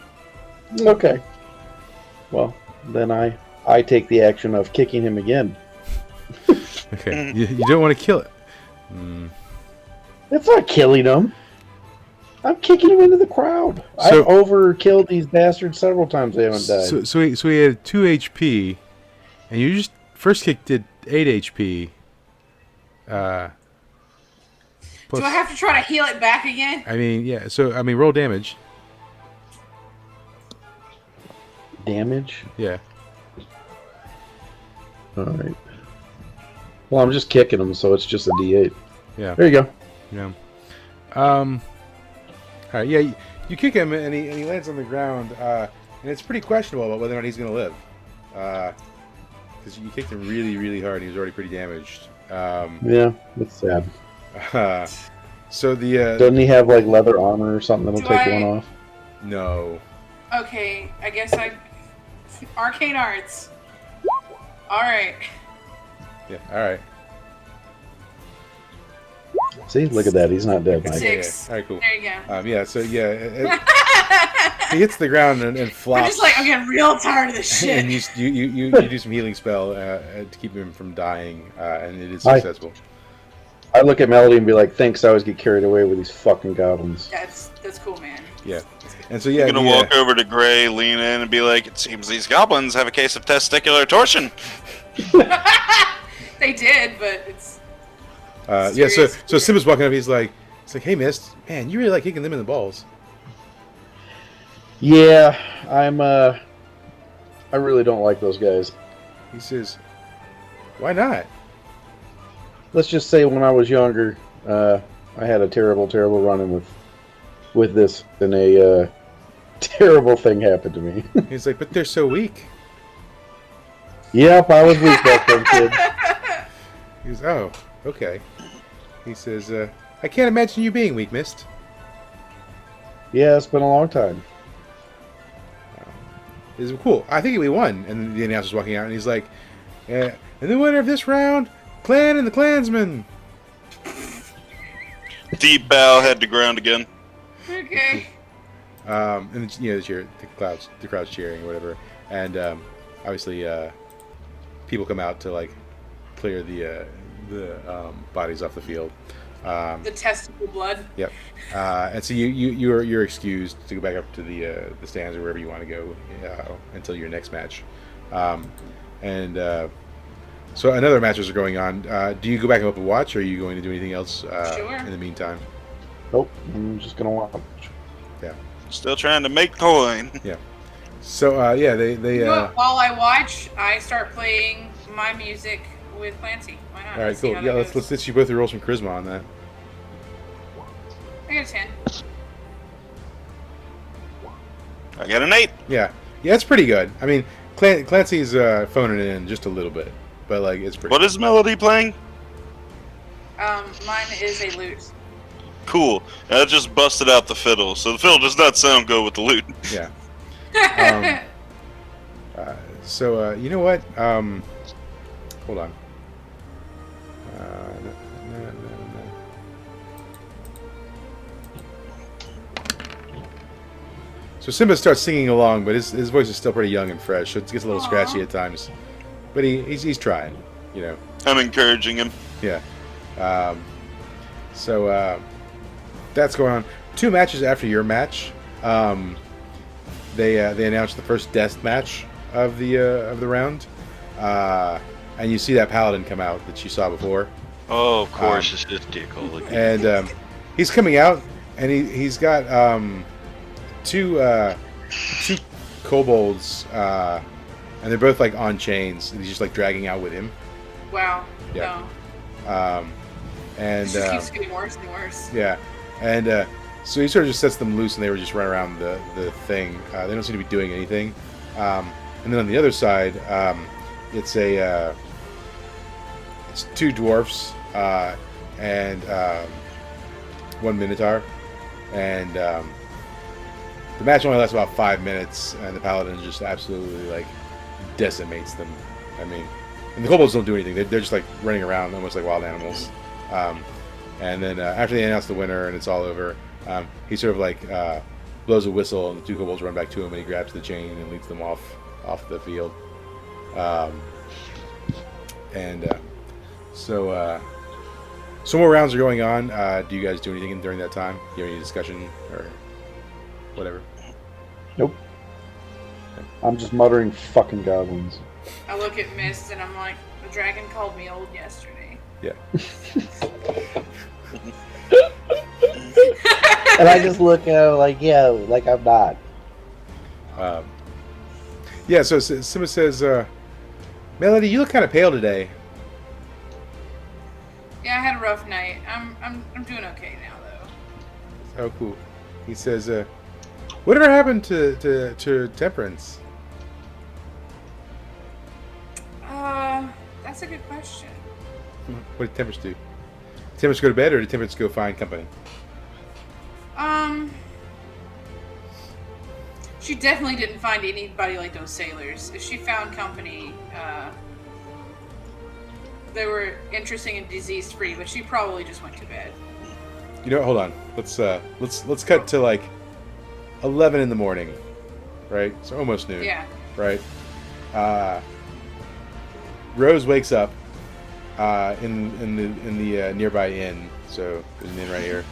[SPEAKER 4] Okay. Well, then I take the action of kicking him again.
[SPEAKER 1] Okay, you don't want to kill it.
[SPEAKER 4] It's not killing him. I'm kicking him into the crowd.
[SPEAKER 1] So-
[SPEAKER 4] I've overkilled these bastards several times. They haven't died.
[SPEAKER 1] So he had 2 HP, and you just first kick did 8 HP. Plus,
[SPEAKER 2] Do I have to try to heal it back again?
[SPEAKER 1] I mean, yeah. So I mean, roll damage.
[SPEAKER 4] Damage?
[SPEAKER 1] Yeah.
[SPEAKER 4] Alright. Well, I'm just kicking him, so it's just a D8.
[SPEAKER 1] Yeah.
[SPEAKER 4] There you go.
[SPEAKER 1] Yeah. All right. Yeah. You kick him, and he lands on the ground, and it's pretty questionable about whether or not he's gonna live, because you kicked him really, really hard. And he was already pretty damaged.
[SPEAKER 4] Yeah, it's sad.
[SPEAKER 1] So the
[SPEAKER 4] Doesn't he have like leather armor or something that'll
[SPEAKER 2] Do
[SPEAKER 4] take
[SPEAKER 2] I-
[SPEAKER 4] one off?
[SPEAKER 1] no.
[SPEAKER 2] Okay, I guess Arcane Arts. Alright.
[SPEAKER 1] Yeah. All right.
[SPEAKER 4] See, look at that. He's not dead, Mike.
[SPEAKER 1] Yeah, yeah.
[SPEAKER 2] 6.
[SPEAKER 1] All right. Cool.
[SPEAKER 2] There you go.
[SPEAKER 1] Yeah. So yeah, he hits the ground and flops.
[SPEAKER 2] I'm just like, I'm getting real tired of this shit.
[SPEAKER 1] And you do some healing spell to keep him from dying, and it is successful.
[SPEAKER 4] I look at Melody and be like, thanks, I always get carried away with these fucking goblins.
[SPEAKER 2] That's cool, man.
[SPEAKER 1] Yeah. And so yeah,
[SPEAKER 6] I'm gonna walk over to Gray, lean in, and be like, "It seems these goblins have a case of testicular torsion."
[SPEAKER 2] They did, but it's
[SPEAKER 1] yeah. So Simba's walking up. He's like, "Hey, Mist, man, you really like kicking them in the balls."
[SPEAKER 4] Yeah, I really don't like those guys.
[SPEAKER 1] He says, "Why not?"
[SPEAKER 4] Let's just say when I was younger, I had a terrible run-in with this, and a terrible thing happened to me.
[SPEAKER 1] He's like, "But they're so weak."
[SPEAKER 4] Yep, I was weak back then, kid.
[SPEAKER 1] He goes, oh, okay. He says, I can't imagine you being weak, Mist.
[SPEAKER 4] Yeah, it's been a long time.
[SPEAKER 1] He says, cool. I think we won. And then the announcer's walking out, and he's like, and the winner of this round, Clan and the Clansman.
[SPEAKER 6] Deep bow, head to ground again.
[SPEAKER 2] Okay.
[SPEAKER 1] And you know, the crowd's cheering or whatever, and obviously people come out to like clear the bodies off the field.
[SPEAKER 2] The testicle blood.
[SPEAKER 1] Yep. And so you're excused to go back up to the stands or wherever you want to go until your next match. So another matches are going on. Do you go back up and watch, or are you going to do anything else
[SPEAKER 2] Sure.
[SPEAKER 1] in the meantime?
[SPEAKER 4] Nope, I'm just gonna watch.
[SPEAKER 1] Yeah.
[SPEAKER 6] Still trying to make coin.
[SPEAKER 1] Yeah. So yeah, they
[SPEAKER 2] You know what? While I watch, I start playing my music with Clancy. Why not?
[SPEAKER 1] all right,
[SPEAKER 2] See
[SPEAKER 1] cool.
[SPEAKER 2] how
[SPEAKER 1] Yeah,
[SPEAKER 2] that
[SPEAKER 1] let's
[SPEAKER 2] goes.
[SPEAKER 1] you both roll some charisma on that.
[SPEAKER 2] I got a 10.
[SPEAKER 6] I got an 8.
[SPEAKER 1] Yeah, it's pretty good. I mean, Clancy's phoning it in just a little bit, but like it's pretty.
[SPEAKER 6] What is Melody playing?
[SPEAKER 2] Mine is a lute.
[SPEAKER 6] Cool. I just busted out the fiddle, so the fiddle does not sound good with the lute.
[SPEAKER 1] Yeah. So you know what? Hold on. No. So Simba starts singing along, but his voice is still pretty young and fresh, so it gets a little scratchy at times. But he's trying, you know.
[SPEAKER 6] I'm encouraging him.
[SPEAKER 1] Yeah. So that's going on. 2 matches after your match, they announced the first death match of the round, and you see that paladin come out that you saw before,
[SPEAKER 3] Oh, of course, it's just Dick Holy.
[SPEAKER 1] and he's coming out, and he's got two kobolds, and they're both like on chains, and he's just like dragging out with him.
[SPEAKER 2] Wow.
[SPEAKER 1] Yeah.
[SPEAKER 2] No.
[SPEAKER 1] And
[SPEAKER 2] It just keeps getting worse and worse.
[SPEAKER 1] yeah, and so he sort of just sets them loose, and they were just running around the thing. They don't seem to be doing anything. And then on the other side, it's it's 2 dwarfs and 1 minotaur, and the match only lasts about 5 minutes, and the paladin just absolutely like decimates them. I mean, and the kobolds don't do anything; they're just like running around, almost like wild animals. And then after they announce the winner and it's all over, he sort of like blows a whistle, and the 2 kobolds run back to him, and he grabs the chain and leads them off the field. So more rounds are going on. Do you guys do anything during that time? Do you have any discussion or whatever?
[SPEAKER 4] Nope. I'm just muttering fucking goblins.
[SPEAKER 2] I look at Mist and I'm like, the dragon called me old yesterday.
[SPEAKER 1] Yeah.
[SPEAKER 4] And I just look at him like, yeah, like I'm not.
[SPEAKER 1] Yeah, so Simba says, Melody, you look kind of pale today.
[SPEAKER 2] Yeah, I had a rough night. I'm doing okay now though.
[SPEAKER 1] Oh, cool. He says, whatever happened to Temperance?
[SPEAKER 2] That's a good question.
[SPEAKER 1] What did Temperance do? Did Temperance go to bed, or did Temperance go find company?
[SPEAKER 2] She definitely didn't find anybody like those sailors. If she found company, they were interesting and disease free, but she probably just went to bed.
[SPEAKER 1] You know, hold on. Let's cut to like 11 in the morning, right? So almost noon.
[SPEAKER 2] Yeah.
[SPEAKER 1] Right. Rose wakes up in the nearby inn. So there's an inn right here.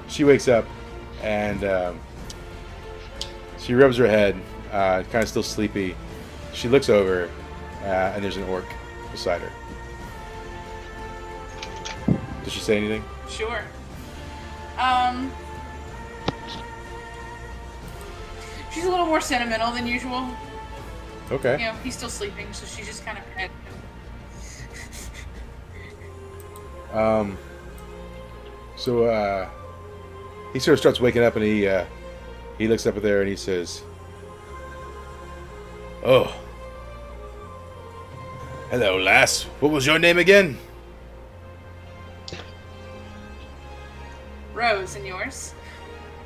[SPEAKER 1] She wakes up and she rubs her head, kind of still sleepy. She looks over, and there's an orc beside her. Does she say anything?
[SPEAKER 2] Sure. She's a little more sentimental than usual.
[SPEAKER 1] Okay.
[SPEAKER 2] You know, he's still sleeping, so she just kind of petted him.
[SPEAKER 1] So he sort of starts waking up, and he looks up at there and he says, "Oh, Hello, lass. What was your name again?
[SPEAKER 2] Rose, and yours?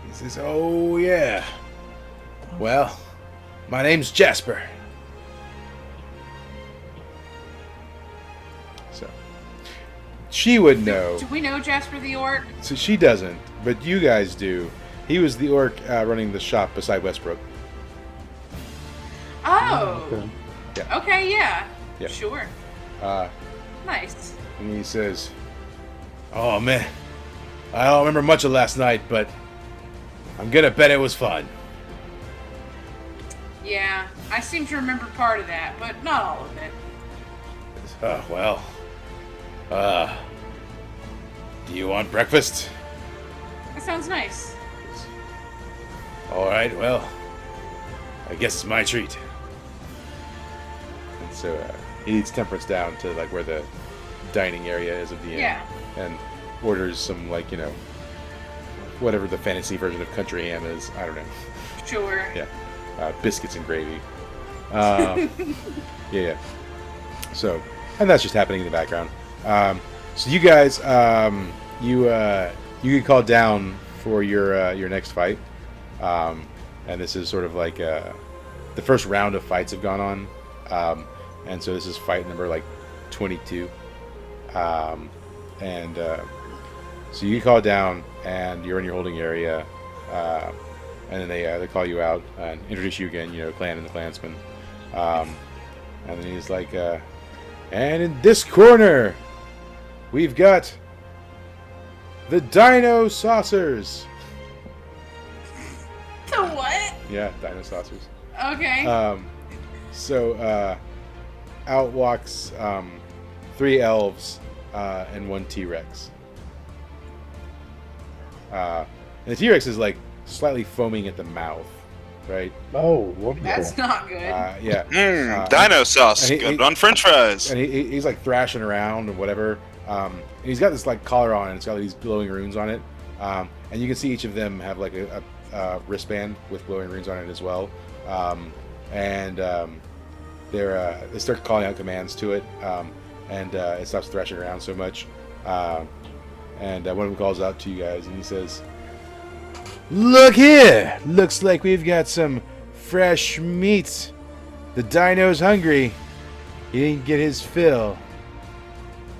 [SPEAKER 1] He says, oh, yeah. Well, my name's Jasper. So, she would know.
[SPEAKER 2] Do we know Jasper the Orc?
[SPEAKER 1] So she doesn't, but you guys do. He was the orc running the shop beside Westbrook.
[SPEAKER 2] Oh.
[SPEAKER 4] Okay.
[SPEAKER 1] Yeah.
[SPEAKER 2] Okay, yeah.
[SPEAKER 1] Yeah.
[SPEAKER 2] Sure.
[SPEAKER 1] Uh,
[SPEAKER 2] Nice.
[SPEAKER 1] and he says, oh, man. I don't remember much of last night, but I'm gonna bet it was fun.
[SPEAKER 2] Yeah, I seem to remember part of that, but not all of it.
[SPEAKER 1] Well. Do you want breakfast?
[SPEAKER 2] That sounds nice.
[SPEAKER 1] Alright, well. I guess it's my treat. And so he leads Temperance down to like where the dining area is of the inn.
[SPEAKER 2] Yeah.
[SPEAKER 1] And orders some like, whatever the fantasy version of country ham is. I don't know.
[SPEAKER 2] Sure.
[SPEAKER 1] Yeah. Biscuits and gravy. Yeah, yeah. So, and that's just happening in the background. So you guys, you get called down for your next fight, and this is sort of like the first round of fights have gone on, and so this is fight number like 22, and so you get called down and you're in your holding area. And then they call you out and introduce you again, clan and the clansman. And then he's like, and in this corner, we've got the Dino Saucers.
[SPEAKER 2] The what?
[SPEAKER 1] Yeah, Dino Saucers.
[SPEAKER 2] Okay.
[SPEAKER 1] So out walks 3 elves and 1 T-Rex. And the T-Rex is like slightly foaming at the mouth, right?
[SPEAKER 4] Oh, wonderful.
[SPEAKER 2] That's not good.
[SPEAKER 1] Yeah.
[SPEAKER 6] Dino sauce.
[SPEAKER 1] and he-
[SPEAKER 6] Good
[SPEAKER 1] he-
[SPEAKER 6] on French fries.
[SPEAKER 1] And he's like thrashing around and whatever. And he's got this like collar on, and it's got these glowing runes on it. And you can see each of them have like a wristband with glowing runes on it as well. They start calling out commands to it, and it stops thrashing around so much. And one of them calls out to you guys, and he says, "Look here! Looks like we've got some fresh meat. The dino's hungry. He didn't get his fill.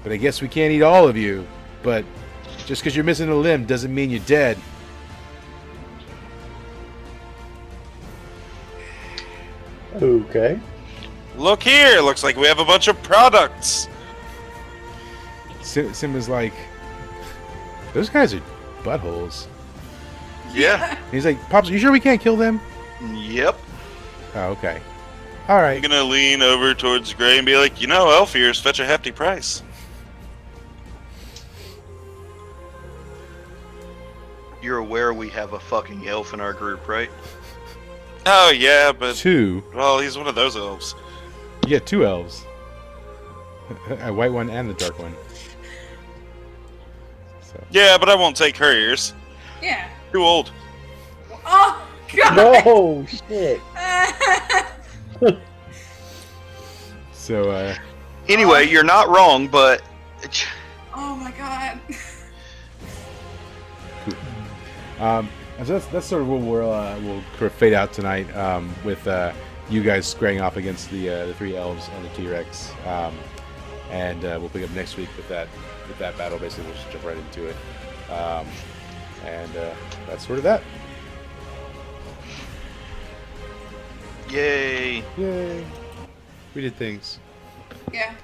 [SPEAKER 1] But I guess we can't eat all of you. But just because you're missing a limb doesn't mean you're dead."
[SPEAKER 4] Okay.
[SPEAKER 6] Look here. Looks like we have a bunch of products.
[SPEAKER 1] Simba's like, "Those guys are buttholes."
[SPEAKER 3] Yeah.
[SPEAKER 1] And he's like, "Pops, you sure we can't kill them?"
[SPEAKER 3] Yep.
[SPEAKER 1] Oh, okay. All
[SPEAKER 6] I'm
[SPEAKER 1] right.
[SPEAKER 6] gonna lean over towards Gray and be like, elf ears fetch a hefty price.
[SPEAKER 3] You're aware we have a fucking elf in our group, right?
[SPEAKER 6] Oh yeah, but
[SPEAKER 1] 2.
[SPEAKER 6] well, he's one of those elves.
[SPEAKER 1] You get 2 elves. A white one and the dark one. So.
[SPEAKER 6] Yeah, but I won't take her ears.
[SPEAKER 2] Yeah.
[SPEAKER 6] Too old.
[SPEAKER 2] Oh God.
[SPEAKER 4] No shit.
[SPEAKER 1] So,
[SPEAKER 3] Anyway, you're not wrong, but
[SPEAKER 2] Oh my God.
[SPEAKER 1] and so that's sort of what we'll sort of fade out tonight, with you guys squaring off against the 3 elves and the T-Rex, and we'll pick up next week with that battle. Basically, we'll just jump right into it, and that's sort of that.
[SPEAKER 3] yay.
[SPEAKER 1] Yay! We did things.
[SPEAKER 2] Yeah.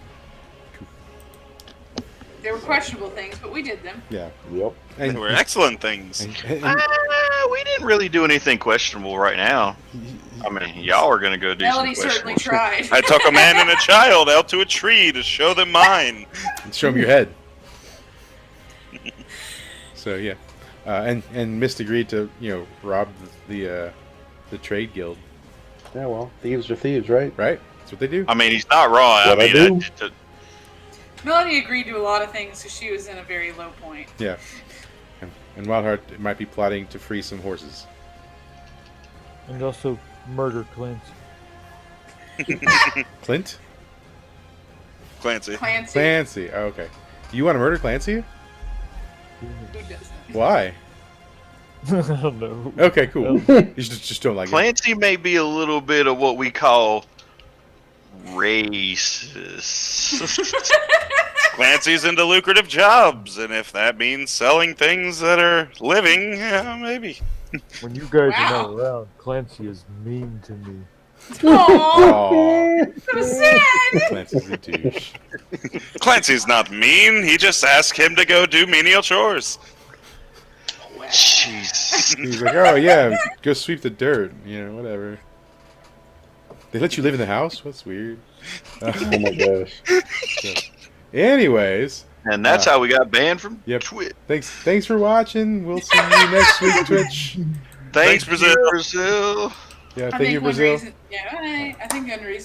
[SPEAKER 2] They were questionable things, but we did them.
[SPEAKER 1] Yeah.
[SPEAKER 4] Yep.
[SPEAKER 1] And,
[SPEAKER 6] They were excellent things.
[SPEAKER 1] and
[SPEAKER 3] We didn't really do anything questionable right now. I mean, y'all are gonna go do
[SPEAKER 2] Melody
[SPEAKER 3] some
[SPEAKER 2] certainly
[SPEAKER 3] questionable.
[SPEAKER 2] tried.
[SPEAKER 6] I took a man and a child out to a tree to show them mine.
[SPEAKER 1] show him your head. So yeah, and Mist agreed to rob the trade guild,
[SPEAKER 4] Yeah, well, thieves are thieves, right?
[SPEAKER 1] right? That's what they do.
[SPEAKER 3] I mean, he's not wrong.
[SPEAKER 4] What I do.
[SPEAKER 2] Melody agreed to a lot of things because she was in a very low point.
[SPEAKER 1] Yeah. And Wildheart might be plotting to free some horses.
[SPEAKER 5] And also murder Clint.
[SPEAKER 1] Clint?
[SPEAKER 6] Clancy.
[SPEAKER 2] Clancy.
[SPEAKER 1] Clancy. Oh, okay. You want to murder Clancy?
[SPEAKER 2] Who doesn't?
[SPEAKER 1] Why?
[SPEAKER 5] I don't know.
[SPEAKER 1] Okay, cool. You just don't like it.
[SPEAKER 3] Clancy may be a little bit of what we call racist.
[SPEAKER 6] Clancy's into lucrative jobs, and if that means selling things that are living, yeah, maybe.
[SPEAKER 5] When you guys are
[SPEAKER 2] Wow.
[SPEAKER 5] not around, Clancy is mean to me.
[SPEAKER 2] Aww,
[SPEAKER 1] Aww.
[SPEAKER 2] so sad.
[SPEAKER 1] Clancy's a douche.
[SPEAKER 6] Clancy's not mean. He just asked him to go do menial chores.
[SPEAKER 3] Jesus.
[SPEAKER 1] He's like, oh yeah, go sweep the dirt. You know, whatever. They let you live in the house? That's weird.
[SPEAKER 4] Oh my gosh.
[SPEAKER 1] Anyways,
[SPEAKER 3] And that's how we got banned from
[SPEAKER 1] Yep.
[SPEAKER 3] Twitch.
[SPEAKER 1] thanks for watching. We'll see you next week, Twitch.
[SPEAKER 3] Thanks,
[SPEAKER 6] Brazil.
[SPEAKER 3] Brazil.
[SPEAKER 1] Yeah,
[SPEAKER 2] I
[SPEAKER 1] thank you,
[SPEAKER 2] think one
[SPEAKER 1] Brazil.
[SPEAKER 2] reason, yeah, I think one reason